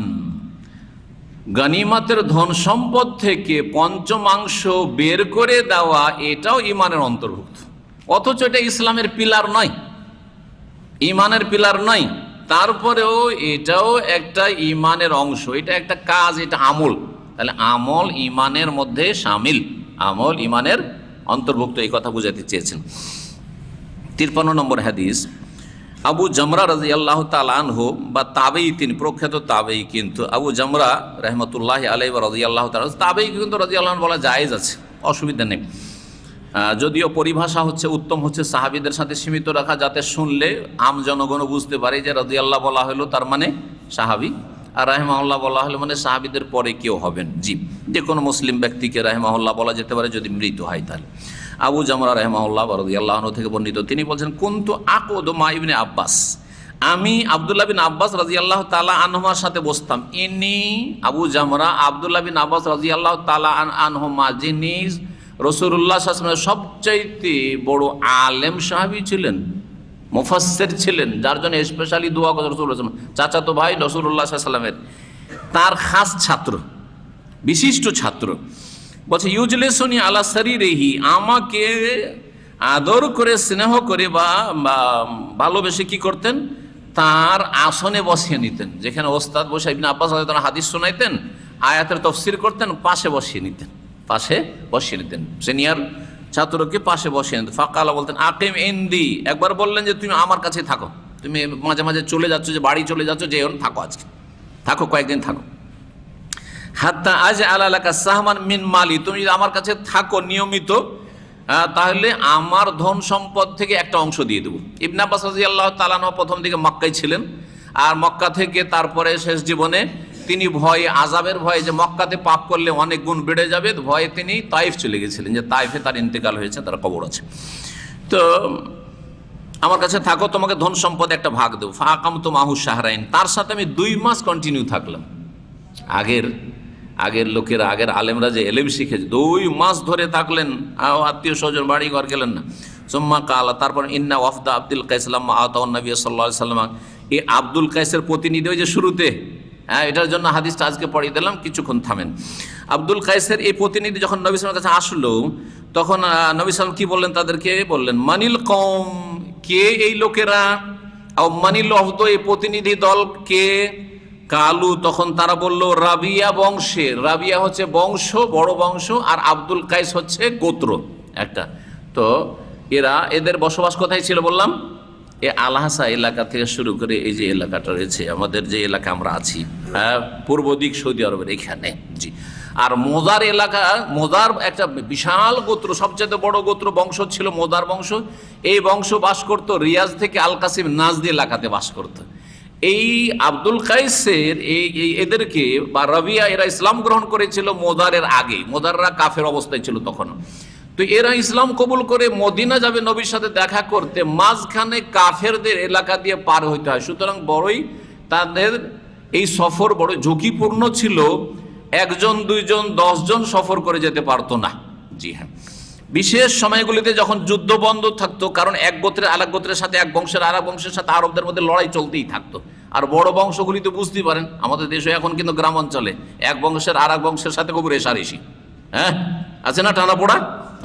গনিমতের ধন সম্পদ থেকে পঞ্চমাংশ বের করে দেওয়া, এটাও ঈমানের অন্তর্ভুক্ত। অথচ এটা ইসলামের পিলার নয়, ঈমানের পিলার নয়, তারপরেও এটাও একটা ঈমানের অংশ, এটা একটা কাজ, এটা আমল। তাহলে আমল ঈমানের মধ্যে শামিল, আমল ঈমানের অন্তর্ভুক্ত, এই কথা বুঝাতে চেয়েছেন। 53 নম্বর হাদিস, আবু জামরা রাদিয়াল্লাহু তাআলা আনহু, বা তাবেঈ, তিনি প্রখ্যাত তাবেঈ, কিন্তু আবু জামরা রাহমাতুল্লাহি আলাইহি রাদিয়াল্লাহু তাআলা, তাবেঈ কিন্তু রাদিয়াল্লাহু বলা জায়েজ আছে, অসুবিধা নেই। যদিও পরিভাষা হচ্ছে উত্তম হচ্ছে সাহাবীদের সাথে সীমিত রাখা, যাতে শুনলে আম জনগণও বুঝতে পারে যে রাদিয়াল্লাহ বলা হলো তার মানে সাহাবী, আর রাহিমাহুল্লাহ বলা হলো মানে সাহাবীদের পরে কেউ হবেন। জি, যে কোনো মুসলিম ব্যক্তিকে রাহিমাহুল্লাহ বলা যেতে পারে যদি মৃত হয় তাহলে। আবু জামরা রাহিমাহুল্লাহ রাদিয়াল্লাহু আনহু থেকে বর্ণিত, তিনি বলছেন, কুনতু আকুদু মা ইবনে আব্বাস, আমি আব্দুল্লাহ বিন আব্বাস রাদিয়াল্লাহু তাআলা আনহুমার সাথে বসতাম। ইনি আবু জামরা আব্দুল্লাহ বিন আব্বাস রাদিয়াল্লাহু তাআলা আনহুমা, যিনি রাসূলুল্লাহ সাল্লাল্লাহু আলাইহি ওয়াসাল্লামের সবচাইতে বড় আলেম সাহাবী ছিলেন, মুফাসসির ছিলেন, যার জন্য স্পেশালি দোয়া করেন রাসূলুল্লাহ সাল্লাল্লাহু আলাইহি ওয়াসাল্লাম, চাচাতো ভাই রাসূলুল্লাহ সাল্লাল্লাহু আলাইহি ওয়াসাল্লামের, তার খাস ছাত্র, বিশিষ্ট ছাত্র। বলছে, ইউজলিসুনি আলা সারিরিহি, আমাকে আদর করে, স্নেহ করে বা ভালোবেসে কি করতেন, তার আসনে বসিয়ে নিতেন। যেখানে ওস্তাদ বসে ইবনে আব্বাস রাদিয়াল্লাহু তাআলা হাদিস শোনাইতেন, আয়াতের তাফসীর করতেন, পাশে বসিয়ে নিতেন, পাশে বসিয়ে নিতেন, সিনিয়র ছাত্রকে পাশে বসিয়ে নিতেন। ফাকালা, বলতেন, আকিম ইনদি, একবার বললেন যে তুমি আমার কাছে থাকো, তুমি মাঝে মাঝে চলে যাচ্ছ, যে বাড়ি চলে যাচ্ছ, যে থাকো, আজকে থাকো, কয়েকদিন থাকো। হাত্তা আজ আলালাকা সাহমান মিন মালি, তুমি যদি আমার কাছে থাকো নিয়মিত, তাহলে আমার ধন সম্পদ থেকে একটা অংশ দিয়ে দেবো। ইবনে আব্বাস রাদিয়াল্লাহু তাআলা আনহু প্রথম দিকে মক্কায় ছিলেন, আর মক্কা থেকে তারপরে শেষ জীবনে তিনি ভয়ে, আযাবের ভয়ে, যে মক্কাতে পাপ করলে অনেক গুণ বেড়ে যাবে, ভয়ে তিনি তাইফ চলে গেছিলেন, যে তাইফে তার ইন্তেকাল হয়েছে, তার কবর আছে। তো আমার কাছে থাকো, তোমাকে ধন সম্পদ একটা ভাগ দেবো। ফাকামতু মাহু শাহরাইন, তার সাথে আমি 2 মাস কন্টিনিউ থাকলাম। আগের লোকেরা, আগের আলেমরা যে এলেম শিখেছে, 2 মাস ধরে থাকলেন, আত্মীয় স্বজন বাড়ি ঘর গেলেন না। সুম্মা কালা, তারপর ইন্না ওয়াফদা আব্দুল কাইস লাম্মা আতাউন নবী সাল্লাল্লাহু আলাইহি ওয়াসাল্লাম, এই আব্দুল কাইসের প্রতিনিধি, ওই যে শুরুতে, এটার জন্য হাদিসটা আজকে পড়িয়ে দিলাম, কিছুক্ষণ থামেন। আব্দুল কাইসের এই প্রতিনিধি যখন নবী সাল্লাল্লাহু আলাইহি ওয়াসাল্লামের কাছে আসলো, তখন নবী সাল্লাল্লাহু কি বললেন তাদেরকে? বললেন, মানিল কওম, কে এই লোকেরা, আও মানিল ওয়াফদ, এই প্রতিনিধি দল কে? কালু, তখন তারা বলল, রাবিয়া বংশে, রাবিয়া হচ্ছে বংশ, বড় বংশ, আর আব্দুল কাইস হচ্ছে গোত্র একটা। তো এদের বসবাস কোথায় ছিল বললাম? এ আলহাসা এলাকা থেকে শুরু করে এই যে এলাকাটা রয়েছে, আমাদের যে এলাকা আমরা আছি, পূর্ব দিক সৌদি আরবের এখানে। জি, আর মোজার এলাকা, মোজার একটা বিশাল গোত্র, সবচেয়ে বড় গোত্র বংশ ছিল মোজার বংশ। এই বংশ বাস করত রিয়াজ থেকে আল কাসিম নাজদি এলাকাতে বাস করত। এই আব্দুল কাইসের এদেরকে বা রাবিয়া এরা ইসলাম গ্রহণ করেছিল মোদারের আগে, মোদাররা কাফের অবস্থায় ছিল তখন। তো এরা ইসলাম কবুল করে মদিনা যাবে নবীর সাথে দেখা করতে, মাঝখানে কাফেরদের এলাকা দিয়ে পার হইতে হয়। সুতরাং বড়ই তাদের এই সফর বড় ঝুঁকিপূর্ণ ছিল। একজন, দুইজন, 10 জন সফর করে যেতে পারতো না। জি হ্যাঁ, বিশেষ সময়গুলিতে যখন যুদ্ধ বন্ধ থাকতো, কারণ এক গোত্রের আরেক গোত্রের সাথে, এক বংশের আরেক বংশের সাথে আরবদের মধ্যে লড়াই চলতেই থাকতো। আর বড় বংশগুলি তো বুঝতেই পারেন, আমাদের দেশে এখন কিন্তু গ্রাম অঞ্চলে এক বংশের আরেক বংশের সাথে খুব রেশারেশি, হ্যাঁ আছে না, টানা পোড়া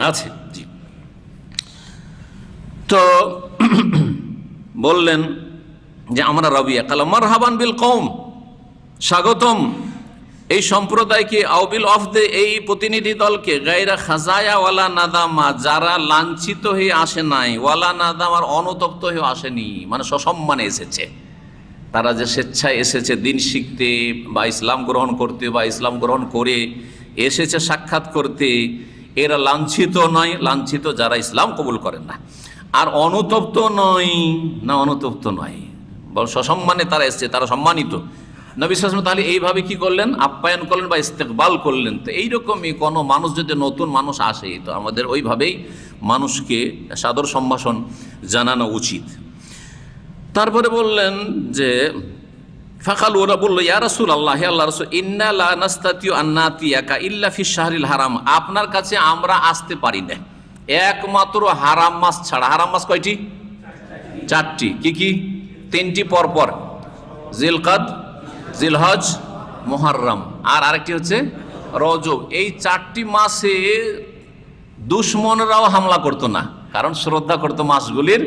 আছে। জি, তো বললেন যে আমরা রাবিয়া কালা মারহাবান বিল কওম, স্বাগতম এই সম্প্রদায়কে, আউবিল অফদে এই প্রতিনিধি দলকে, গায়রা খাজায়া ওয়ালা নাদামা, যারা লাঞ্ছিত হয়ে আসে নাই, ওয়ালা নাদামার অনুতপ্ত হয়ে আসেনি, মানে সসম্মানে এসেছে। তারা যে স্বেচ্ছায় এসেছে দিন শিখতে বা ইসলাম গ্রহণ করতে বা ইসলাম গ্রহণ করে এসেছে সাক্ষাৎ করতে, এরা লাঞ্ছিত নয়, লাঞ্ছিত যারা ইসলাম কবুল করেন না। আর অনুতপ্ত নয়, না অনুতপ্ত নয়, বল সসম্মানে তারা এসেছে, তারা সম্মানিত। নবী সাল্লাল্লাহু আলাইহি ওয়াসাল্লাম তাহলে এইভাবে কি করলেন, আপ্যায়ন করলেন বা ইস্তেকবাল করলেন। তো এইরকমই কোনো মানুষ যদি নতুন মানুষ আসে, তো আমাদের ওইভাবেই মানুষকে সাদর সম্ভাষণ জানানো উচিত। তারপরে বললেন যে ফাকাল, ওরা বললো ইয়া রাসূলুল্লাহ, হে আল্লাহর রাসূল, ইন্না লা নাস্তাতিউ আন নাতিয়াকা ইল্লা ফিশ শাহরিল হারাম, আপনার কাছে আমরা আসতে পারি না একমাত্র হারাম মাস ছাড়া। হারাম মাস কয়টি? 4টি। কি কি? 3টি পরপর, জিলকাদ, জিলহজ, মুহররম, আর আরেকটি হচ্ছে রজব। এই 4টি মাসে দুশ্মনরাও হামলা করতো না, কারণ শ্রদ্ধা করতো মাসগুলির।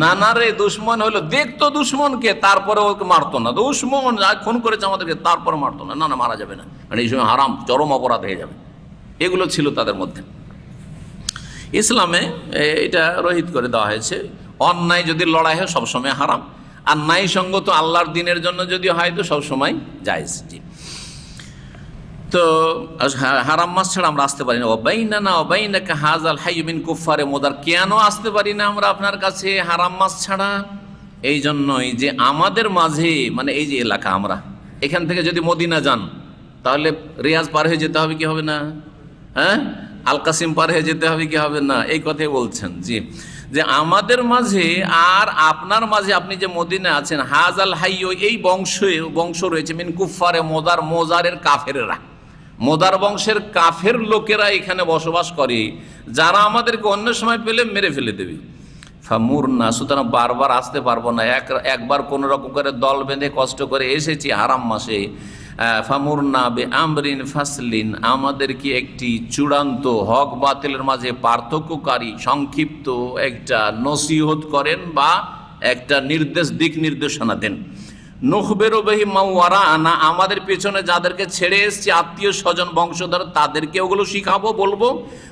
নানারে দুশ্মন হলো, দেখতো দুশ্মনকে, তারপরে ওকে মারতো না। দুশ্মন খুন করেছে আমাদেরকে, তারপরে মারতো না, না না মারা যাবে না, কারণ এই সময় হারাম, চরম অপরাধ হয়ে যাবে। এগুলো ছিল তাদের মধ্যে। ইসলামে এটা রহিত করে দেওয়া হয়েছে, অন্যায় যদি লড়াই হয় সবসময় হারাম, আর ন্যায় সঙ্গত আল্লাহর দিনের জন্য যদি হয় তো সবসময় জায়েজ। জি, তো হারাম মাস ছাড়া আমরা আসতে পারি না। ওবাইনানা ওবাইনাকা হাযাল হাইয়্যু মিন কুফফারে মুদার, কেন আসতে পারি না আমরা আপনার কাছে হারাম মাস ছাড়া? এই জন্যই যে আমাদের মাঝে, মানে এই যে এলাকা, আমরা এখান থেকে যদি মদিনা যান তাহলে রিয়াজ পার হয়ে যেতে হবে কি হবে না? হ্যাঁ, আল কাসিম পার হয়ে যেতে হবে কি হবে না? এই কথাই বলছেন। জি, যে আমাদের মাঝে আর আপনার মাঝে, আপনি যে মদিনা আছেন, হাযাল হাইয়্যু, এই বংশ রয়েছে মিন কুফফারে মুদার, মোজারের কাফেরেরা, মোদার বংশের কাফের লোকেরা এখানে বসবাস করে, যারা আমাদেরকে অন্য সময় পেলে মেরে ফেলে দেবে। ফামুরনা, সুতরাং বারবার আসতে পারবো না, একবার কোনো রকম করে দল বেঁধে কষ্ট করে এসেছি হারাম মাসে। ফামুরনা বে আমরিন ফাসলিন, আমাদেরকে একটি চূড়ান্ত হক বাতিলের মাঝে পার্থক্যকারী সংক্ষিপ্ত একটা নসিহত করেন বা একটা দিক নির্দেশনা দেন। নুখবেরু বিহি মাওয়ারা আনা, আমাদের পেছনে যাদেরকে ছেড়ে এসেছি আত্মীয় স্বজন বংশধর, তাদেরকে ওগুলো শিখাবো, বলবো।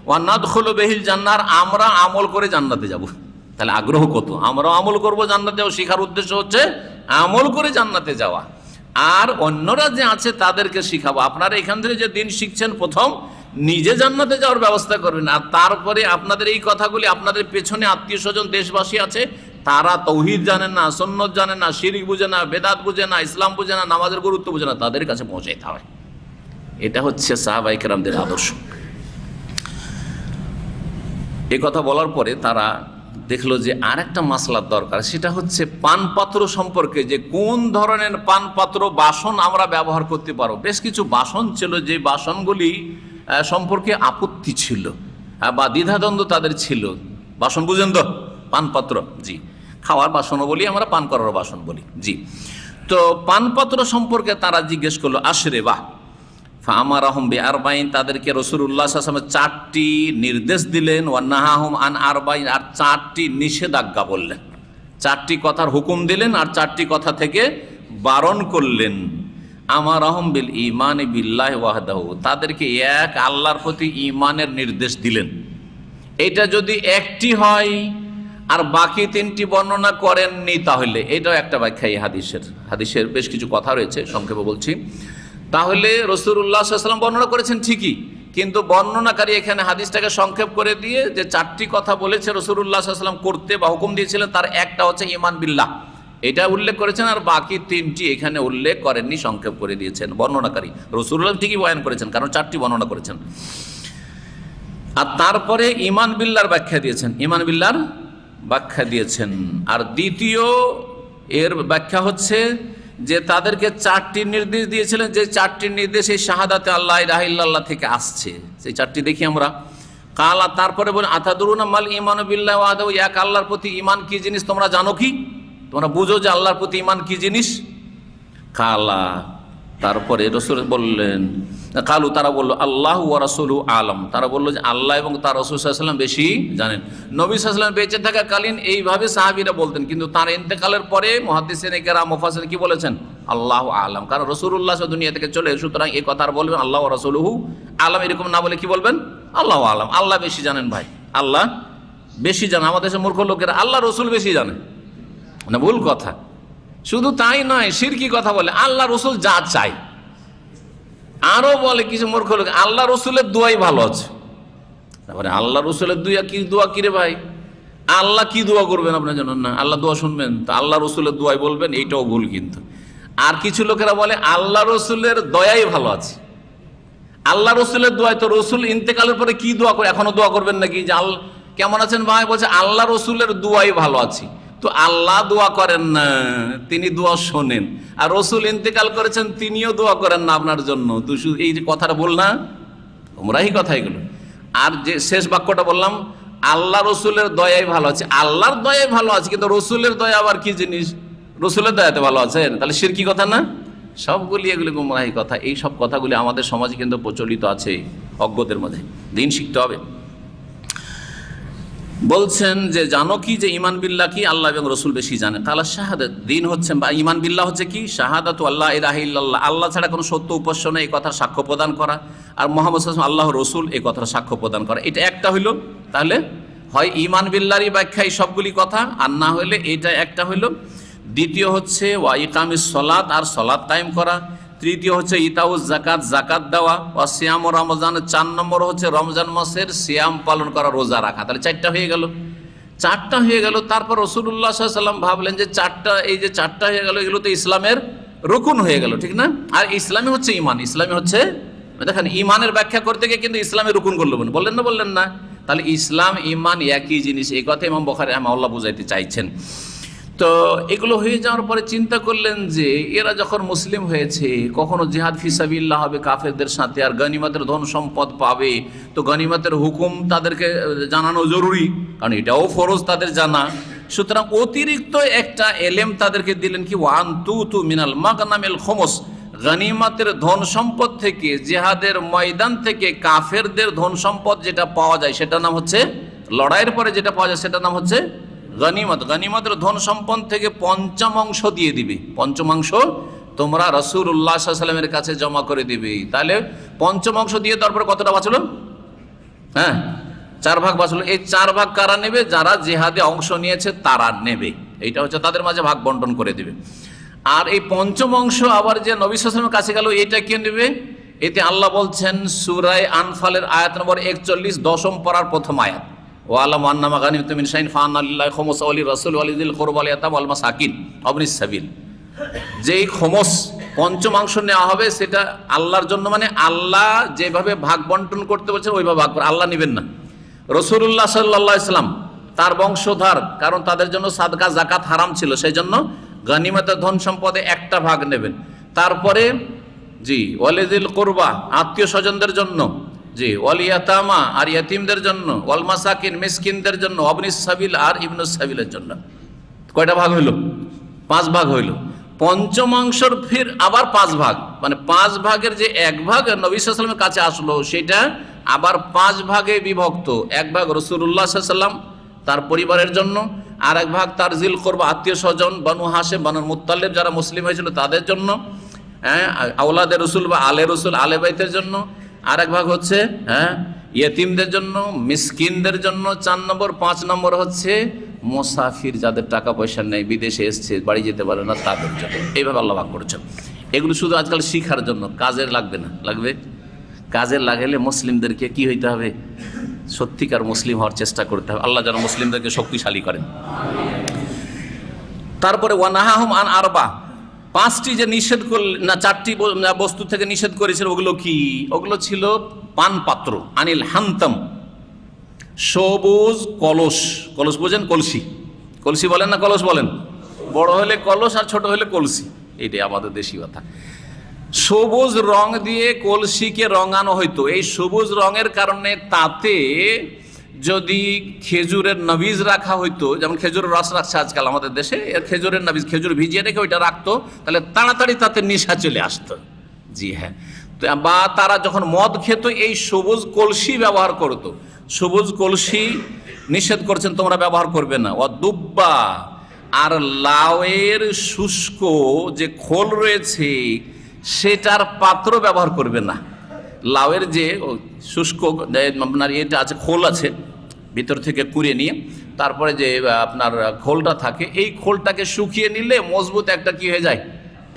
ওয়া নাদখুলু বিহিল জান্নাহ, আমরা আমল করে জান্নাতে যাব। তাহলে আগ্রহ কত, আমরাও আমল করবো জান্নাতে যাওয়া, শিখার উদ্দেশ্য হচ্ছে আমল করে জান্নাতে যাওয়া। আর অন্যরা যে আছে তাদেরকে শিখাবো। আপনারা এখান থেকে যে দিন শিখছেন, প্রথম নিজে জান্নাতে যাওয়ার ব্যবস্থা করবেন, আর তারপরে আপনাদের এই কথাগুলি আপনাদের পেছনে আত্মীয় স্বজন দেশবাসী আছে, তারা তৌহিদ জানেন না, সুন্নত জানেন না, শিরক বুঝে না, বেদাত বুঝে না, ইসলাম বুঝে না, নামাজের গুরুত্ব বুঝে না, তাদের কাছে পৌঁছাইতে হবে। এটা হচ্ছে সাহাবায়ে কেরামদের আদর্শ। এ কথা বলার পরে তারা দেখলো যে আর একটা মাসলার দরকার, সেটা হচ্ছে পানপাত্র সম্পর্কে, যে কোন ধরনের পানপাত্র বাসন আমরা ব্যবহার করতে পারবো। বেশ কিছু বাসন ছিল যে বাসনগুলি সম্পর্কে আপত্তি ছিল বা দ্বিধাদ্বন্দ্ব তাদের ছিল। বাসন বুঝেন তো, পানপাত্র, জি, খাওয়ার বাসনও বলি আমরা, পান করার বাসন বলি। জি, তো পানপাত্র সম্পর্কে তারা জিজ্ঞেস করলো, আশরে বাহ ফামারাহুম বিআরবাইন, তাদেরকে রাসূলুল্লাহ সাল্লাল্লাহু আলাইহি ওয়াসাল্লাম 4টি নির্দেশ দিলেন, ওয়া নাহাহুম আন আরবাইন, আর 4টি নিষেধাজ্ঞা বললেন, 4টি কথার হুকুম দিলেন আর 4টি কথা থেকে বারণ করলেন। আমারাহুম বিল ঈমানি বিল্লাহি ওয়াহদাহু, তাদেরকে এক আল্লাহর প্রতি ঈমানের নির্দেশ দিলেন। এটা যদি একটি হয় আর বাকি 3টি বর্ণনা করেননি, তাহলে এটাও একটা ব্যাখ্যা। এই হাদিসের বেশ কিছু কথা রয়েছে, সংক্ষেপে বলছি। তাহলে রাসূলুল্লাহ সাল্লাল্লাহু আলাইহি ওয়াসাল্লাম বর্ণনা করেছেন ঠিকই, কিন্তু বর্ণনাকারী এখানে হাদিসটাকে সংক্ষেপ করে দিয়ে যে 4টি কথা বলেছে রাসূলুল্লাহ সাল্লাল্লাহু আলাইহি ওয়াসাল্লাম করতে বা হুকুম দিয়েছিলেন, তার একটা হচ্ছে ঈমান বিল্লাহ, এটা উল্লেখ করেছেন, আর বাকি 3টি এখানে উল্লেখ করেননি, সংক্ষেপ করে দিয়েছেন বর্ণনাকারী। রাসূলুল্লাহ ঠিকই বয়ান করেছেন, কারণ 4টি বর্ণনা করেছেন। আর তারপরে ঈমান বিল্লাহর ব্যাখ্যা দিয়েছেন, ঈমান বিল্লাহর ব্যাখ্যা দিয়েছেন। আর দ্বিতীয় এর ব্যাখ্যা হচ্ছে যে তাদেরকে 4টি নির্দেশ দিয়েছিলেন, যে 4টি নির্দেশ এই শাহাদাতে আল্লাহ ইলাহা ইল্লাল্লাহ থেকে আসছে। সেই 4টি দেখি আমরা। কালা, তারপরে বলেন আতাদুরুনা মাল ঈমানু বিল্লাহি ওয়াহদাহু, এক আল্লাহর প্রতি ঈমান কি জিনিস তোমরা জানো কি? তোমরা বুঝো যে আল্লাহর প্রতি ঈমান কি জিনিস? কালা, তারপরে রাসূল বললেন, কালু, তারা বলল আল্লাহ ওয়া রাসূলু আলম, তারা বলল যে আল্লাহ এবং তার রাসূল সাল্লাল্লাহু আলাইহি ওয়াসাল্লাম বেশি জানেন। নবী সাল্লাল্লাহু আলাইহি ওয়াসাল্লাম বেঁচে থাকাকালীন এইভাবে সাহাবীরা বলতেন, কিন্তু তার ইন্তেকালের পরে মুহাদ্দিসিনে কেরাম মুফাসসিরিন কি বলেছেন? আল্লাহু আলম, কারণ রাসূলুল্লাহ দুনিয়া থেকে চলে, সুতরাং এই কথা আর বলবেন আল্লাহ ওয়া রাসূলুহু আলম এরকম না বলে কি বলবেন? আল্লাহু আলম, আল্লাহ বেশি জানেন। ভাই, আল্লাহ বেশি জানেন। আমাদের দেশের মূর্খ লোকেরা আল্লাহ রসুল বেশি জানে, না ভুল কথা। শুধু তাই নয়, শিরকি কথা বলে আল্লাহ রসুল যা চাই। আরো বলে কিছু মূর্খ লোক আল্লাহ রসুলের দোয়াই ভালো আছে। তারপরে আল্লাহ রসুলের দোয়া কি রে ভাই? আল্লাহ কি দোয়া করবেন আপনার জন্য? না, আল্লাহ দোয়া শুনবেন তো আল্লাহ রসুলের দোয়াই বলবেন, এইটাও ভুল। কিন্তু আর কিছু লোকেরা বলে আল্লাহ রসুলের দয়াই ভালো আছে। আল্লাহ রসুলের দোয়াই তো রসুল ইন্তেকালের পরে কি দোয়া করে, এখনো দোয়া করবেন নাকি যে কেমন আছেন ভাই? বলছে আল্লাহ রসুলের দোয়াই ভালো আছি। তো আল্লাহ দোয়া করেন না, তিনি দোয়া শোনেন। আর রসুল ইন্তেকাল করেছেন, তিনিও দোয়া করেন না আপনার জন্য। তো এই যে কথাটা বল না, তোমরাই কথা এগুলো। আর যে শেষ বাক্যটা বললাম, আল্লাহ রসুলের দয়াই ভালো আছে। আল্লাহর দয়াই ভালো আছে, কিন্তু রসুলের দয়া আবার কি জিনিস? রসুলের দয়াতে ভালো আছেন, তাহলে শিরকি কথা না? সবগুলি এগুলি গুমরাহি কথা। এই সব কথাগুলি আমাদের সমাজে কিন্তু প্রচলিত আছে অজ্ঞদের মধ্যে। দিন শিখতে হবে। বলছেন যে জানো কি যে ঈমান বিল্লাহ কি? আল্লাহ এবং রসুল বেশি জানে। কালা শাহাদাত, দিন হচ্ছে বা ঈমান বিল্লাহ হচ্ছে কি? শাহাদাতু আল্লাহ ইলাহা ইল্লাল্লাহ, আল্লাহ ছাড়া কোনো সত্য উপাস্য নেই, এই কথার সাক্ষ্য প্রদান করা। আর মুহাম্মদ সাল্লাল্লাহু আলাইহি ওয়াসাল্লাম আল্লাহ রসুল, এই কথার সাক্ষ্য প্রদান করা। এটা একটা হইল। তাহলে হয় ঈমান বিল্লাহরই ব্যাখ্যা এই সবগুলি কথা, আর না হলে এটা একটা হইল। দ্বিতীয় হচ্ছে ওয়া ইকামিস সলাত, আর সলাত কায়েম করা। তৃতীয় হচ্ছে ইতাউজ জাকাত, জাকাত দেওয়া। ওয়া সিয়াম রমজান, 4 নম্বর হচ্ছে রমজান মাসের সিয়াম পালন করা, রোজা রাখা। তাহলে 4টা হয়ে গেল, 4টা হয়ে গেল। তারপর রাসূলুল্লাহ সাল্লাল্লাহু আলাইহি ওয়াসাল্লাম ভাবলেন যে 4টা, এই যে 4টা হয়ে গেল, এগুলো তো ইসলামের রুকুন হয়ে গেল, ঠিক না? আর ইসলামী হচ্ছে ঈমান, ইসলামী হচ্ছে, দেখেন ঈমানের ব্যাখ্যা করতে গিয়ে কিন্তু ইসলামের রুকুন বললেন না? তাহলে ইসলাম ঈমান একই জিনিস, এই কথা ইমাম বুখারী রাহিমাহুল্লাহ বুঝাইতে চাইছেন। তো এগুলো হয়ে যাওয়ার পরে চিন্তা করলেন যে এরা যখন মুসলিম হয়েছে, কখনো জিহাদ ফিসাবিল্লাহ হবে কাফেরদের সাথে, আর গনিমতের ধন সম্পদ পাবে, তো গনিমতের হুকুম তাদেরকে জানানো জরুরি, কারণ এটাও ফরজ তাদের জানা। সুতরাং অতিরিক্ত একটা এলেম তাদেরকে দিলেন কি? ওয়ান তু মিনাল মাগনামিল খুমুস, গনিমতের ধন সম্পদ থেকে, জিহাদের ময়দান থেকে কাফেরদের ধন সম্পদ যেটা পাওয়া যায়, সেটার নাম হচ্ছে, লড়াইয়ের পরে যেটা পাওয়া যায় সেটার নাম হচ্ছে গনিমত। গনিমতের ধন সম্পদ থেকে 5ম দিয়ে দিবে। 5ম তোমরা রাসূলুল্লাহ সাল্লাল্লাহু আলাইহি ওয়াসাল্লামের কাছে জমা করে দিবে। তাহলে 5ম দিয়ে তারপরে কতটা বাঁচলো? হ্যাঁ, 4 ভাগ বাঁচলো। এই 4 ভাগ কারা নেবে? যারা জিহাদে অংশ নিয়েছে তারা নেবে। এইটা হচ্ছে তাদের মাঝে ভাগ বন্টন করে দিবে। আর এই 5ম আবার যে নবী সাল্লাল্লাহু আলাইহি ওয়াসাল্লামের কাছে গেল, এটা কে নেবে? এতে আল্লাহ বলছেন সূরা আনফালের আয়াত নম্বর 41, 10ম পারার প্রথম আয়াত, ওয়ালামু আন্নামা গানিমতুম মিন শাইইন ফাআন্না লিল্লাহি খুমুসা ওয়া লির-রাসূলি ওয়া লিযিল কুরবা ওয়াল ইয়াতামা ওয়াল মাসাকিন ওয়াবনিস সাবিল। যেই খুমুস 5ম নেওয়া হবে সেটা আল্লাহর জন্য, মানে আল্লাহ যেভাবে ভাগ বন্টন করতে বলছেন ওইভাবে ভাগ করে, আল্লাহ নেবেন না। রাসূলুল্লাহ সাল্লাল্লাহু আলাইহি ওয়াসাল্লাম, তার বংশধর, কারণ তাদের জন্য সাদকা যাকাত হারাম ছিল, সেই জন্য গনিমতের ধন সম্পদে একটা ভাগ নেবেন। তারপরে জি ওয়ালিযিল কুরবা, আত্মীয় স্বজনদের জন্য, জি ওয়াল ইয়াতামা, আর ইয়াতিমদের জন্য, ওয়াল মাসাকিন, মিসকিনদের জন্য, ওয়াবনিস সাবিল, আর ইবনুস সাবিলের জন্য। কয়টা ভাগ হইল? 5 ভাগ হইল। 5ম ফির আবার 5 ভাগ, মানে 5 ভাগের যে 1 ভাগ নবী সাল্লাল্লাহু আলাইহি ওয়াসাল্লামের কাছে আসলো, সেটা আবার 5 ভাগে বিভক্ত। 1 ভাগ রাসূলুল্লাহ সাল্লাল্লাহু আলাইহি ওয়াসাল্লাম তার পরিবারের জন্য, আর 1 ভাগ তার জিল কুরবা আত্মীয় স্বজন, বনু হাশেম, বনু মুত্তালিব যারা মুসলিম হয়েছিল তাদের জন্য, আওলাদে রসুল বা আলে রসুল, আলে বাইতের জন্য। আর 1 ভাগ হচ্ছে ইয়েতিমদের জন্য, মিসকিনদের জন্য 4 নম্বর। 5 নম্বর হচ্ছে মুসাফির, যাদের টাকা পয়সা নেই, বিদেশে এসছে, বাড়ি যেতে পারে না, তাদের জন্য। এইভাবে আল্লাহ ভাগ করেছেন। এগুলো শুধু আজকাল শিখার জন্য, কাজের লাগবে না। লাগবে? কাজের লাগাইলে মুসলিমদেরকে কি হইতে হবে? সত্যিকার মুসলিম হওয়ার চেষ্টা করতে হবে। আল্লাহ যেন মুসলিমদেরকে শক্তিশালী করেন। তারপরে ওয়ানাহাহুম আন আরবা, পাঁচটি যে নিষেধ করলেন না, চারটি বস্তু থেকে নিষেধ করেছিল, ওগুলো কি? ওগুলো ছিল পান পাত্র, আনিল হান্তম, সবুজ কলস, কলস বোঝেন? কলসি, কলসি বলেন না কলস বলেন? বড় হলে কলস আর ছোট হলে কলসি, এইটাই আমাদের দেশি কথা। সবুজ রং দিয়ে কলসিকে রঙানো হইতো। এই সবুজ রঙের কারণে তাতে যদি খেজুরের নবীজ রাখা হইতো, যেমন খেজুরের রস রাখছে আজকাল আমাদের দেশে, খেজুরের নবীজ, খেজুর ভিজিয়ে রেখে ওইটা রাখতো, তাহলে তাড়াতাড়ি তাতে নেশা চলে আসতো। জি হ্যাঁ। বা তারা যখন মদ খেত এই সবুজ কলসি ব্যবহার করতো। সবুজ কলসি নিষেধ করছেন তোমরা ব্যবহার করবে না। ও দুব্বা, আর লাউয়ের শুষ্ক যে খোল রয়েছে সেটার পাত্র ব্যবহার করবে না। লাউয়ের যে শুষ্ক আপনার এটা আছে, খোল আছে, ভিতর থেকে কুড়িয়ে নিয়ে তারপরে যে আপনার খোলটা থাকে, এই খোলটাকে শুকিয়ে নিলে মজবুত একটা কি হয়ে যায়,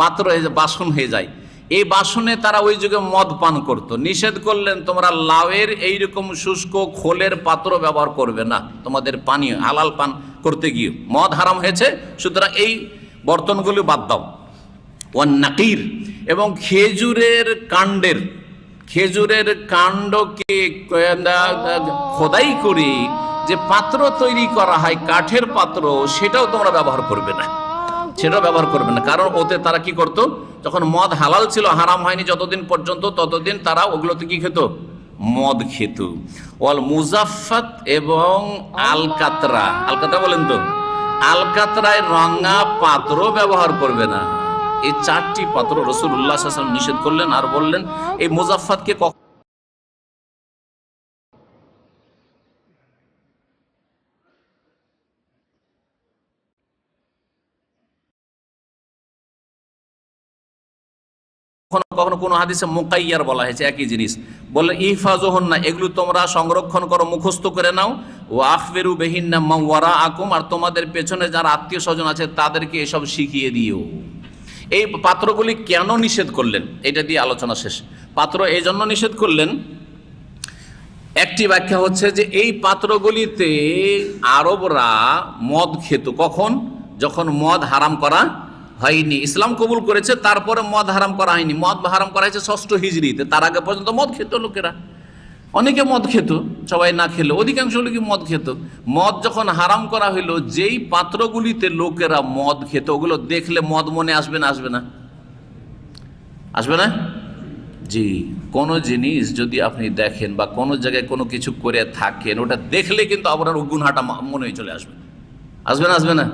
পাত্র হয়ে যায়, বাসন হয়ে যায়। এই বাসনে তারা ওই যুগে মদ পান করত। নিষেধ করলেন তোমরা লাউয়ের এইরকম শুষ্ক খোলের পাত্র ব্যবহার করবে না, তোমাদের পানীয় হালাল পান করতে গিয়ে মদ হারাম হয়েছে, সুতরাং এই বর্তনগুলি বাদ দাও। ওয়ান নাকির, এবং খেজুরের কাণ্ডের, খেজুরের কাণ্ডকে খোদাই করে যে পাত্র তৈরি করা হয়, কাঠের পাত্র, সেটাও তোমরা ব্যবহার করবে না, সেটাও ব্যবহার করবে না। কারণ ওতে তারা কি করত, যখন মদ হালাল ছিল, হারাম হয়নি যতদিন পর্যন্ত, ততদিন তারা ওগুলোতে কি খেত, মদ খেত। ওয়াল মুজাফফাত, এবং আলকাতরা, আলকাতরা বলেন তো, আলকাতরায় রঙা পাত্র ব্যবহার করবে না। এই চারটি পাত্র রাসূলুল্লাহ সাল্লাল্লাহু আলাইহি ওয়াসাল্লাম নিষেধ করলেন। আর বললেন এই মুজাফফাতকে কখনো কখনো কোনো হাদিসে মুকাইয়ার বলা হয়েছে, একই জিনিস। বলে ইহফাজুহুন্না, এগুলো তোমরা সংরক্ষণ করো, মুখস্থ করে নাও। ও আখবিরু বিহিন্না মান ওয়ারাআকুম, আর তোমাদের পেছনে যারা আত্মীয় স্বজন আছে তাদেরকে এসব শিখিয়ে দিও। এই পাত্রগুলি কেন নিষেধ করলেন, এটা দিয়ে আলোচনা শেষ। পাত্র এই জন্য নিষেধ করলেন, একটি ব্যাখ্যা হচ্ছে যে এই পাত্রগুলিতে আরবরা মদ খেত। কখন? যখন মদ হারাম করা হয়নি, ইসলাম কবুল করেছে, তারপরে মদ হারাম করা হয়নি। মদ হারাম করা হয়েছে 6ষ্ঠ হিজরিতে, তার আগে পর্যন্ত মদ খেত লোকেরা, অনেকে মদ খেত, সবাই না খেলে অধিকাংশ লোকই মদ খেত। মদ যখন হারাম করা হইলো, যেই পাত্রগুলিতে লোকেরা মদ খেত, ওগুলো দেখলে মদ মনে আসবে না? আসবে না? আসবে না? জি, কোনো জিনিস যদি আপনি দেখেন বা কোনো জায়গায় কোনো কিছু করে থাকেন, ওটা দেখলে কিন্তু আপনার গুনহাটা মনে চলে আসবে। আসবে না? আসবে না?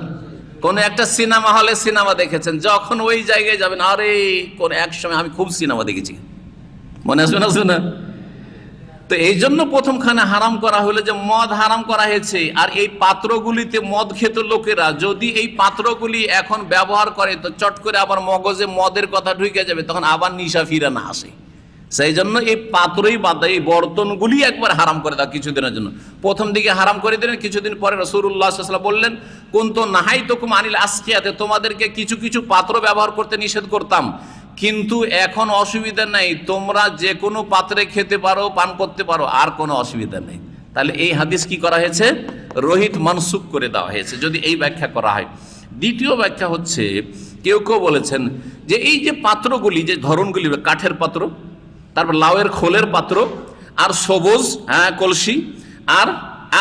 কোনো একটা সিনেমা হলে সিনেমা দেখেছেন, যখন ওই জায়গায় যাবেন, আরে কোন এক সময় আমি খুব সিনেমা দেখেছি, মনে আসবে না? আসবে না? তো এই জন্য প্রথমখানে হারাম করা হলো যে মদ হারাম করা হয়েছে। আর এই পাত্রগুলিতে মদ খেত লোকেরা, যদি এই পাত্রগুলি এখন ব্যবহার করে তো চট করে আবার মগজে মদের কথা ঢুকে যাবে, তখন আবার নিশা ফিরে না আসে। সেই জন্য এই পাত্রই বাদ দেয়, এই বর্তনগুলি একবার হারাম করে দাও কিছুদিনের জন্য। প্রথম দিকে হারাম করে দিলেন, কিছুদিন পরে রাসূলুল্লাহ সাল্লাল্লাহু আলাইহি ওয়াসাল্লাম বললেন কুনতু নাহাইতুকুম আনিল আসকিয়াতে, তোমাদেরকে কিছু কিছু পাত্র ব্যবহার করতে নিষেধ করতাম, কিন্তু এখন অসুবিধা নেই, তোমরা যে কোনো পাত্রে খেতে পারো, পান করতে পারো, আর কোনো অসুবিধা নেই। তাহলে এই হাদিস কি করা হয়েছে, রহিত মানসুখ করে দেওয়া হয়েছে, যদি এই ব্যাখ্যা করা হয়। দ্বিতীয় ব্যাখ্যা হচ্ছে, কেউ কেউ বলেছেন যে এই যে পাত্রগুলি, যে ধরনগুলি, কাঠের পাত্র, তারপর লাউয়ের খোলের পাত্র, আর সবুজ কলসি, আর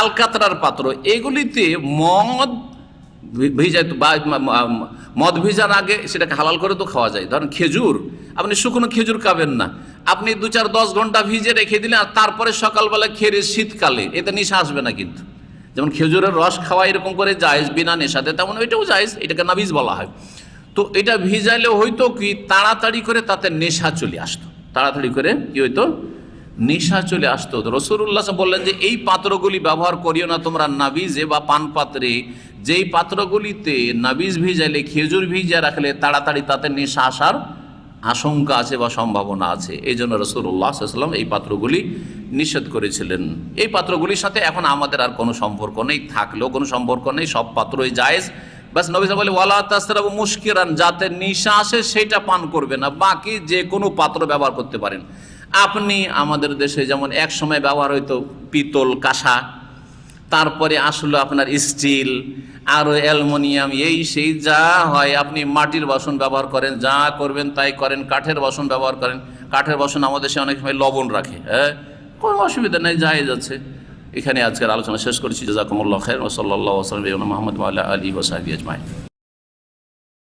আলকাতরার পাত্র, এগুলিতে মদ ভিজাইতো, বা মদ ভিজার আগে সেটাকে হালাল করে তো খাওয়া যায়। ধরেন খেজুর, আপনি শুকনো খেজুর খাবেন না, আপনি 2-4-10 ঘন্টা ভিজে রেখে দিলেন, আর তারপরে সকালবেলা খেয়ে শীতকালে, এতে নেশা আসবে না কিন্তু। যেমন খেজুরের রস খাওয়া এরকম করে জায়েজ বিনা নেশাতে, তেমন এটাও জায়েজ, এটাকে নাবিজ বলা হয়। তো এটা ভিজাইলে হয়তো কি, তাড়াতাড়ি করে তাতে নেশা চলে আসতো, তাড়াতাড়ি করে কি হইতো, নেশা চলে আসতো। রাসূলুল্লাহ বললেন যে এই পাত্রগুলি ব্যবহার করিও না তোমরা নাবিজে বা পান পাত্রে, যেই পাত্রগুলিতে নাবিজ ভিজাইলে, খেজুর ভিজিয়ে রাখলে তাড়াতাড়ি তাতে নেশা আসার আশঙ্কা আছে বা সম্ভাবনা আছে। এই জন্য রাসূলুল্লাহ সাল্লাল্লাহু আলাইহি ওয়াসাল্লাম এই পাত্রগুলি নিষেধ করেছিলেন। এই পাত্রগুলির সাথে এখন আমাদের আর কোনো সম্পর্ক নেই, থাকলেও কোনো সম্পর্ক নেই, সব পাত্রই জায়েজ। বাস নবী সাল্লাল্লাহু আলাইহি ওয়াসাল্লাম বলে ওয়ালা তাসরাবু মুশকিরান, যাতে নেশা আসে সেটা পান করবে না, বাকি যে কোনো পাত্র ব্যবহার করতে পারেন। আপনি আমাদের দেশে যেমন এক সময় ব্যবহার হইতো পিতল, কাঁসা, তারপরে আসলো আপনার স্টিল, আরও অ্যালুমিনিয়াম, এই সেই যা হয়, আপনি মাটির বাসন ব্যবহার করেন, যা করবেন তাই করেন, কাঠের বাসন ব্যবহার করেন। কাঠের বাসন আমাদের দেশে অনেক সময় লবণ রাখে, হ্যাঁ, কোনো অসুবিধা নেই, জায়েজ আছে। এখানে আজকের আলোচনা শেষ করছি। জাযাকুমুল্লাহু খাইরান ওয়া সাল্লাল্লাহু আলা মুহাম্মাদ ওয়া আলা আলিহি ওয়া সাহবিহি আজমাইন।